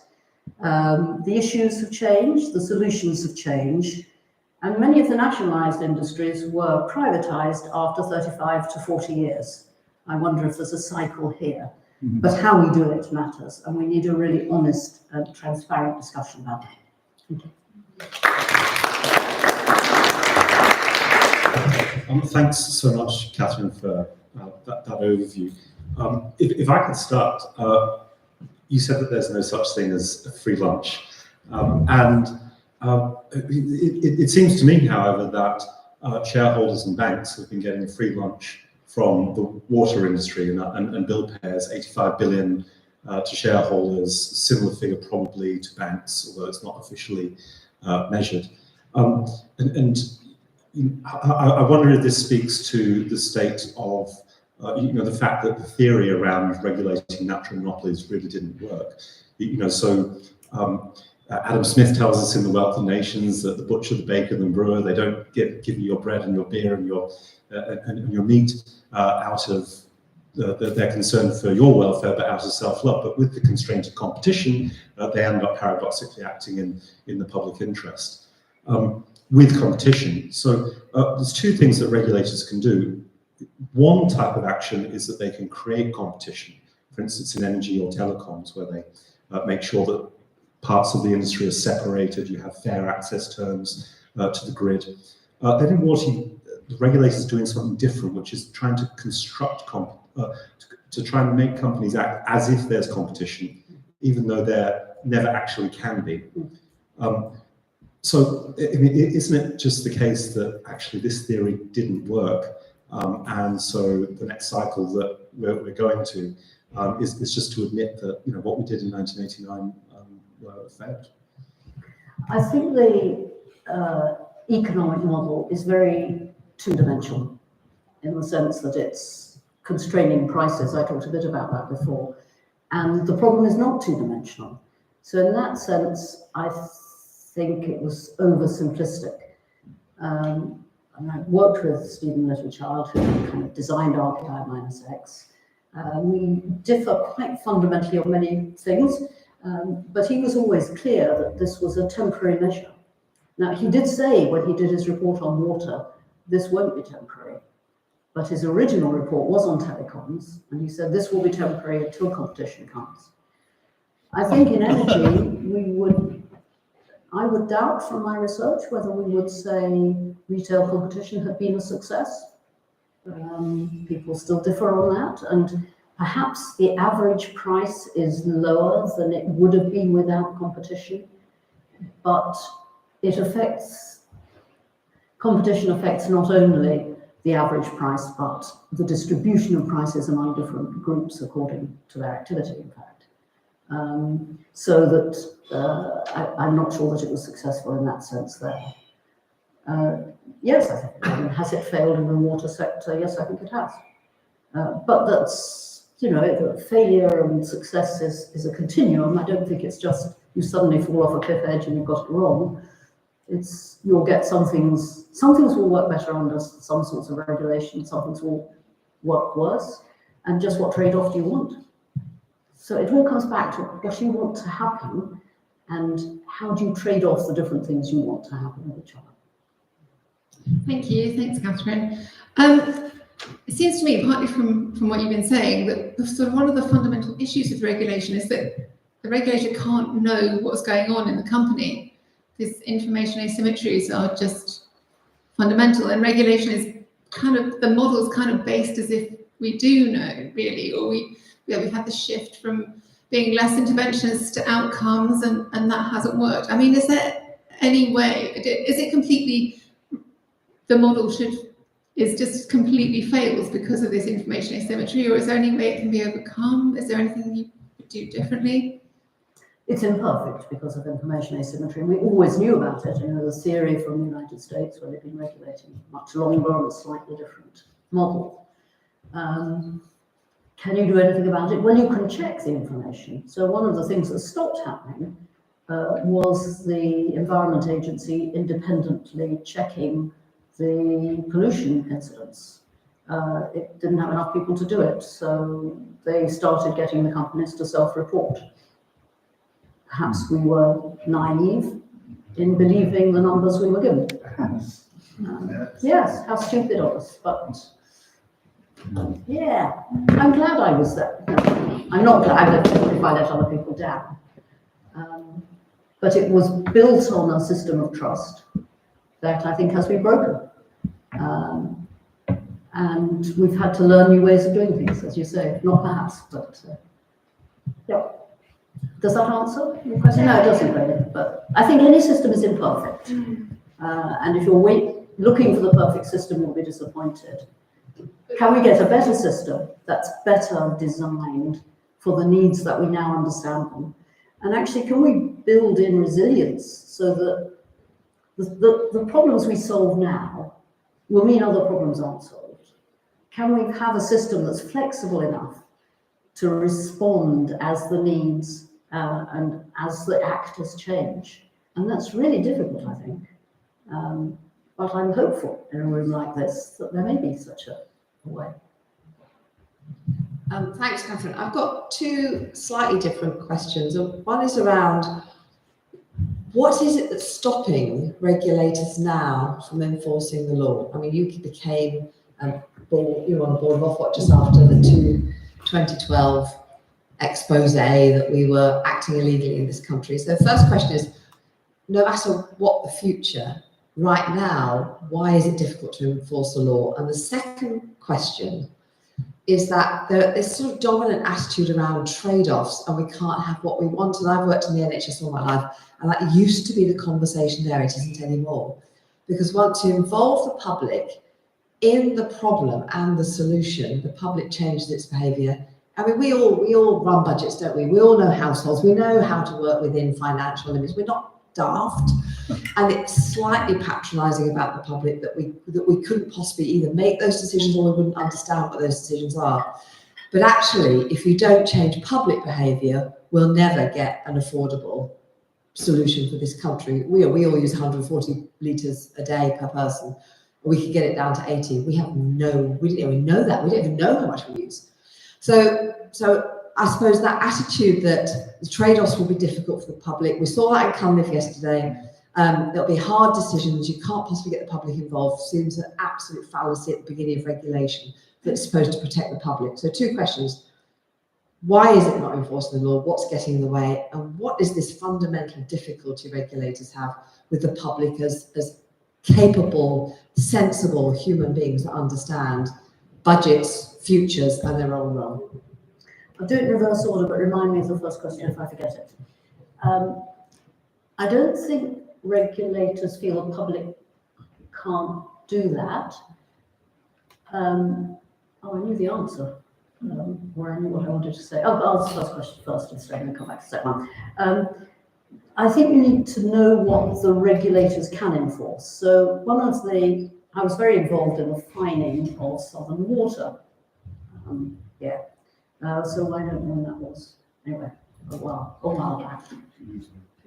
The issues have changed, the solutions have changed, and many of the nationalised industries were privatised after 35 to 40 years. I wonder if there's a cycle here, but how we do it matters, and we need a really honest and transparent discussion about it. Thank you. Thanks so much, Catherine, for that overview. If I could start, you said that there's no such thing as a free lunch. It seems to me, however, that shareholders and banks have been getting a free lunch from the water industry and bill payers, 85 billion to shareholders, similar figure probably to banks, although it's not officially measured. I wonder if this speaks to the state of the fact that the theory around regulating natural monopolies really didn't work. Adam Smith tells us in The Wealth of Nations that the butcher, the baker, and the brewer, they don't give you your bread and your beer and your meat out of their concern for your welfare, but out of self-love. But with the constraint of competition, they end up paradoxically acting in the public interest. With competition. So there's two things that regulators can do. One type of action is that they can create competition, for instance, in energy or telecoms, where they make sure that parts of the industry are separated, you have fair access terms to the grid. Then in water, the regulator's doing something different, which is trying to construct, to try and make companies act as if there's competition, even though there never actually can be. So, I mean, isn't it just the case that actually this theory didn't work, and so the next cycle that we're going to is just to admit that, you know, what we did in 1989 failed? I think the economic model is very two-dimensional in the sense that it's constraining prices. I talked a bit about that before. And the problem is not two-dimensional. So in that sense, I think it was oversimplistic. And I worked with Stephen Littlechild, who kind of designed RPI-X. We differ quite fundamentally on many things, but he was always clear that this was a temporary measure. Now, he did say when he did his report on water, this won't be temporary. But his original report was on telecoms, and he said this will be temporary until competition comes. I think in energy, I would doubt from my research whether we would say retail competition had been a success. People still differ on that, and perhaps the average price is lower than it would have been without competition, but competition affects not only the average price, but the distribution of prices among different groups according to their activity, in fact. So that I'm not sure that it was successful in that sense there. Yes, I think, has it failed in the water sector? Yes, I think it has. But that's, you know, failure and success is a continuum. I don't think it's just you suddenly fall off a cliff edge and you've got it wrong. You'll get some things will work better under some sorts of regulation, some things will work worse, and just what trade-off do you want? So it all comes back to what you want to happen and how do you trade off the different things you want to happen with each other. Thank you. Thanks, Catherine. It seems to me, partly from what you've been saying, that sort of one of the fundamental issues with regulation is that the regulator can't know what's going on in the company. These information asymmetries are just fundamental, and regulation is kind of, the model is kind of based as if we do know, really, or we've had the shift from being less interventionist to outcomes, and that hasn't worked. I mean, is there any way, is it completely, the model is just completely fails because of this information asymmetry, or is there any way it can be overcome? Is there anything you would do differently? It's imperfect because of information asymmetry. We always knew about it. You know, the theory from the United States, where they've been regulating much longer on a slightly different model. Can you do anything about it? Well, you can check the information. So one of the things that stopped happening was the Environment Agency independently checking the pollution incidents. It didn't have enough people to do it, so they started getting the companies to self-report. Perhaps we were naive in believing the numbers we were given. Yes, how stupid of us, but yeah, I'm glad I was there. I'm not glad if I let other people down. But it was built on a system of trust that I think has been broken. And we've had to learn new ways of doing things, as you say, not perhaps, but yeah. Does that answer your question? No, it doesn't really, but I think any system is imperfect. And if you're looking for the perfect system, you'll be disappointed. Can we get a better system that's better designed for the needs that we now understand them? And actually, can we build in resilience so that the problems we solve now will mean other problems aren't solved? Can we have a system that's flexible enough to respond as the needs and as the actors change? And that's really difficult, I think. But I'm hopeful in a room like this that there may be such a way. Thanks, Catherine. I've got two slightly different questions. One is around what is it that's stopping regulators now from enforcing the law? I mean, you became you were on the board of Ofwat just after the 2012 expose that we were acting illegally in this country. So the first question is, no matter what the future right now, why is it difficult to enforce the law? And the second question is that there's sort of dominant attitude around trade-offs, and we can't have what we want. And I've worked in the NHS all my life, and that used to be the conversation there. It isn't anymore. Because once you involve the public in the problem and the solution, the public changes its behaviour. I mean, we all run budgets, don't we? We all know households. We know how to work within financial limits. We're not daft. And it's slightly patronising about the public that we couldn't possibly either make those decisions or we wouldn't understand what those decisions are. But actually, if you don't change public behaviour, we'll never get an affordable solution for this country. We all use 140 litres a day per person. We could get it down to 80. We didn't even know that. We don't even know how much we use. So I suppose that attitude that the trade-offs will be difficult for the public. We saw that in Cunliffe yesterday. There'll be hard decisions. You can't possibly get the public involved. Seems an absolute fallacy at the beginning of regulation that's supposed to protect the public. So 2 questions. Why is it not enforcing the law? What's getting in the way? And what is this fundamental difficulty regulators have with the public as capable, sensible human beings that understand budgets, futures, and their own role? I'll do it in reverse order, but remind me of the first question if I forget it. I don't think regulators feel the public can't do that. I knew the answer, or I knew what I wanted to say. I'll answer the first question first instead, and then come back to the second one. I think you need to know what the regulators can enforce. So I was very involved in the fining of Southern Water. So I don't know when that was. Anyway, a while back. 2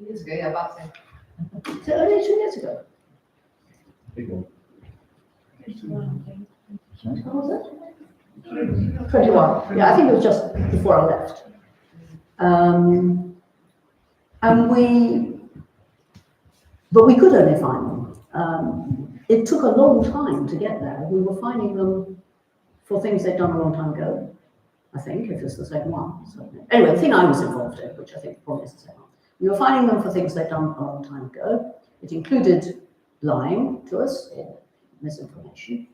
years ago, yeah, about to say. So only 2 years ago. Big one. What was it? 21. Yeah, I think it was just before I left. But we could only find them. It took a long time to get there. We were finding them for things they'd done a long time ago, I think, if it's the same one. So, anyway, the thing I was involved in, which I think probably is the same one. We were finding them for things they'd done a long time ago. It included lying to us or misinformation.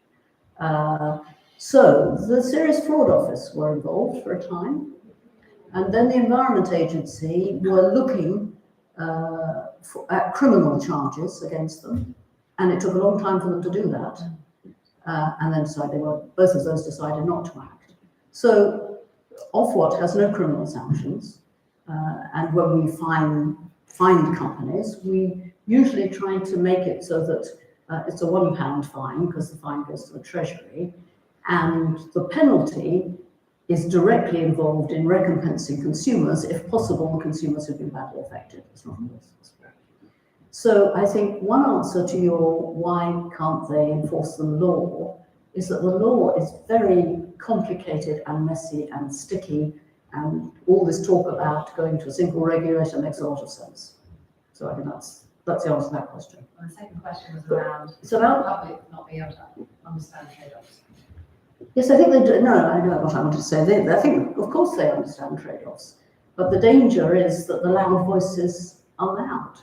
So the Serious Fraud Office were involved for a time. And then the Environment Agency were looking at criminal charges against them. And it took a long time for them to do that. And then both of those decided not to act. So Ofwat has no criminal sanctions. And when we find companies, we usually try to make it so that it's a £1 fine because the fine goes to the Treasury. And the penalty is directly involved in recompensing consumers, if possible, the consumers who've been badly affected. It's not always possible. So I think one answer to your why can't they enforce the law is that the law is very complicated and messy and sticky, and all this talk about going to a single regulator makes a lot of sense. So I think that's the answer to that question. And the second question was around It's about the public not being able to understand trade-offs. Yes, I think they do. No, I know what I wanted to say. I think, of course, they understand trade-offs, but the danger is that the loud voices are loud.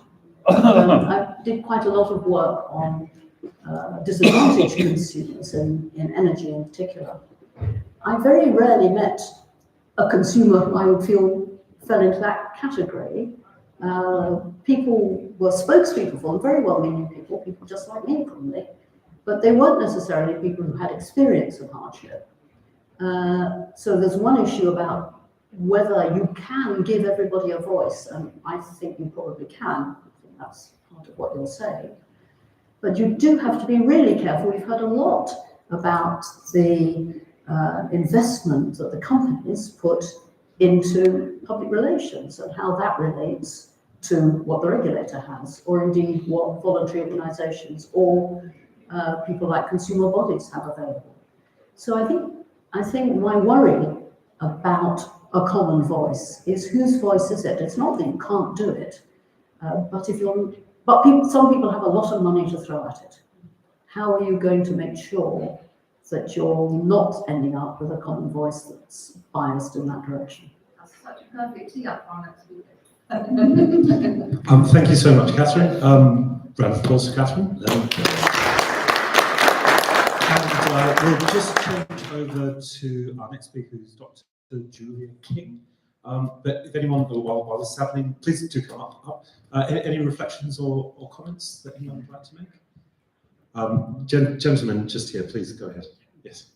I did quite a lot of work on disadvantaged consumers in energy in particular. I very rarely met a consumer who I would feel fell into that category. People were spokespeople for them, very well-meaning people just like me probably, but they weren't necessarily people who had experience of hardship. So there's one issue about whether you can give everybody a voice, and I think you probably can. I think that's part of what you'll say. But you do have to be really careful. We've heard a lot about the investment that the companies put into public relations and how that relates to what the regulator has, or indeed what voluntary organisations or people like consumer bodies have available. So I think my worry about a common voice is whose voice is it? It's not that you can't do it, some people have a lot of money to throw at it. How are you going to make sure that you're not ending up with a common voice that's biased in that direction? That's such a perfect tee up for our next meeting. Thank you so much, Catherine. Round of applause for Catherine. And we'll just change over to our next speaker, who's Dr. Julia King. But if anyone, while this is happening, please do come up. Any reflections or comments that anyone would like to make? Gentlemen, just here, please go ahead. Yes.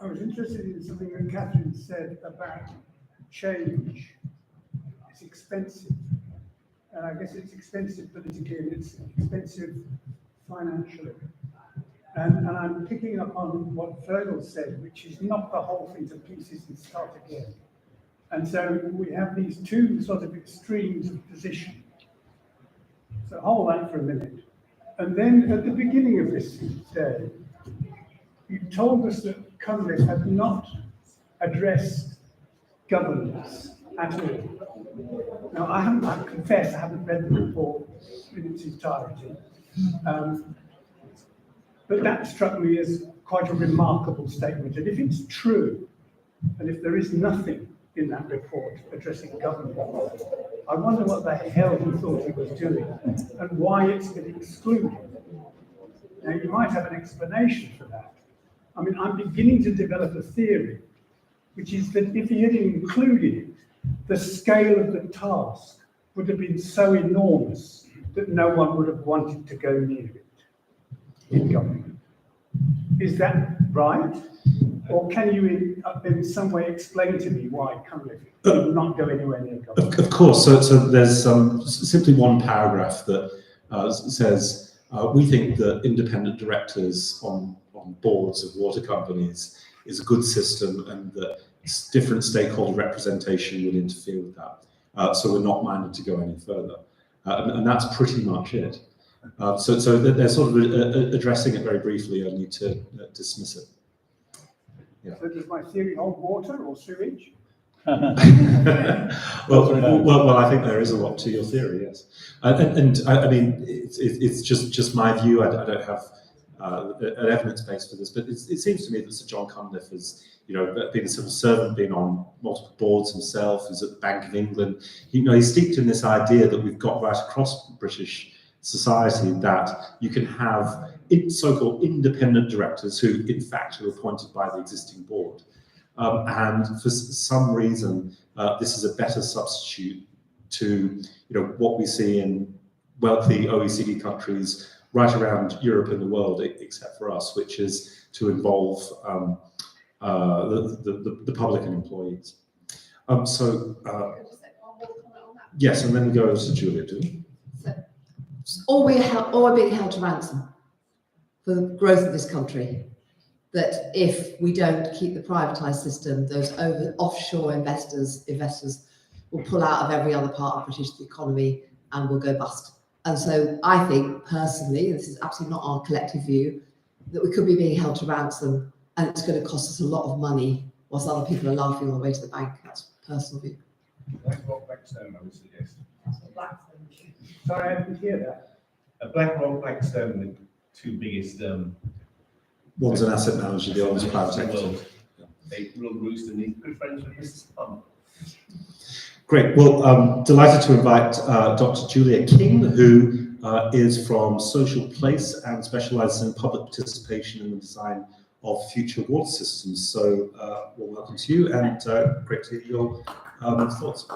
I was interested in something that Catherine said about change. It's expensive. And I guess it's expensive politically and it's expensive financially. And I'm picking up on what Fergal said, which is knock the whole thing to pieces and start again. And so we have these two sort of extremes of position. So hold that for a minute. And then at the beginning of this day, you told us that Cunliffe had not addressed governance at all. Now, I confess I haven't read the report in its entirety, but that struck me as quite a remarkable statement. And if it's true, and if there is nothing in that report addressing governance, I wonder what the hell he thought he was doing and why it's been excluded. Now, you might have an explanation for that. I mean, I'm beginning to develop a theory, which is that if he had included it, the scale of the task would have been so enormous that no one would have wanted to go near it in government. Is that right? Or can you in some way explain to me why Cunliffe did not go anywhere near government? Of course, so there's simply one paragraph that says, we think that independent directors on boards of water companies is a good system and that different stakeholder representation would interfere with that. So we're not minded to go any further. And that's pretty much it. So they're sort of addressing it very briefly, only to dismiss it. Yeah. So does my theory hold water or sewage? well, I think there is a lot to your theory, yes. And I mean, it's just my view. I don't have an evidence base for this, but it seems to me that Sir John Cunliffe has, been a civil servant, been on multiple boards himself, he's at the Bank of England. He's steeped in this idea that we've got right across British society that you can have so-called independent directors who, in fact, are appointed by the existing board. And for some reason, this is a better substitute to what we see in wealthy OECD countries right around Europe and the world, except for us, which is to involve the public and employees. Yes, and then we go over to Julia, do we? Or we're being held to ransom for the growth of this country. That if we don't keep the privatised system, those offshore investors will pull out of every other part of British economy and will go bust. And so I think personally, this is absolutely not our collective view, that we could be being held to ransom and it's going to cost us a lot of money whilst other people are laughing on the way to the bank. That's personal view. BlackRock, Blackstone, I would suggest. Sorry, I didn't hear that. BlackRock, Blackstone, the two biggest one's an asset manager, the other's private equity. They rule roost and they're good friends with Mr. Plum. Great. Well, delighted to invite Dr. Julia King, who is from Social Place and specialises in public participation in the design of future water systems. So, well, welcome to you, and great to hear your thoughts.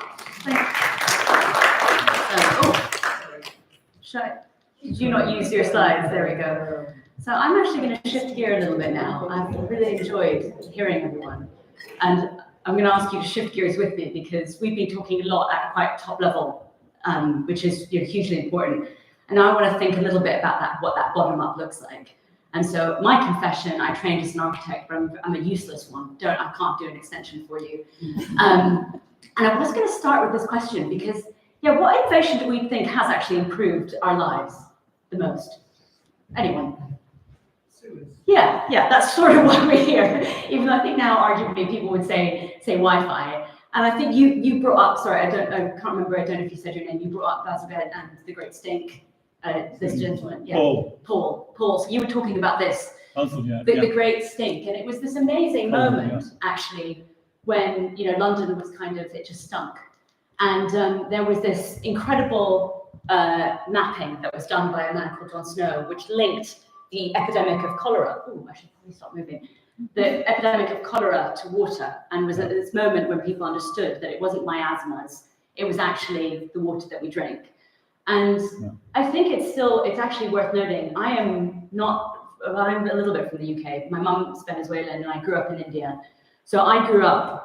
Did you not use your slides? There we go. So I'm actually going to shift gear a little bit now. I've really enjoyed hearing everyone. And I'm going to ask you to shift gears with me because we've been talking a lot at quite top level, which is hugely important. And now I want to think a little bit about what that bottom up looks like. And so my confession, I trained as an architect, but I'm a useless one. I can't do an extension for you. And I was going to start with this question because, what innovation do we think has actually improved our lives the most? Anyone? Yeah, that's sort of what we hear. Even though I think now, arguably, people would say Wi-Fi. And I think you brought up, sorry, I can't remember, I don't know if you said your name, you brought up Bazabed and the Great Stink, this gentleman. Yeah. Paul. So you were talking about this, the Great Stink. And it was this amazing moment, actually, when, London was it just stunk. And there was this incredible mapping that was done by a man called John Snow, which linked the epidemic of cholera. Oh, I should probably stop moving. The epidemic of cholera to water, and was at this moment when people understood that it wasn't miasmas, it was actually the water that we drink. And I think it's actually worth noting, I'm a little bit from the UK. My mum is Venezuelan and I grew up in India. So I grew up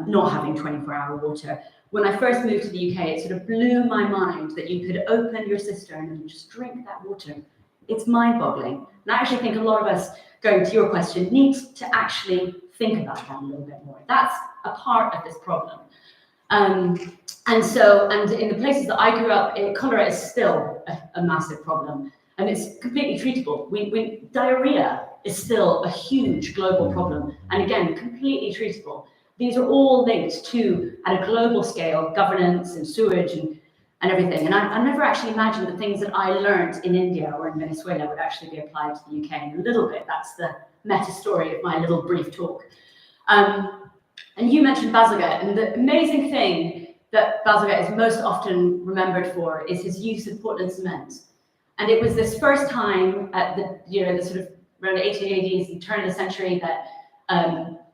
not having 24-hour water. When I first moved to the UK, it sort of blew my mind that you could open your cistern and just drink that water. It's mind-boggling. And I actually think a lot of us, going to your question, need to actually think about that a little bit more. That's a part of this problem. And in the places that I grew up, cholera is still a massive problem, and it's completely treatable. Diarrhea is still a huge global problem, and again, completely treatable. These are all linked to, at a global scale, governance and sewage and everything. And I never actually imagined the things that I learned in India or in Venezuela would actually be applied to the UK. And a little bit, that's the meta story of my little brief talk. And you mentioned Bazalgette, and the amazing thing that Bazalgette is most often remembered for is his use of Portland cement. And it was this first time at the sort of around the 1880s, the turn of the century, that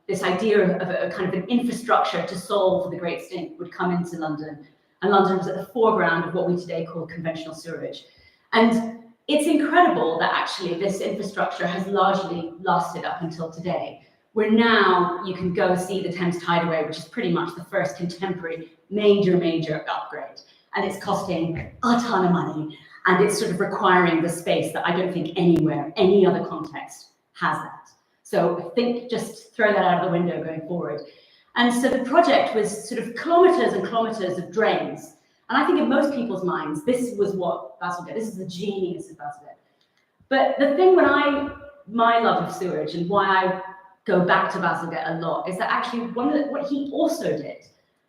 this idea of a kind of an infrastructure to solve the Great Stink would come into London. And London was at the foreground of what we today call conventional sewerage. And it's incredible that actually this infrastructure has largely lasted up until today, where now you can go see the Thames Tideway, which is pretty much the first contemporary major upgrade. And it's costing a ton of money. And it's sort of requiring the space that I don't think anywhere, any other context has that. So I think just throw that out of the window going forward. And so the project was sort of kilometers and kilometers of drains. And I think in most people's minds, this was what Bazalgette, this is the genius of Bazalgette. But the thing my love of sewage and why I go back to Bazalgette a lot is that actually what he also did,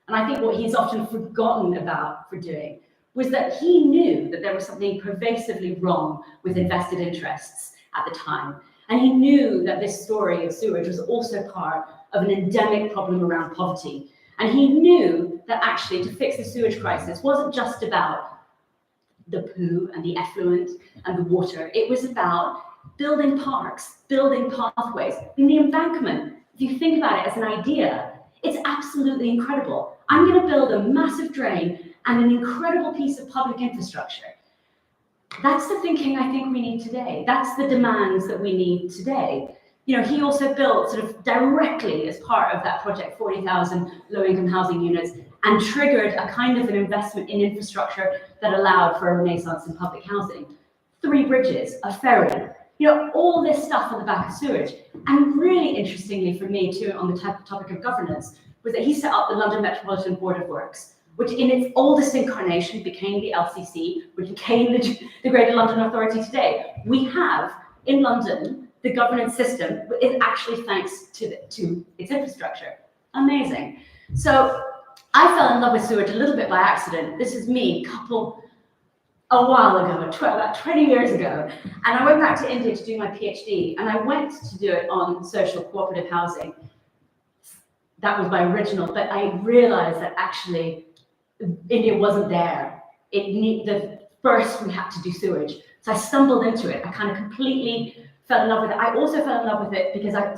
and I think what he's often forgotten about for doing, was that he knew that there was something pervasively wrong with invested interests at the time. And he knew that this story of sewage was also part of an endemic problem around poverty. And he knew that actually to fix the sewage crisis wasn't just about the poo and the effluent and the water. It was about building parks, building pathways. In the embankment, if you think about it as an idea, it's absolutely incredible. I'm going to build a massive drain and an incredible piece of public infrastructure. That's the thinking I think we need today. That's the demands that we need today. You know, he also built sort of directly as part of that project 40,000 low-income housing units and triggered a kind of an investment in infrastructure that allowed for a renaissance in public housing. 3 bridges, a ferry, you know, all this stuff on the back of sewage. And really interestingly for me too, on the topic of governance, was that he set up the London Metropolitan Board of Works, which in its oldest incarnation became the LCC, which became the Greater London Authority today. We have, in London, the governance system is actually thanks to its infrastructure. Amazing. So I fell in love with sewage a little bit by accident. This is me, a while ago, about 20 years ago. And I went back to India to do my PhD, and I went to do it on social cooperative housing. That was my original, but I realized that actually India wasn't there. First we had to do sewage. So I stumbled into it. I kind of completely fell in love with it. I also fell in love with it because I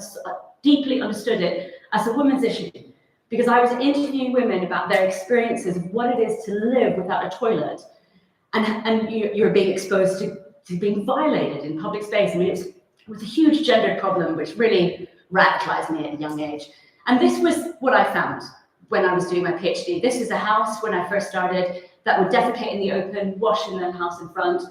deeply understood it as a women's issue. Because I was interviewing women about their experiences of what it is to live without a toilet. And you're being exposed to being violated in public space. I mean, it was a huge gendered problem, which really radicalized me at a young age. And this was what I found when I was doing my PhD. This is a house when I first started that would defecate in the open, wash in the house in front.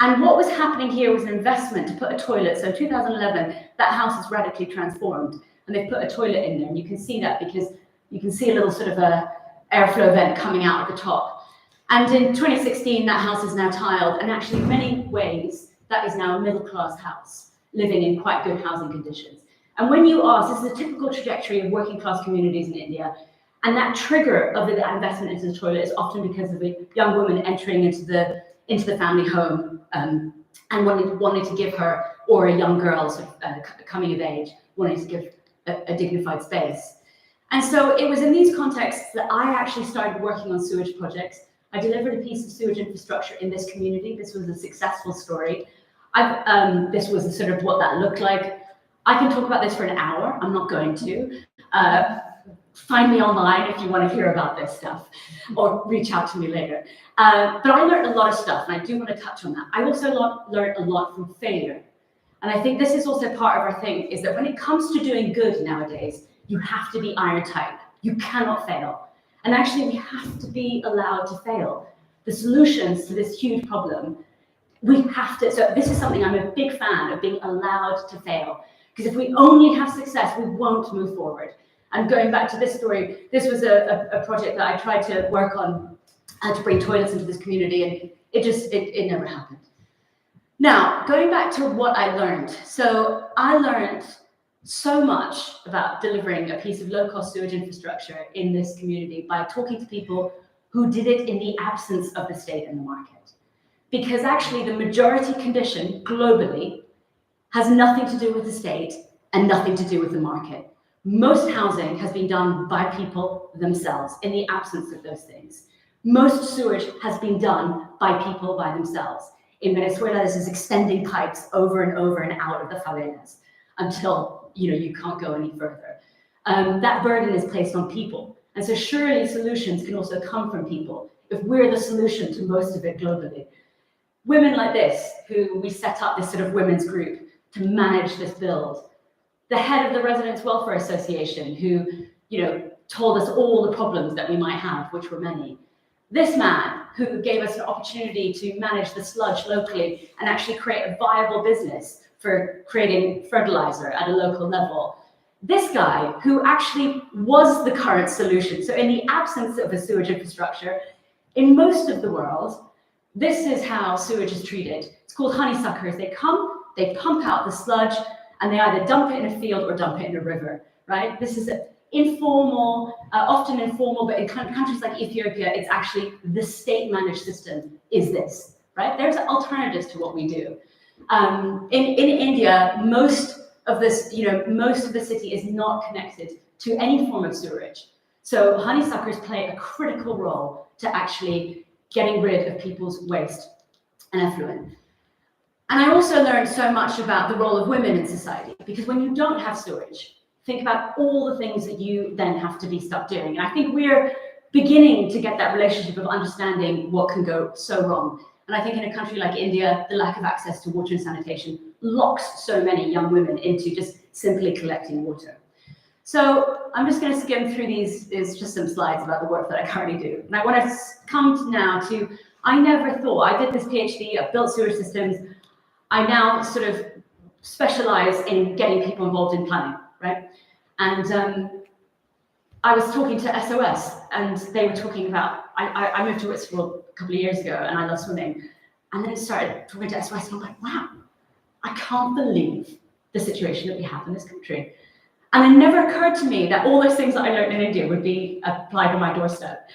And what was happening here was an investment to put a toilet. So in 2011, that house is radically transformed. And they put a toilet in there. And you can see that because you can see a little sort of a airflow vent coming out at the top. And in 2016, that house is now tiled. And actually, in many ways, that is now a middle-class house, living in quite good housing conditions. And when you ask, this is a typical trajectory of working-class communities in India. And that trigger of the investment into the toilet is often because of a young woman entering into the family home and wanting to give her, or a young girl sort of, coming of age, wanting to give a dignified space. And so it was in these contexts that I actually started working on sewage projects. I delivered a piece of sewage infrastructure in this community. This was a successful story. This was sort of what that looked like. I can talk about this for an hour. I'm not going to. Find me online if you want to hear about this stuff, or reach out to me later. But I learned a lot of stuff, and I do want to touch on that. I also learned a lot from failure. And I think this is also part of our thing, is that when it comes to doing good nowadays, you have to be iron tight. You cannot fail. And actually, we have to be allowed to fail. The solutions to this huge problem, we have to, so this is something I'm a big fan of, being allowed to fail. Because if we only have success, we won't move forward. And going back to this story, this was a project that I tried to work on to bring toilets into this community, and it never happened. Now, going back to what I learned. So I learned so much about delivering a piece of low-cost sewage infrastructure in this community by talking to people who did it in the absence of the state and the market. Because actually the majority condition globally has nothing to do with the state and nothing to do with the market. Most housing has been done by people themselves in the absence of those things. Most sewage has been done by people by themselves. In Venezuela, this is extending pipes over and over and out of the favelas until you can't go any further. That burden is placed on people. And so surely solutions can also come from people if we're the solution to most of it globally. Women like this, who we set up this sort of women's group to manage this build. The head of the Residents' Welfare Association, who, told us all the problems that we might have, which were many. This man, who gave us an opportunity to manage the sludge locally and actually create a viable business for creating fertilizer at a local level. This guy, who actually was the current solution. So in the absence of a sewage infrastructure, in most of the world, this is how sewage is treated. It's called honeysuckers. They come, they pump out the sludge, and they either dump it in a field or dump it in a river, right? This is informal, often informal, but in countries like Ethiopia, it's actually the state-managed system is this, right? There's alternatives to what we do. In India, most of this, most of the city is not connected to any form of sewerage. So honeysuckers play a critical role to actually getting rid of people's waste and effluent. And I also learned so much about the role of women in society, because when you don't have sewage, think about all the things that you then have to be stuck doing. And I think we're beginning to get that relationship of understanding what can go so wrong. And I think in a country like India, the lack of access to water and sanitation locks so many young women into just simply collecting water. So I'm just going to skim through these. It's just some slides about the work that I currently do. And I want to come now to, I never thought, I did this PhD, I've built sewage systems. I now sort of specialize in getting people involved in planning, right? And I was talking to SOS, and they were talking about, I moved to Whitstable a couple of years ago, and I love swimming. And then I started talking to SOS, and I'm like, wow, I can't believe the situation that we have in this country. And it never occurred to me that all those things that I learned in India would be applied on my doorstep.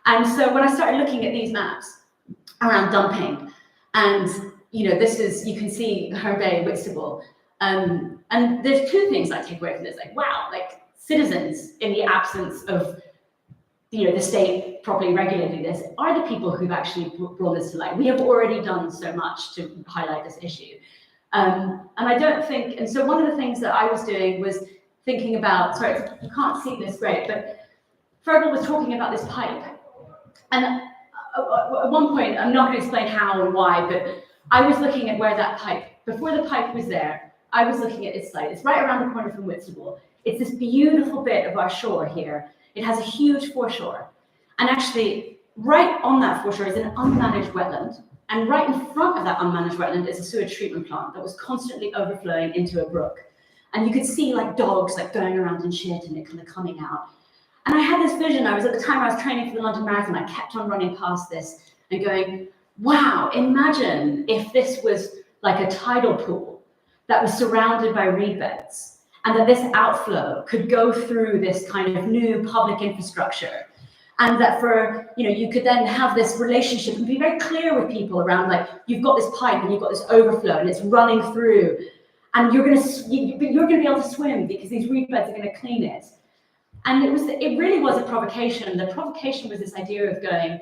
And so when I started looking at these maps around dumping, and this is, you can see Herne Bay, Whitstable. And there's two things I take away from this, like, wow, like citizens in the absence of, the state properly regulating this are the people who've actually brought this to light. We have already done so much to highlight this issue. And I don't think, and so one of the things that I was doing was thinking about, sorry, you can't see this great, but Fergal was talking about this pipe. And at one point, I'm not going to explain how and why, but I was looking at where that pipe, before the pipe was there, I was looking at its site. It's right around the corner from Whitstable. It's this beautiful bit of our shore here. It has a huge foreshore. And actually, right on that foreshore is an unmanaged wetland. And right in front of that unmanaged wetland is a sewage treatment plant that was constantly overflowing into a brook. And you could see like dogs like going around and shit and it kind of coming out. And I had this vision. At the time I was training for the London Marathon, I kept on running past this and going, wow, imagine if this was like a tidal pool that was surrounded by reed beds, and that this outflow could go through this kind of new public infrastructure. And that for, you could then have this relationship and be very clear with people around, like, you've got this pipe and you've got this overflow and it's running through, and you're going to be able to swim because these reed beds are going to clean it. And it really was a provocation. The provocation was this idea of going,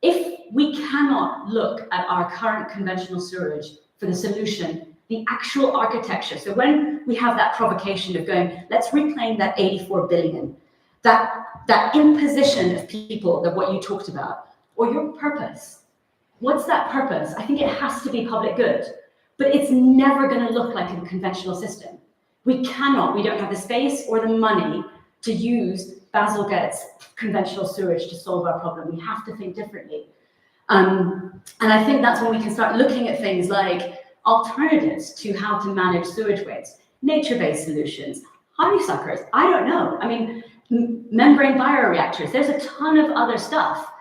if we cannot look at our current conventional sewerage for the solution, the actual architecture. So when we have that provocation of going, let's reclaim that 84 billion, that imposition of people, that what you talked about, or your purpose. What's that purpose? I think it has to be public good, but it's never going to look like a conventional system. We don't have the space or the money to use Bazalgette's conventional sewage to solve our problem. We have to think differently. And I think that's when we can start looking at things like alternatives to how to manage sewage waste, nature-based solutions, honeysuckers, I don't know. I mean, membrane bioreactors, there's a ton of other stuff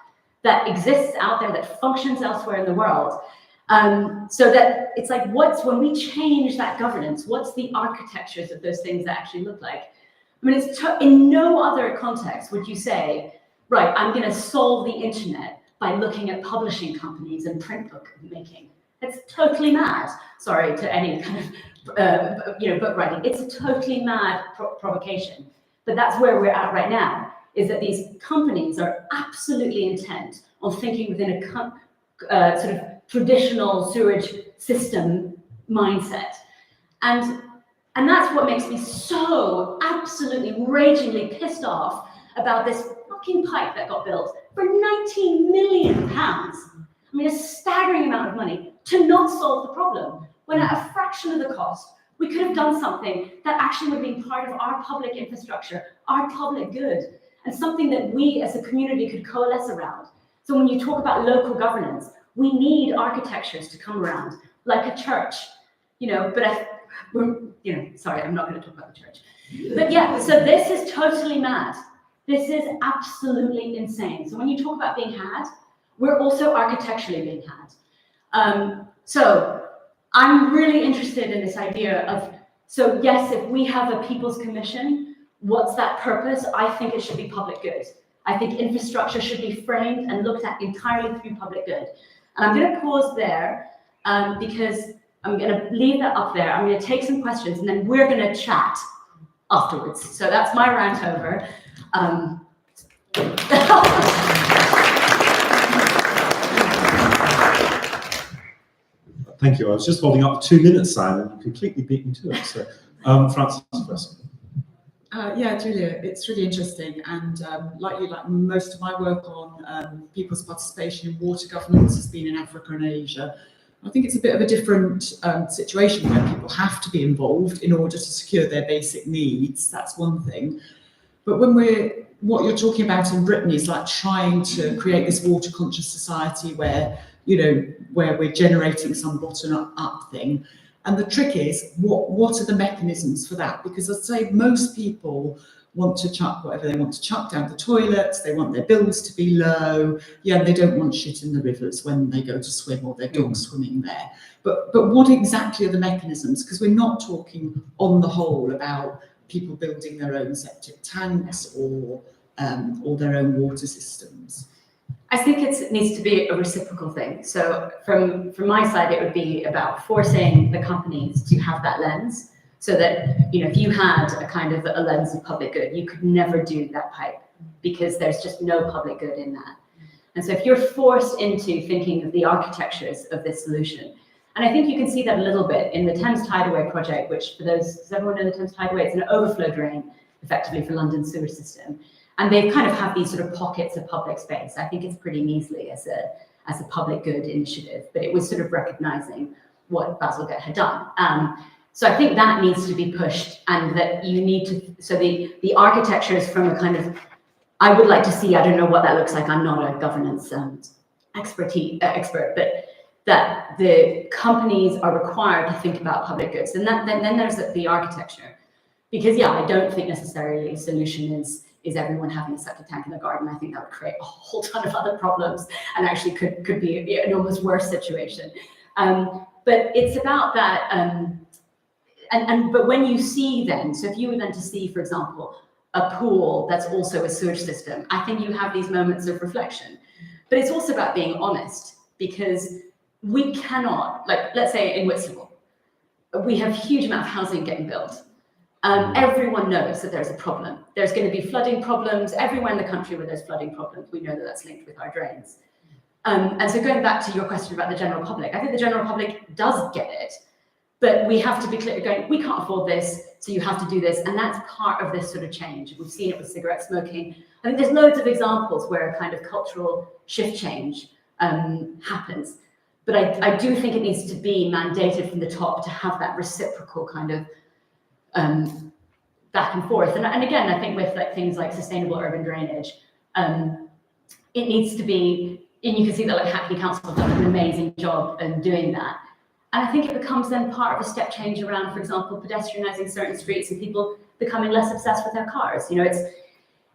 that exists out there that functions elsewhere in the world. So that it's like, when we change that governance, what's the architectures of those things that actually look like? I mean, in no other context would you say, right, I'm going to solve the internet by looking at publishing companies and print book making. It's totally mad. Sorry to any kind of book writing. It's a totally mad provocation. But that's where we're at right now, is that these companies are absolutely intent on thinking within a sort of traditional sewage system mindset. And that's what makes me so absolutely ragingly pissed off about this fucking pipe that got built for £19 million. I mean, a staggering amount of money to not solve the problem, when at a fraction of the cost, we could have done something that actually would have been part of our public infrastructure, our public good, and something that we as a community could coalesce around. So when you talk about local governance, we need architectures to come around, like a church, sorry, I'm not going to talk about the church. But yeah, so this is totally mad. This is absolutely insane. So when you talk about being had, we're also architecturally being had. So I'm really interested in this idea of, so yes, if we have a People's Commission, what's that purpose? I think it should be public good. I think infrastructure should be framed and looked at entirely through public good. And I'm going to pause there because I'm going to leave that up there. I'm going to take some questions and then we're going to chat afterwards. So that's my rant over. Thank you. I was just holding up 2 minutes, Simon. You completely beat me to it. So, Frances first. Yeah, Julia, it's really interesting. And like most of my work on people's participation in water governance has been in Africa and Asia. I think it's a bit of a different situation where people have to be involved in order to secure their basic needs. That's one thing. But what you're talking about in Britain is like trying to create this water conscious society where we're generating some bottom up thing. And the trick is, what are the mechanisms for that? Because I'd say most people want to chuck whatever they want to chuck down the toilets, they want their bills to be low, they don't want shit in the rivers when they go to swim or their dog's swimming there. But what exactly are the mechanisms? Because we're not talking on the whole about people building their own septic tanks or their own water systems. I think it needs to be a reciprocal thing. So from my side, it would be about forcing the companies to have that lens, so that if you had a kind of a lens of public good, you could never do that pipe because there's just no public good in that. And so if you're forced into thinking of the architectures of this solution, and I think you can see that a little bit in the Thames Tideway project, which does everyone know the Thames Tideway? It's an overflow drain effectively for London's sewer system. And they kind of have these sort of pockets of public space. I think it's pretty measly as a public good initiative, but it was sort of recognizing what Bazalgette had done. So I think that needs to be pushed, and that you need to, so the architecture is from a kind of, I would like to see, I don't know what that looks like, I'm not a governance expert, but that the companies are required to think about public goods. And then there's the architecture. Because I don't think necessarily a solution is everyone having a septic tank in the garden. I think that would create a whole ton of other problems and actually could be an almost worse situation. But it's about that, but when you see then, so if you were then to see, for example, a pool that's also a sewage system, I think you have these moments of reflection. But it's also about being honest, because we cannot, like, let's say in Whitstable, we have a huge amount of housing getting built. Everyone knows that there's a problem. There's going to be flooding problems everywhere in the country where there's flooding problems. We know that that's linked with our drains. And so going back to your question about the general public, I think the general public does get it, but we have to be clear going, we can't afford this, so you have to do this. And that's part of this sort of change. We've seen it with cigarette smoking. I think there's loads of examples where a kind of cultural shift change happens. But I do think it needs to be mandated from the top to have that reciprocal kind of back and forth. And again, I think with like things like sustainable urban drainage, it needs to be, and you can see that like Hackney Council have done an amazing job in doing that. And I think it becomes then part of a step change around, for example, pedestrianising certain streets and people becoming less obsessed with their cars. You know,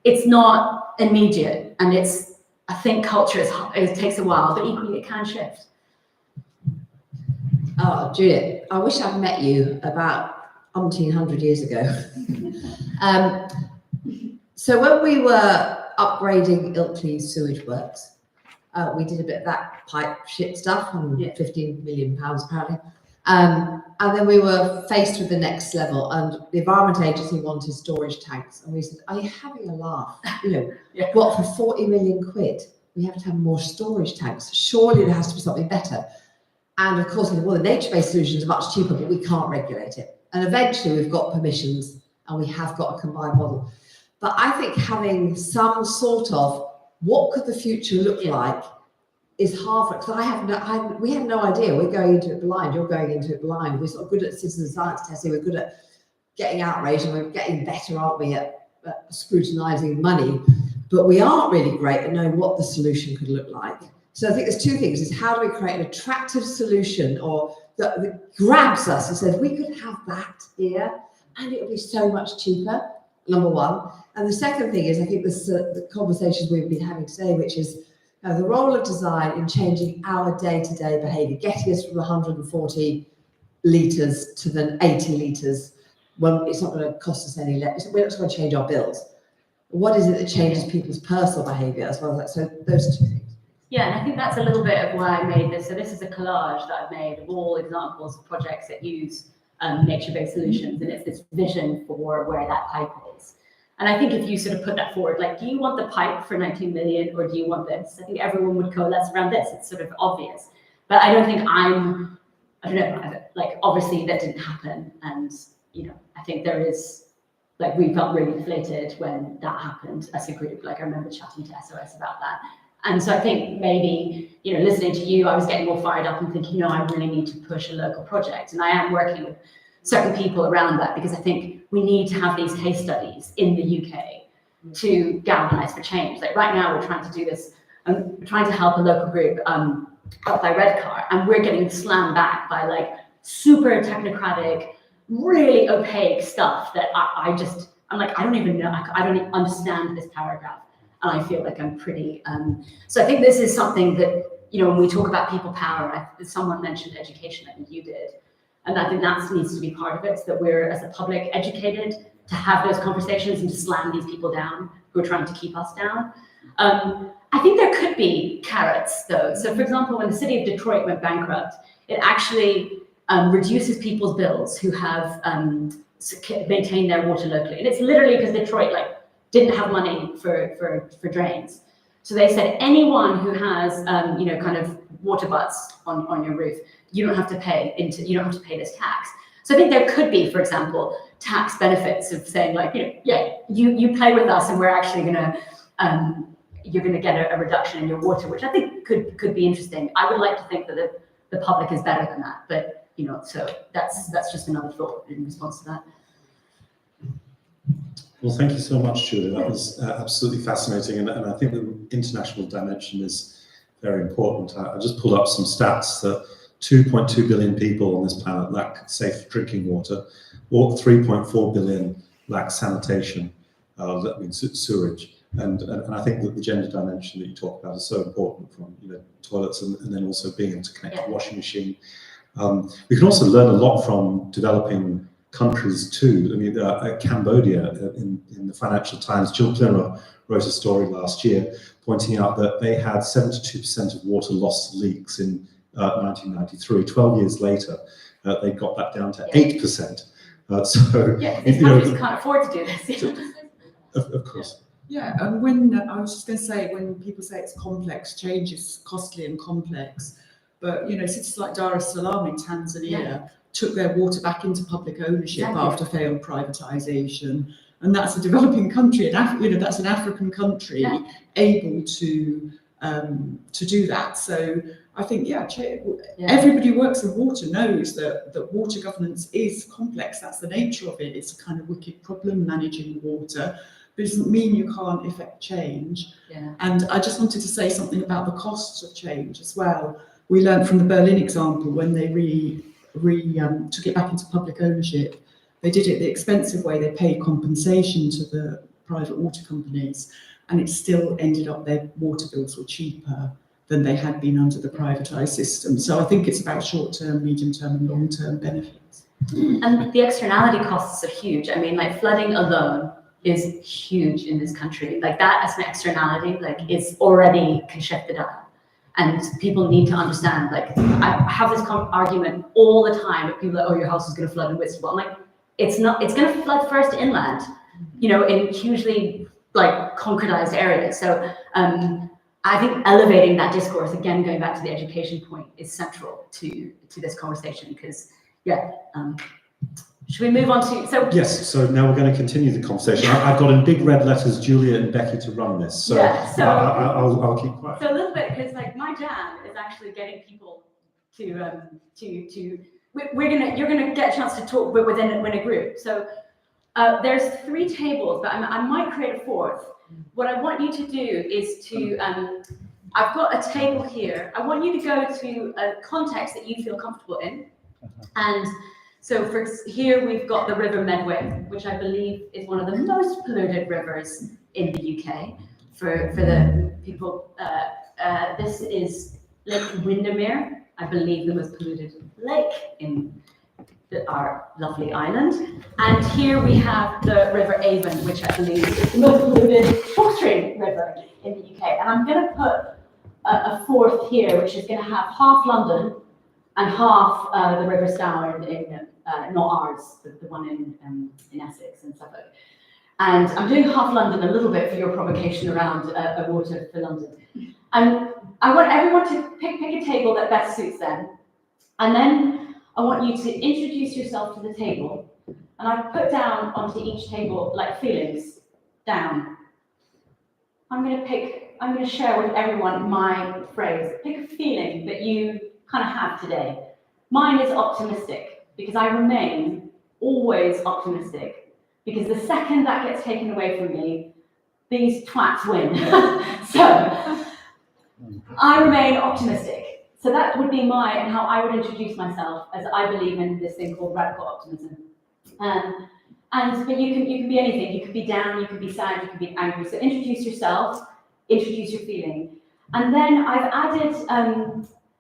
it's not immediate, and I think culture it takes a while, but equally it can shift. Oh, Juliet, I wish I'd met you about 100 years ago. So when we were upgrading Ilkley sewage works, we did a bit of that pipe shit stuff, £15 million apparently. And then we were faced with the next level, and the Environment Agency wanted storage tanks. And we said, are you having a laugh? You know, what, for 40 million quid, we have to have more storage tanks? Surely there has to be something better. And of course, well, the nature-based solutions are much cheaper, but we can't regulate it. And eventually we've got permissions and we have got a combined model. But I think having some sort of what could the future look like is hard for, because we have no idea. We're going into it blind. You're going into it blind. We're sort of good at citizen science testing. We're good at getting outraged, and we're getting better, aren't we, at scrutinising money. But we aren't really great at knowing what the solution could look like. So I think there's two things: is how do we create an attractive solution or that grabs us and says we could have that here, and it would be so much cheaper. Number one. And the second thing is, I think this the conversations we've been having today, which is the role of design in changing our day-to-day behaviour, getting us from 140 litres to the 80 litres, when it's not going to cost us any less. We're not going to change our bills. What is it that changes people's personal behaviour as well as that? So those two things. Yeah, and I think that's a little bit of why I made this. So this is a collage that I've made of all examples of projects that use nature-based solutions, and it's this vision for where that pipe is. And I think if you sort of put that forward, like, do you want the pipe for 19 million or do you want this? I think everyone would coalesce around this. It's sort of obvious. But I don't think I don't know, like, obviously that didn't happen. And, you know, I think there is, like, we felt really deflated when that happened as a group. Like, I remember chatting to SOS about that. And so I think maybe, you know, listening to you, I was getting more fired up and thinking, no, I really need to push a local project. And I am working with certain people around that, because I think we need to have these case studies in the UK to galvanize for change. Like right now, we're trying to do this, we're trying to help a local group up by Redcar, and we're getting slammed back by like super technocratic, really opaque stuff that I'm like, I don't even know, I don't even understand this paragraph. And I feel like I'm pretty, so I think this is something that, you know, when we talk about people power, someone mentioned education, I think you did. And I think that needs to be part of it, so that we're, as a public, educated to have those conversations and to slam these people down who are trying to keep us down. I think there could be carrots, though. So, for example, when the city of Detroit went bankrupt, it actually reduces people's bills who have maintained their water locally. And it's literally because Detroit didn't have money for drains. So they said anyone who has you know, kind of water butts on your roof, you don't have to pay this tax. So I think there could be, for example, tax benefits of saying, like, you know, yeah, you play with us and we're actually gonna you're gonna get a reduction in your water, which I think could be interesting. I would like to think that the public is better than that, but you know, so that's just another thought in response to that. Well, thank you so much, Julia. That was absolutely fascinating, and I think the international dimension is very important. I just pulled up some stats that 2.2 billion people on this planet lack safe drinking water, or 3.4 billion lack sanitation, that means sewerage. And I think that the gender dimension that you talk about is so important, from, you know, toilets and then also being able to connect to a washing machine. We can also learn a lot from developing countries too. I mean, Cambodia, in the Financial Times, Jill Plimmer wrote a story last year pointing out that they had 72% of water lost to leaks in 1993. 12 years later, they got that down to 8%. So, Yeah, you these know, countries can't afford to do this. of course. Yeah, and when I was just going to say, when people say it's complex, change is costly and complex, but you know, cities like Dar es Salaam in Tanzania took their water back into public ownership after failed privatization, and that's a developing country, and you know, that's an African country able to do that. So I think, everybody who works in water knows that water governance is complex. That's the nature of it. It's a kind of wicked problem, managing water. But it doesn't mean you can't effect change. And I just wanted to say something about the costs of change as well. We learned from the Berlin example when they took it back into public ownership. They did it the expensive way. They paid compensation to the private water companies, and it still ended up their water bills were cheaper than they had been under the privatized system. So I think it's about short-term, medium-term, and long-term benefits. And the externality costs are huge. I mean, like flooding alone is huge in this country. Like that as an externality, like is already can shift the dial. And people need to understand, like I have this argument all the time with people like, oh, your house is gonna flood in Whitstable. I'm like, it's not, it's gonna flood first inland, you know, in hugely like concretized areas. So I think elevating that discourse, again, going back to the education point, is central to this conversation because, should we move on to, so. Yes, so now we're going to continue the conversation. I've got in big red letters, Julia and Becky to run this, so, I'll keep quiet. So a little bit, because like my jam is actually getting people you're gonna get a chance to talk within a group. So there's 3 tables, but I might create a 4th. What I want you to do is to, I've got a table here. I want you to go to a context that you feel comfortable in. And so for here, we've got the River Medway, which I believe is one of the most polluted rivers in the UK. For the people, this is Lake Windermere, I believe the most polluted lake in our lovely island. And here we have the River Avon, which I believe is the most polluted Chalkstream river in the UK. And I'm going to put a 4th here, which is going to have half London and half the River Stour not ours, the one in Essex and Suffolk. And I'm doing half London a little bit for your provocation around water for London. And I want everyone to pick a table that best suits them. And then I want you to introduce yourself to the table. And I've put down onto each table like feelings down. I'm going to share with everyone my phrase. Pick a feeling that you kind of have today. Mine is optimistic, because I remain always optimistic. Because the second that gets taken away from me, these twats win. So I remain optimistic. So that would be and how I would introduce myself, as I believe in this thing called radical optimism. But you can be anything. You could be down, you could be sad, you could be angry. So introduce yourself, introduce your feeling. And then I've added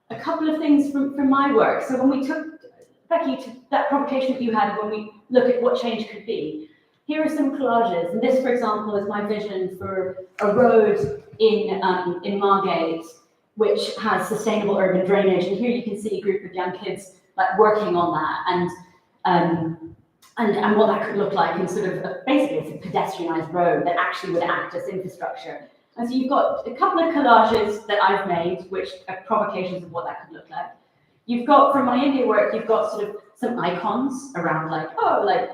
a couple of things from my work. So when we took, Becky, to that provocation that you had when we look at what change could be, here are some collages. And this, for example, is my vision for a road in Margate, which has sustainable urban drainage. And here you can see a group of young kids like working on that and what that could look like in sort of basically it's a pedestrianised road that actually would act as infrastructure. And so you've got a couple of collages that I've made, which are provocations of what that could look like. You've got, from my India work, you've got sort of some icons around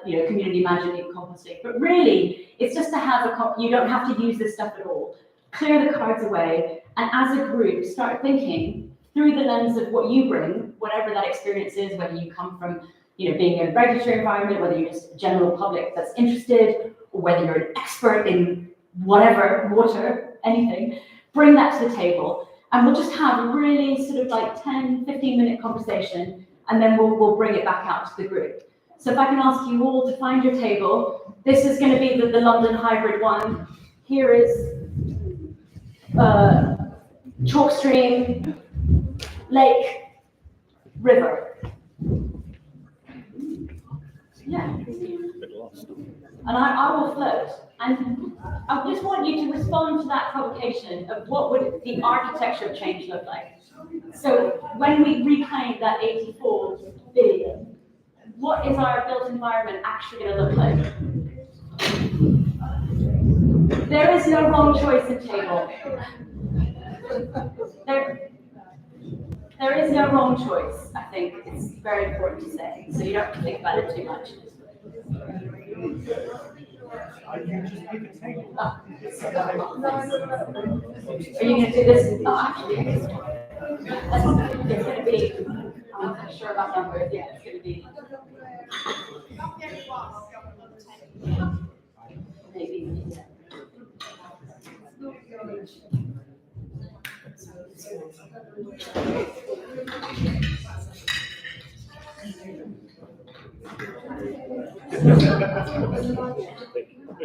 community management, composting. But really, it's just to have you don't have to use this stuff at all. Clear the cards away, and as a group, start thinking through the lens of what you bring, whatever that experience is, whether you come from being in a regulatory environment, whether you're just a general public that's interested, or whether you're an expert in whatever, water, anything, bring that to the table. And we'll just have a really sort of like 10, 15-minute conversation, and then we'll bring it back out to the group. So if I can ask you all to find your table, this is going to be the London hybrid one. Here is Chalkstream, lake, river. Yeah. And I will float. And I just want you to respond to that provocation of what would the architecture of change look like. So when we reclaim that 84 billion, what is our built environment actually going to look like? There is no wrong choice in table. There is no wrong choice, I think it's very important to say, so you don't have to think about it too much. Are you going to do this? Oh, actually, it's going to be, I'm not sure about numbers, yeah, it's going to be. Maybe.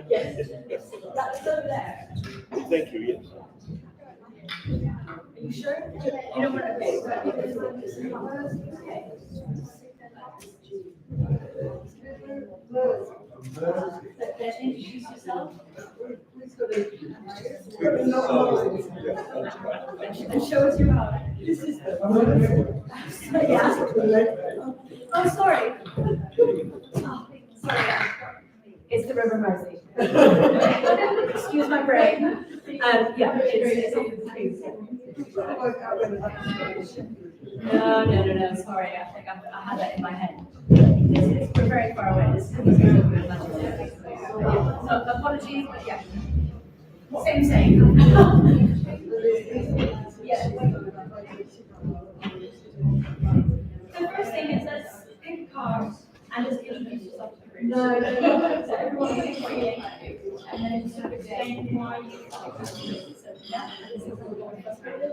Yes, that's over there. Thank you, yes. Are you sure? You don't want to pay, right? Introduce yourself. And show us your heart. This is the Oh, sorry. Oh, sorry. It's the River Mersey. Excuse my brain. Yeah, it's No. Sorry, I think I had that in my head. We're very far away. So apologies, but yeah. Same. Yeah. The first thing is let's pick cars and just introduce yourself to the group. No. So everyone can pick what you like to do. And then sort of explain why you like to do. So yeah, this is what we're frustrated.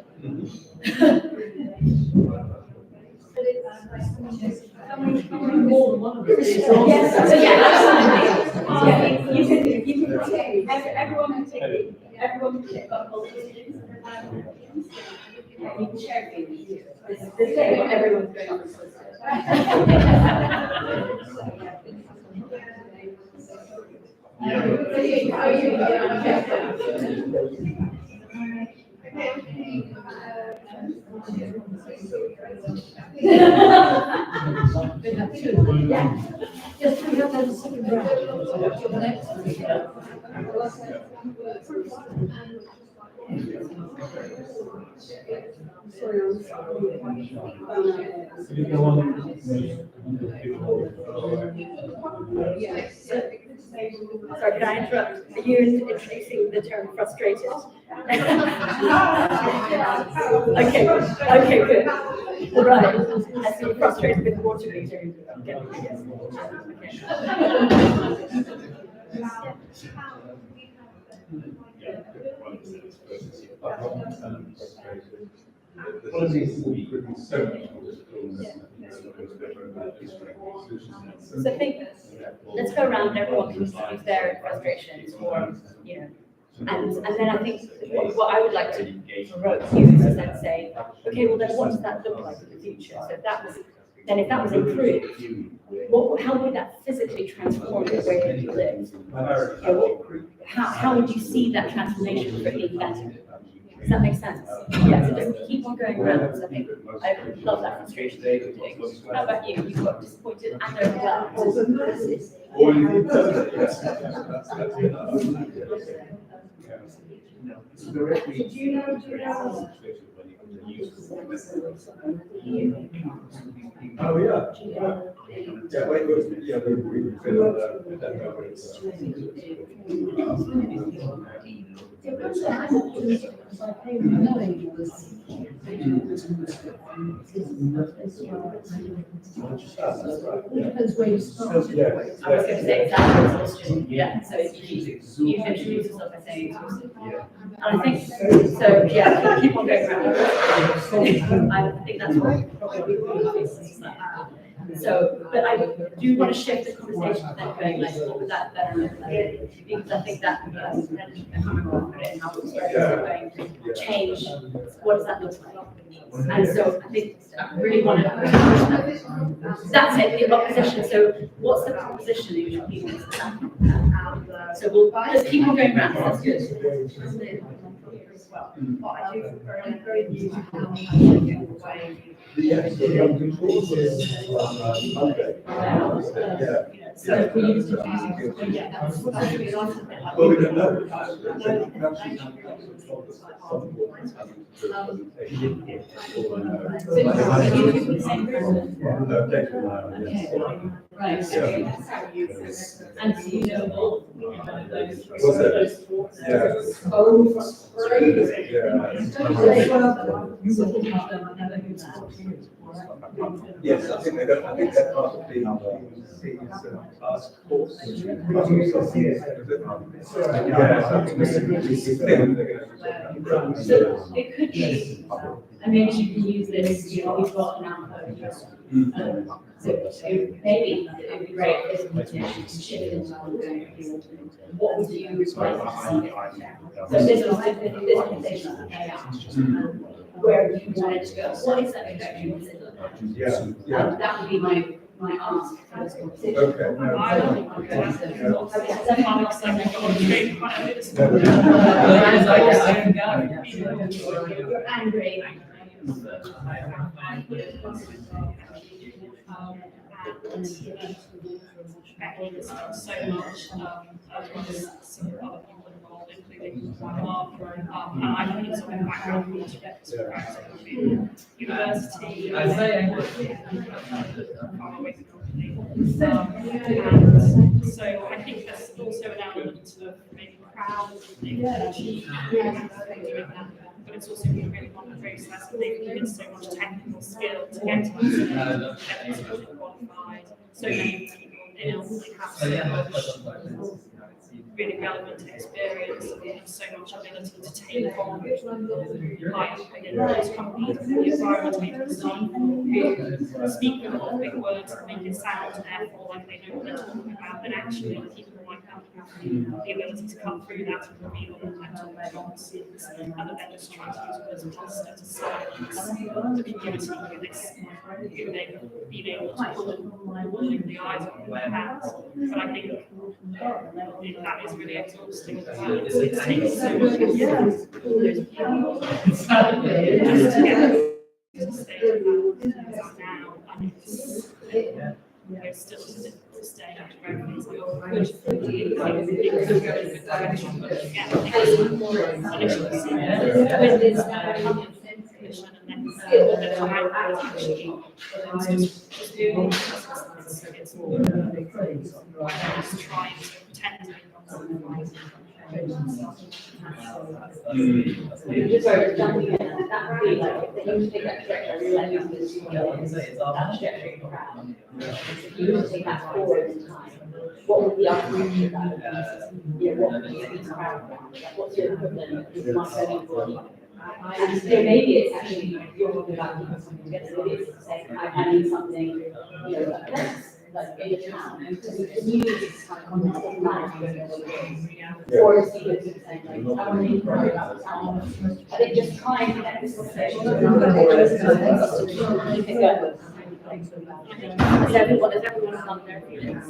More than one of them. Yes, so yeah, absolutely. You can take, everyone can pick up all those things. You can share feelings. This is what everyone's going on this list. Yes, we have that second round. Sorry, can I interrupt? Are you introducing the term frustrated? Okay, good. All right. I see you're frustrated with water meter. Okay. So I think let's go around and everyone can speak their frustrations or, and then I think what I would like to provoke you is then say, okay, well then what does that look like in the future? So if that was improved, how would that physically transform the way that you live? How would you see that transformation for it being better? Does that make sense? Yeah, so just keep on going around. So I think I love that frustration that you're doing. How about you? You got disappointed and overwhelmed. Do you know? Oh, yeah. Yeah, wait, yeah, we feel that Depends where you start. I was going to say exactly. Yeah, so you introduce yourself by saying exhausted. And I think, so yeah, keep on going around. I think that's what probably so, but I do want to shift the conversation to then going like, what would that better look like? Because I think that, how it's going to change, what does that look like? And so I think I really want to, that's it, the opposition. So what's the proposition that you should be with that? So we'll just keep on going around, that's good. well. But I do think very new to how we get away. Yes, the young people is Monday. Yeah. So we used to yeah, that's really nice of it. Well, we don't know. Right. And so you know what? Was it? Yeah. Yes, I think they're part of the task force. So it could be, and maybe you can use this, you know, we've got an output. So maybe it would be great if we could shift into what would you like to see? So this is this conversation that they are. Where would you want it to go? What is that trajectory? What does it look like? Yeah. That would be my ask for this conversation. You're angry. Becky has done so much, some other people involved, including my mom, and I think it's sort of background for to get this university. And so I think there's also an element of maybe proud of things that achieve doing that. But it's also been really one of the process that they've given so much technical skill to get to this qualified. So many people have so much really relevant experience and so much ability to take on like those companies, the environment leaders who speak with a lot of big words and make it sound therefore like they know what they're talking about, but actually people like that have the ability to come through that and reveal mental nonsense, and that they're just trying to use it as a cluster to silence the community who they've been able to pull in the eyes of their hands. But I think that is really exhausting as well. It takes so much effort for those people just to get to the stage of now, and it's still to stay after everything's going good. It could go in a good direction, but again, I think it's with this commission and then what they're trying to actually just doing it's more just trying to pretend to Just jumping in, that would be like, if you take that trajectory, like that trajectory around. If you were to take that forward in time, what would the outcome of that be? You know, what would you be proud of? What's your equivalent with my voting body? And so maybe it's actually, you're talking about people coming together, maybe it's saying, I need something, you know, like in the town, and the community is kind of content management. Or is he just saying, like, I don't need to worry about the town. I think just trying to get this conversation. Is everyone done their feelings?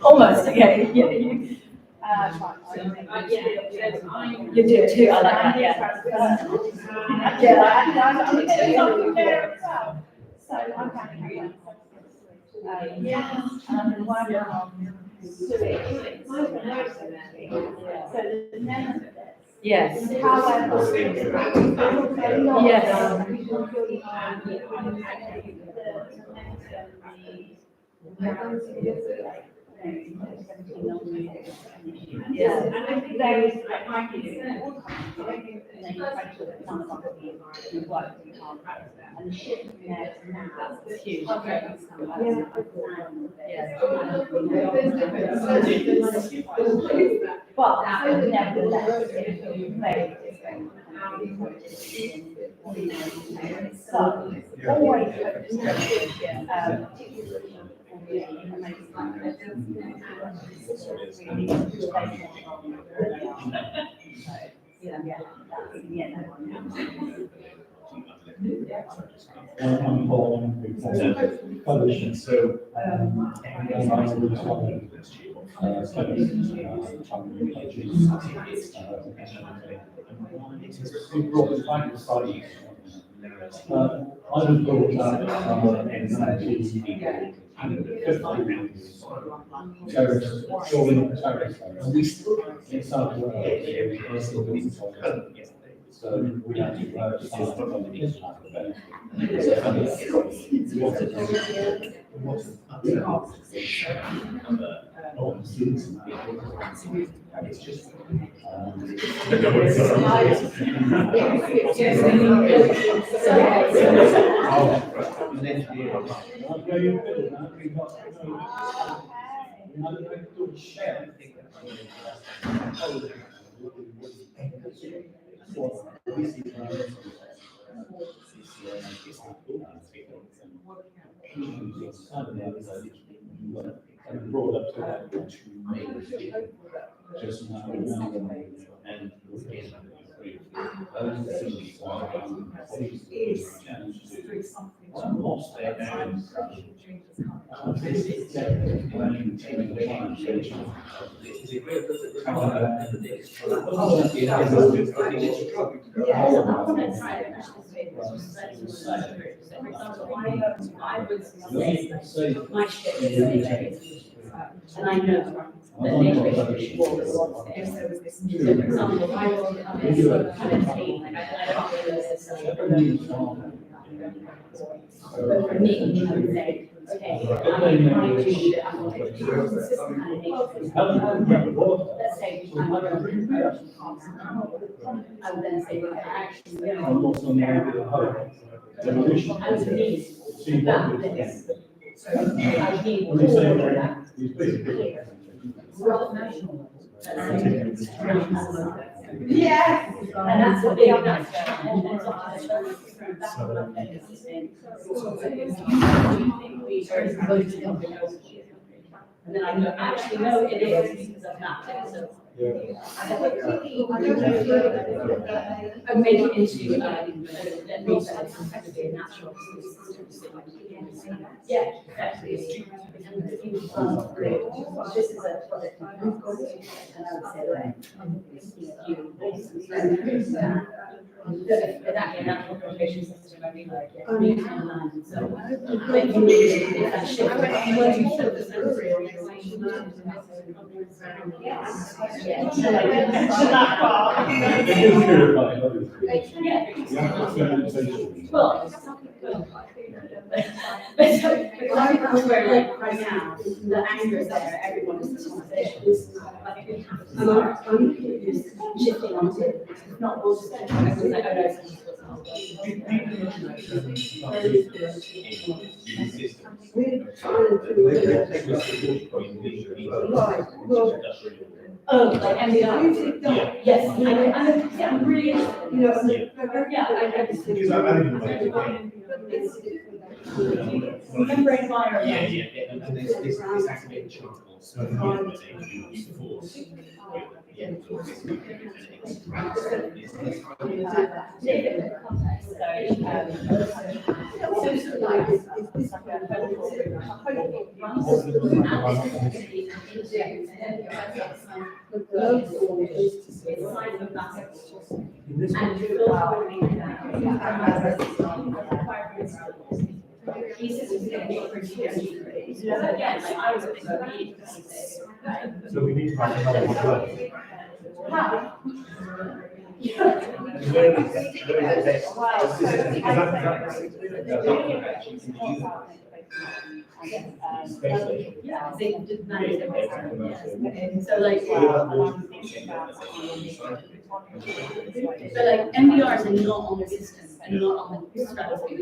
Almost, okay. You do too, I like that, yeah. So I'm happy. Yeah, and one so the name of it. Yes. However, Yes, and I think there is like and the shift from there to now, that's huge. But nevertheless, so always I'm Paul, publishing, so I really We brought this back to study. I was brought up in 1950. Terrorist, Shoreline terrorist in South Wales. So we had to start on the east side of and brought up to that just now and lost their hands. And I know that nature was, so for example, if I was to come in kind of team, like I can't really necessarily but for me, I would say, okay, I'm trying to shift let's say I'm on a I would then say, well, actually, and to me, that is, I need all of that. Yeah, and that's what they are. And then I know, actually, no, it is because of that. So and make it into natural. Yeah, exactly. This is a project, and I would say exactly natural filtration system. I mean, like so when you need that shift, when you filter the well, but where like right now, the anger is there, everyone is conversations. I think we have to start shifting onto not all just like, oh oh, like MBR. Yes, I'm really interested. You know, membrane environment. And this activated charcoal, so they use force. So we need to have another one. Yeah, they did manage their waste. So like, but like MBRs are not on the system and not on the stratosphere.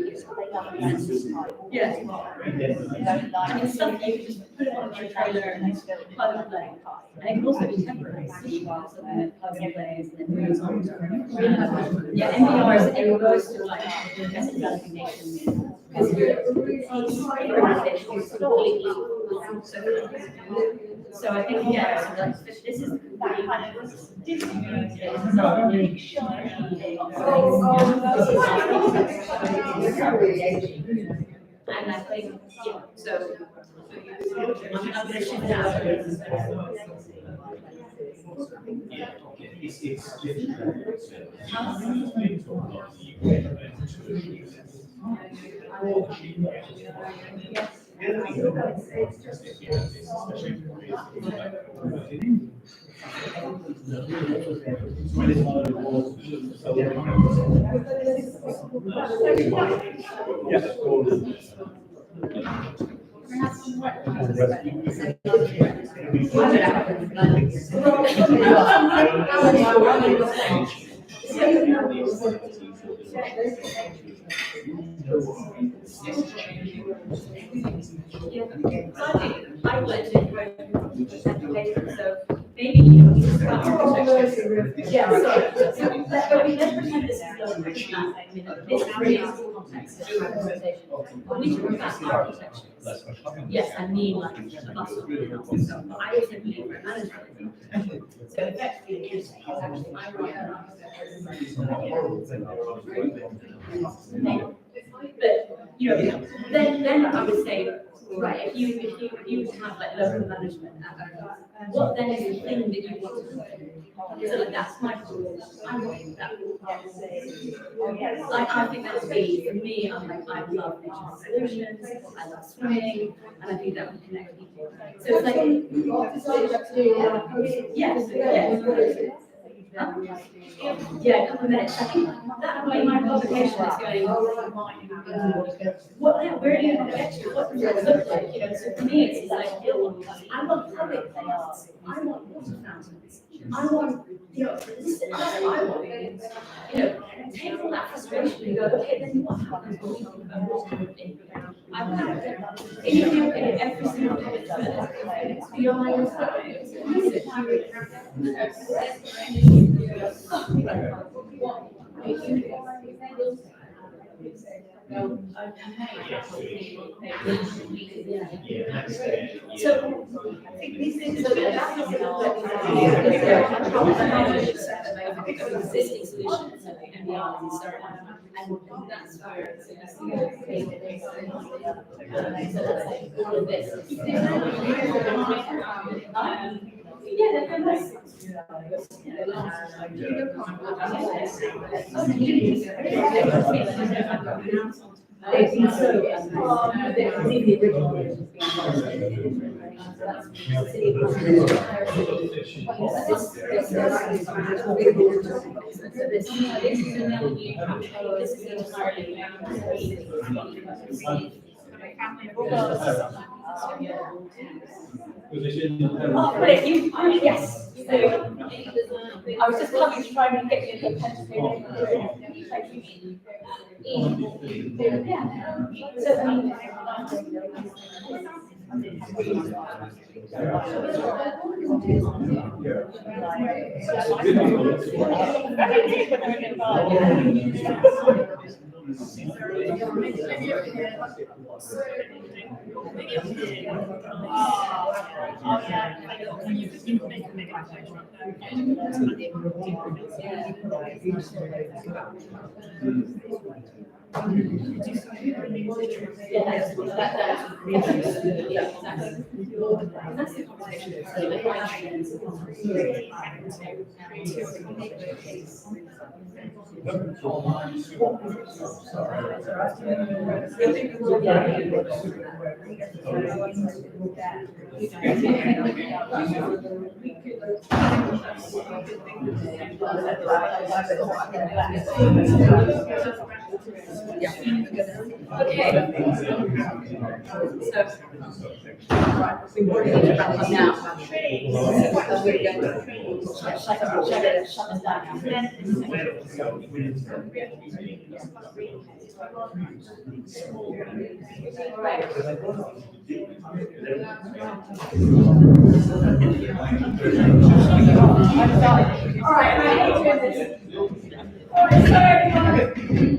Yeah. I mean, stuff you just put it on your trailer and plug and play. And it can also be temporary. So then it plugs and plays and then moves on. Yeah, MBRs, it goes to like best developing nations. Because so I think, yeah, so like, this is And I think, yeah, so I'm going to shift out. I would so maybe yeah, but we let's pretend this is this creates context of representation. When we talk about architecture, yes, I mean like a muscle. So I also mean management. So effectively, it's actually I but you know, then I would say, right, if you have like local management, what then is the thing that you want to do? So like that's my goal. I want that. Like I think that would be for me. I'm like I love nature solutions. I love swimming, and I think that would connect people. So it's like yes. Yeah, a couple of minutes. I think that way my publication is going, where do you get to? What does it look like? You know, so for me it's like, I want public places, I want water fountains, I want, you know, this is what I want. You know, take all that frustration and go, okay, then what happens when we think about water in the ground? I want if you do every single public toilet, it's beyond your time. So I think these things existing solutions and that's where all of this. Yes. I was just coming to try and get you the pen.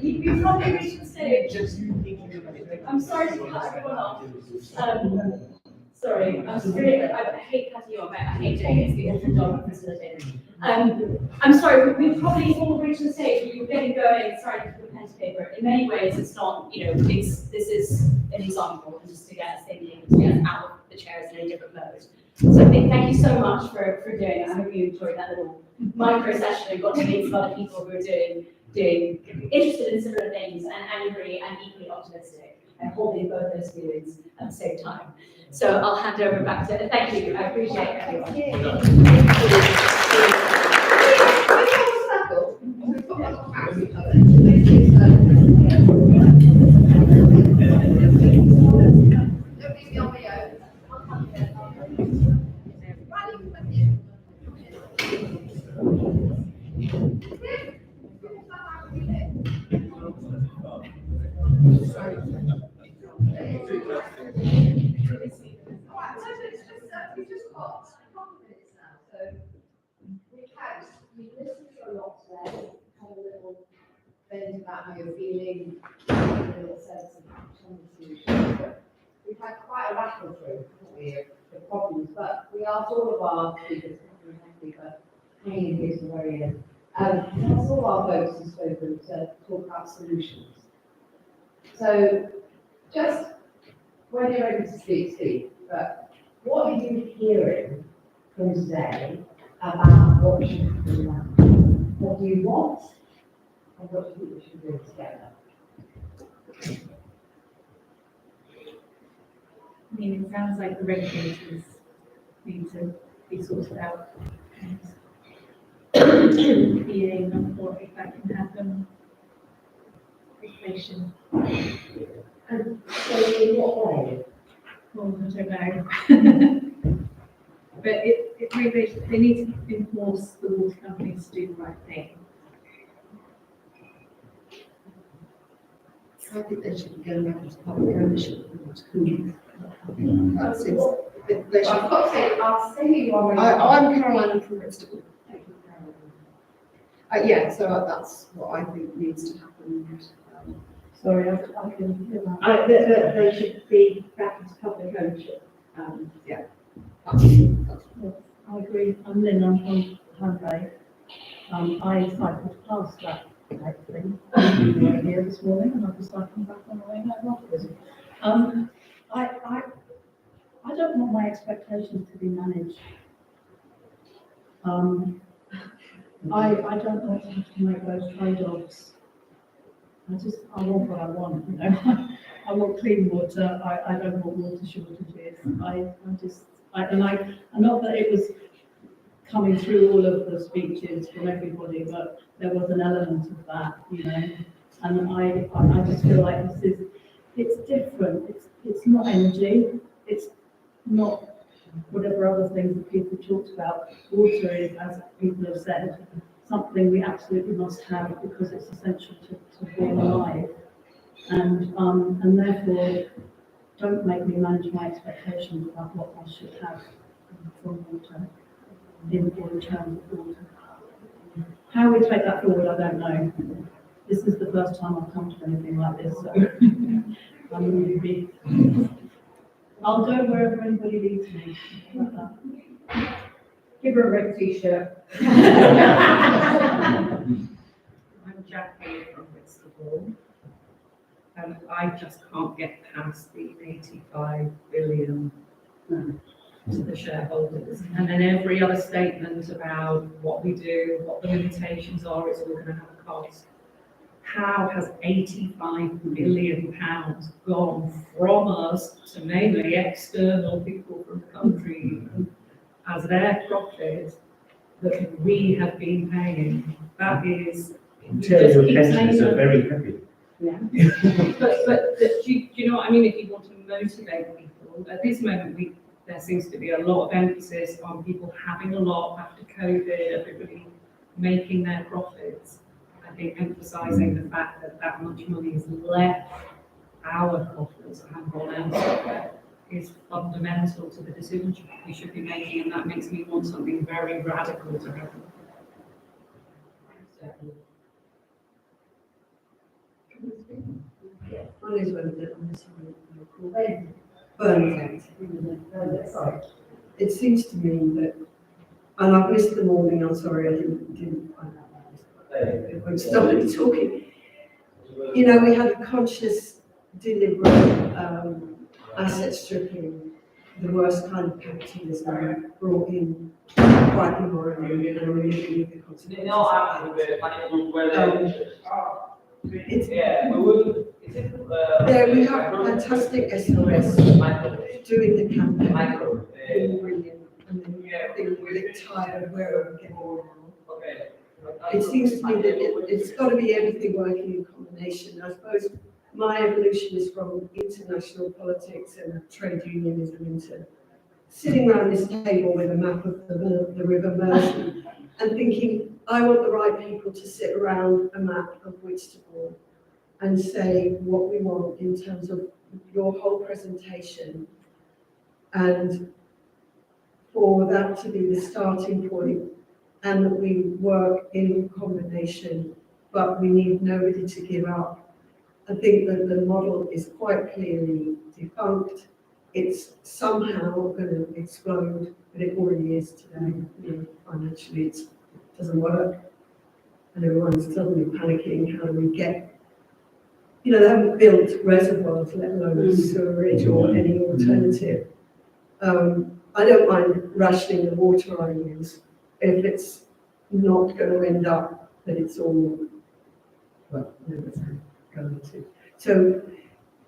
You probably reached the stage. I'm sorry to cut everyone off. Sorry, I hate cutting you off. I hate doing it. It's the job of facilitating. I'm sorry, we've probably all reached the stage where you're getting going. Sorry to put the pen newspaper. In many ways, it's not, this is an example, just to get us thinking, to get us out of the chairs in a different mode. So I think thank you so much for doing it. I hope you enjoyed that little micro session and got to meet some other people who are doing interested in similar things and angry and equally optimistic and holding both those feelings at the same time. So I'll hand over back to, thank you, I appreciate everyone. We've just got a couple of minutes now, so we've listened to a lot today, had a little vent about how you're feeling, a little sense of some of the solutions. But we've had quite a rattle through, haven't we, of the problems, but we asked all of our speakers, but hanging here to the very end. That's all our folks have spoken to talk about solutions. So just when you're ready to speak, but what are you hearing from today about what should happen now? What do you want and what do you think we should do together? I mean, it sounds like the regulators need to be sorted out. Being or if that can happen, inflation. And so in what way? Well, I don't know. But it really, they need to enforce the water companies to do the right thing. I think they should be going back into public ownership. That seems a bit. They should. I've got to say, I'll say who you are. I'm Caroline from Bristol. Yeah, so that's what I think needs to happen. Sorry, I can hear that. They should be back into public ownership. Yeah. I agree. I'm Lynn, I'm from Hanbay. I cycled past that thing here this morning, and I was cycling back on the way home afterwards. I don't want my expectations to be managed. I don't want to have to make those trade-offs. I want what I want, I want clean water, I don't want water shortages. Not that it was coming through all of the speeches from everybody, but there was an element of that, and I just feel like it's different. It's not energy, it's not whatever other things that people talked about. Water is, as people have said, something we absolutely must have because it's essential to being alive. And therefore, don't make me manage my expectations about what I should have from water, in terms of water. How we take that forward, I don't know. This is the first time I've come to anything like this, so I'm going to be. I'll go wherever anybody leads me. Give her a red t-shirt. I'm Jackie from Whitstable, and I just can't get past the 85 billion to the shareholders. And then every other statement about what we do, what the limitations are, it's all going to have a cost. How has 85 billion pounds gone from us to mainly external people from the country as their profit that we have been paying? That is, Internal pensions are very heavy. yeah. but do you know what I mean? If you want to motivate people, at this moment there seems to be a lot of emphasis on people having a lot after COVID, everybody making their profits. I think emphasising the fact that that much money is left our coffers and gone elsewhere is fundamental to the decisions we should be making, and that makes me want something very radical to happen. One is when they burn things. It seems to me that, and I've missed the morning, I'm sorry, I didn't find out when I started talking. you know, we had a conscious, deliberate asset stripping, the worst kind of capitalism brought in quite immorally, and we're living with the consequences of that. We have fantastic SOS doing the campaign, being brilliant, and then being a bit tired of where we're getting now. It seems to me that it's got to be everything working in combination. I suppose my evolution is from international politics and trade unionism into sitting around this table with a map of the River Mersey and thinking, I want the right people to sit around a map of Whitstable and say what we want in terms of your whole presentation, and for that to be the starting point, and that we work in combination, but we need nobody to give up. I think that the model is quite clearly defunct. It's somehow going to explode, but it already is today. You know, financially, it doesn't work, and everyone's suddenly panicking. How do we get? You know, they haven't built reservoirs, let alone sewerage or any alternative. I don't mind rationing the water I use if it's not going to end up that it's all, well, never going to. So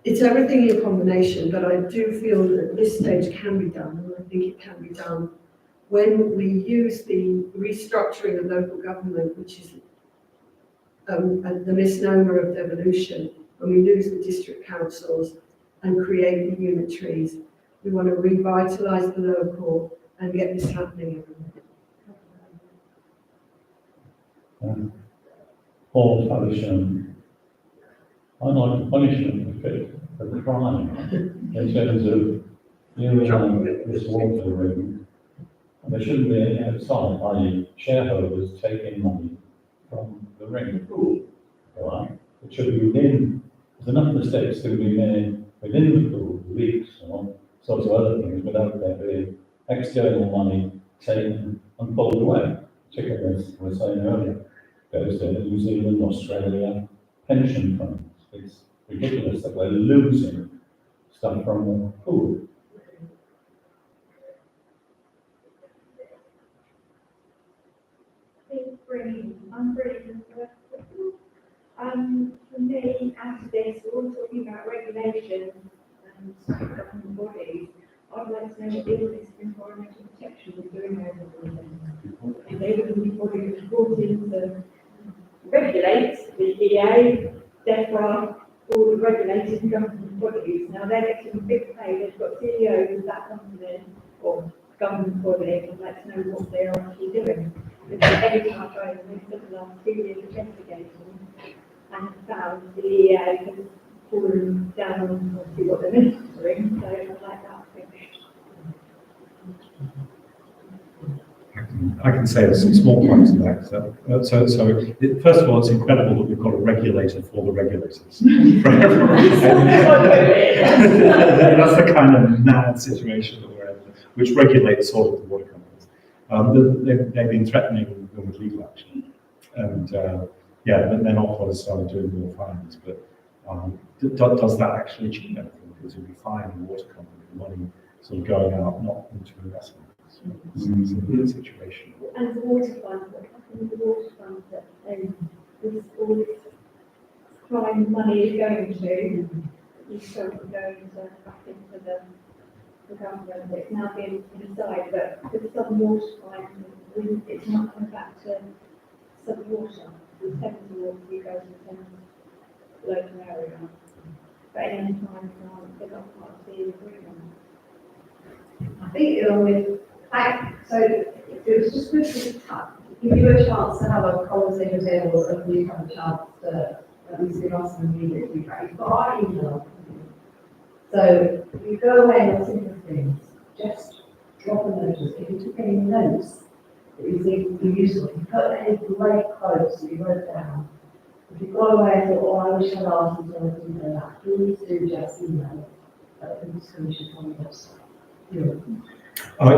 it's everything in combination, but I do feel that this stage can be done, and I think it can be done when we use the restructuring of local government, which is the misnomer of devolution, when we lose the district councils and create the unitaries. We want to revitalise the local and get this happening everywhere. Paul Havisham, I like punishment for crime in terms of this water ring. And there shouldn't be any outside, i.e. shareholders taking money from the ring. Right? It should be within, there's enough mistakes that can be made within the pool, leaks and all sorts of other things, without there being external money taken and pulled away, particularly as I was saying earlier. Goes to New Zealand, Australia, pension funds. It's ridiculous that we're losing stuff from the pool. I'm brilliant. For me, after this, we're all talking about regulation and government bodies. I'd like to know what the Office of Environmental Protection is doing over there. They were the body that was brought in to regulate the EA, DEFRA, all the regulated government bodies. Now they're getting a big pay. They've got CEOs of that company or government body. I'd like to know what they're actually doing. Because every time I go in, they've spent the last 2 years investigating and found the EA has fallen down on obviously what they're doing. So I'd like that finished. I can say there's some small points in that. First of all, it's incredible that we've got a regulator for the regulators. That's the kind of mad situation that we're in, which regulates all of the water companies. They've been threatening them with legal action, and they're not going to start doing more fines. But does that actually achieve anything? Because if we fine the water company, the money sort of going out, not into investment. It's a situation. And the water fund, what happened with the water fund that all this crime money is going to, is sort of going back into the government. It's now being decided, but with the Southern Water Fund, it's not coming back to Southern Water. The Thames Water, we go to the Thames local area. But at any time, they're not part of the agreement. I think so it was just good to give you a chance to have a conversation table, and you have a chance to at least give us some immediate feedback. You've got our email. So if you go away and think of things, just drop a notice. If you took any notes that you think were useful, if you put any great quotes that you wrote down, if you go away and thought, oh, I wish I'd asked them to do that, please do just email it at the Commission on the website.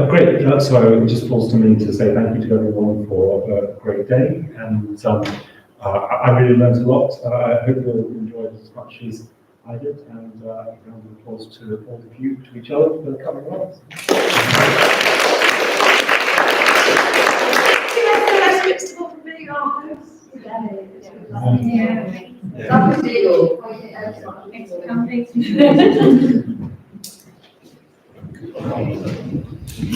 Great. So it just falls to me to say thank you to everyone for a great day, and I really learned a lot. I hope you'll enjoy it as much as I did, and a round of applause to all of you, to each other for the coming months. Whitstable for being our host today. Lovely deal. Thanks for coming.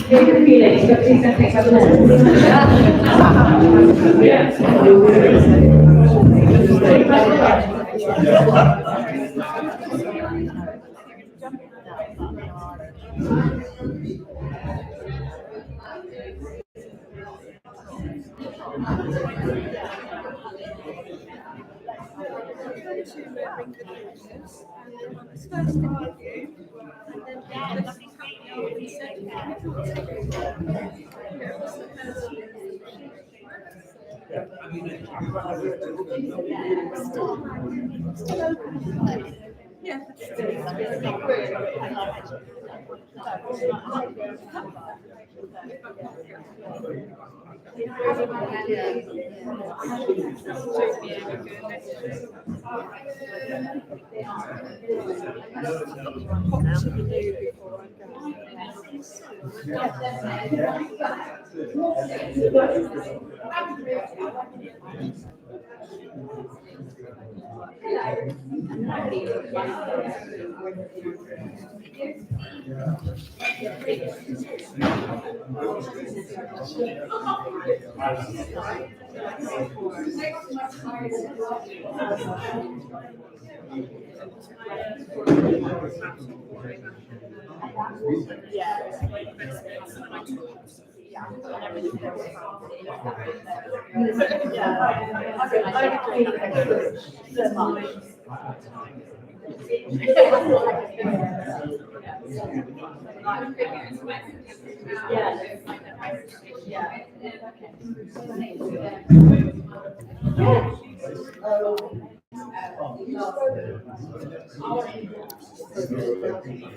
Good feeling. Got 2 seconds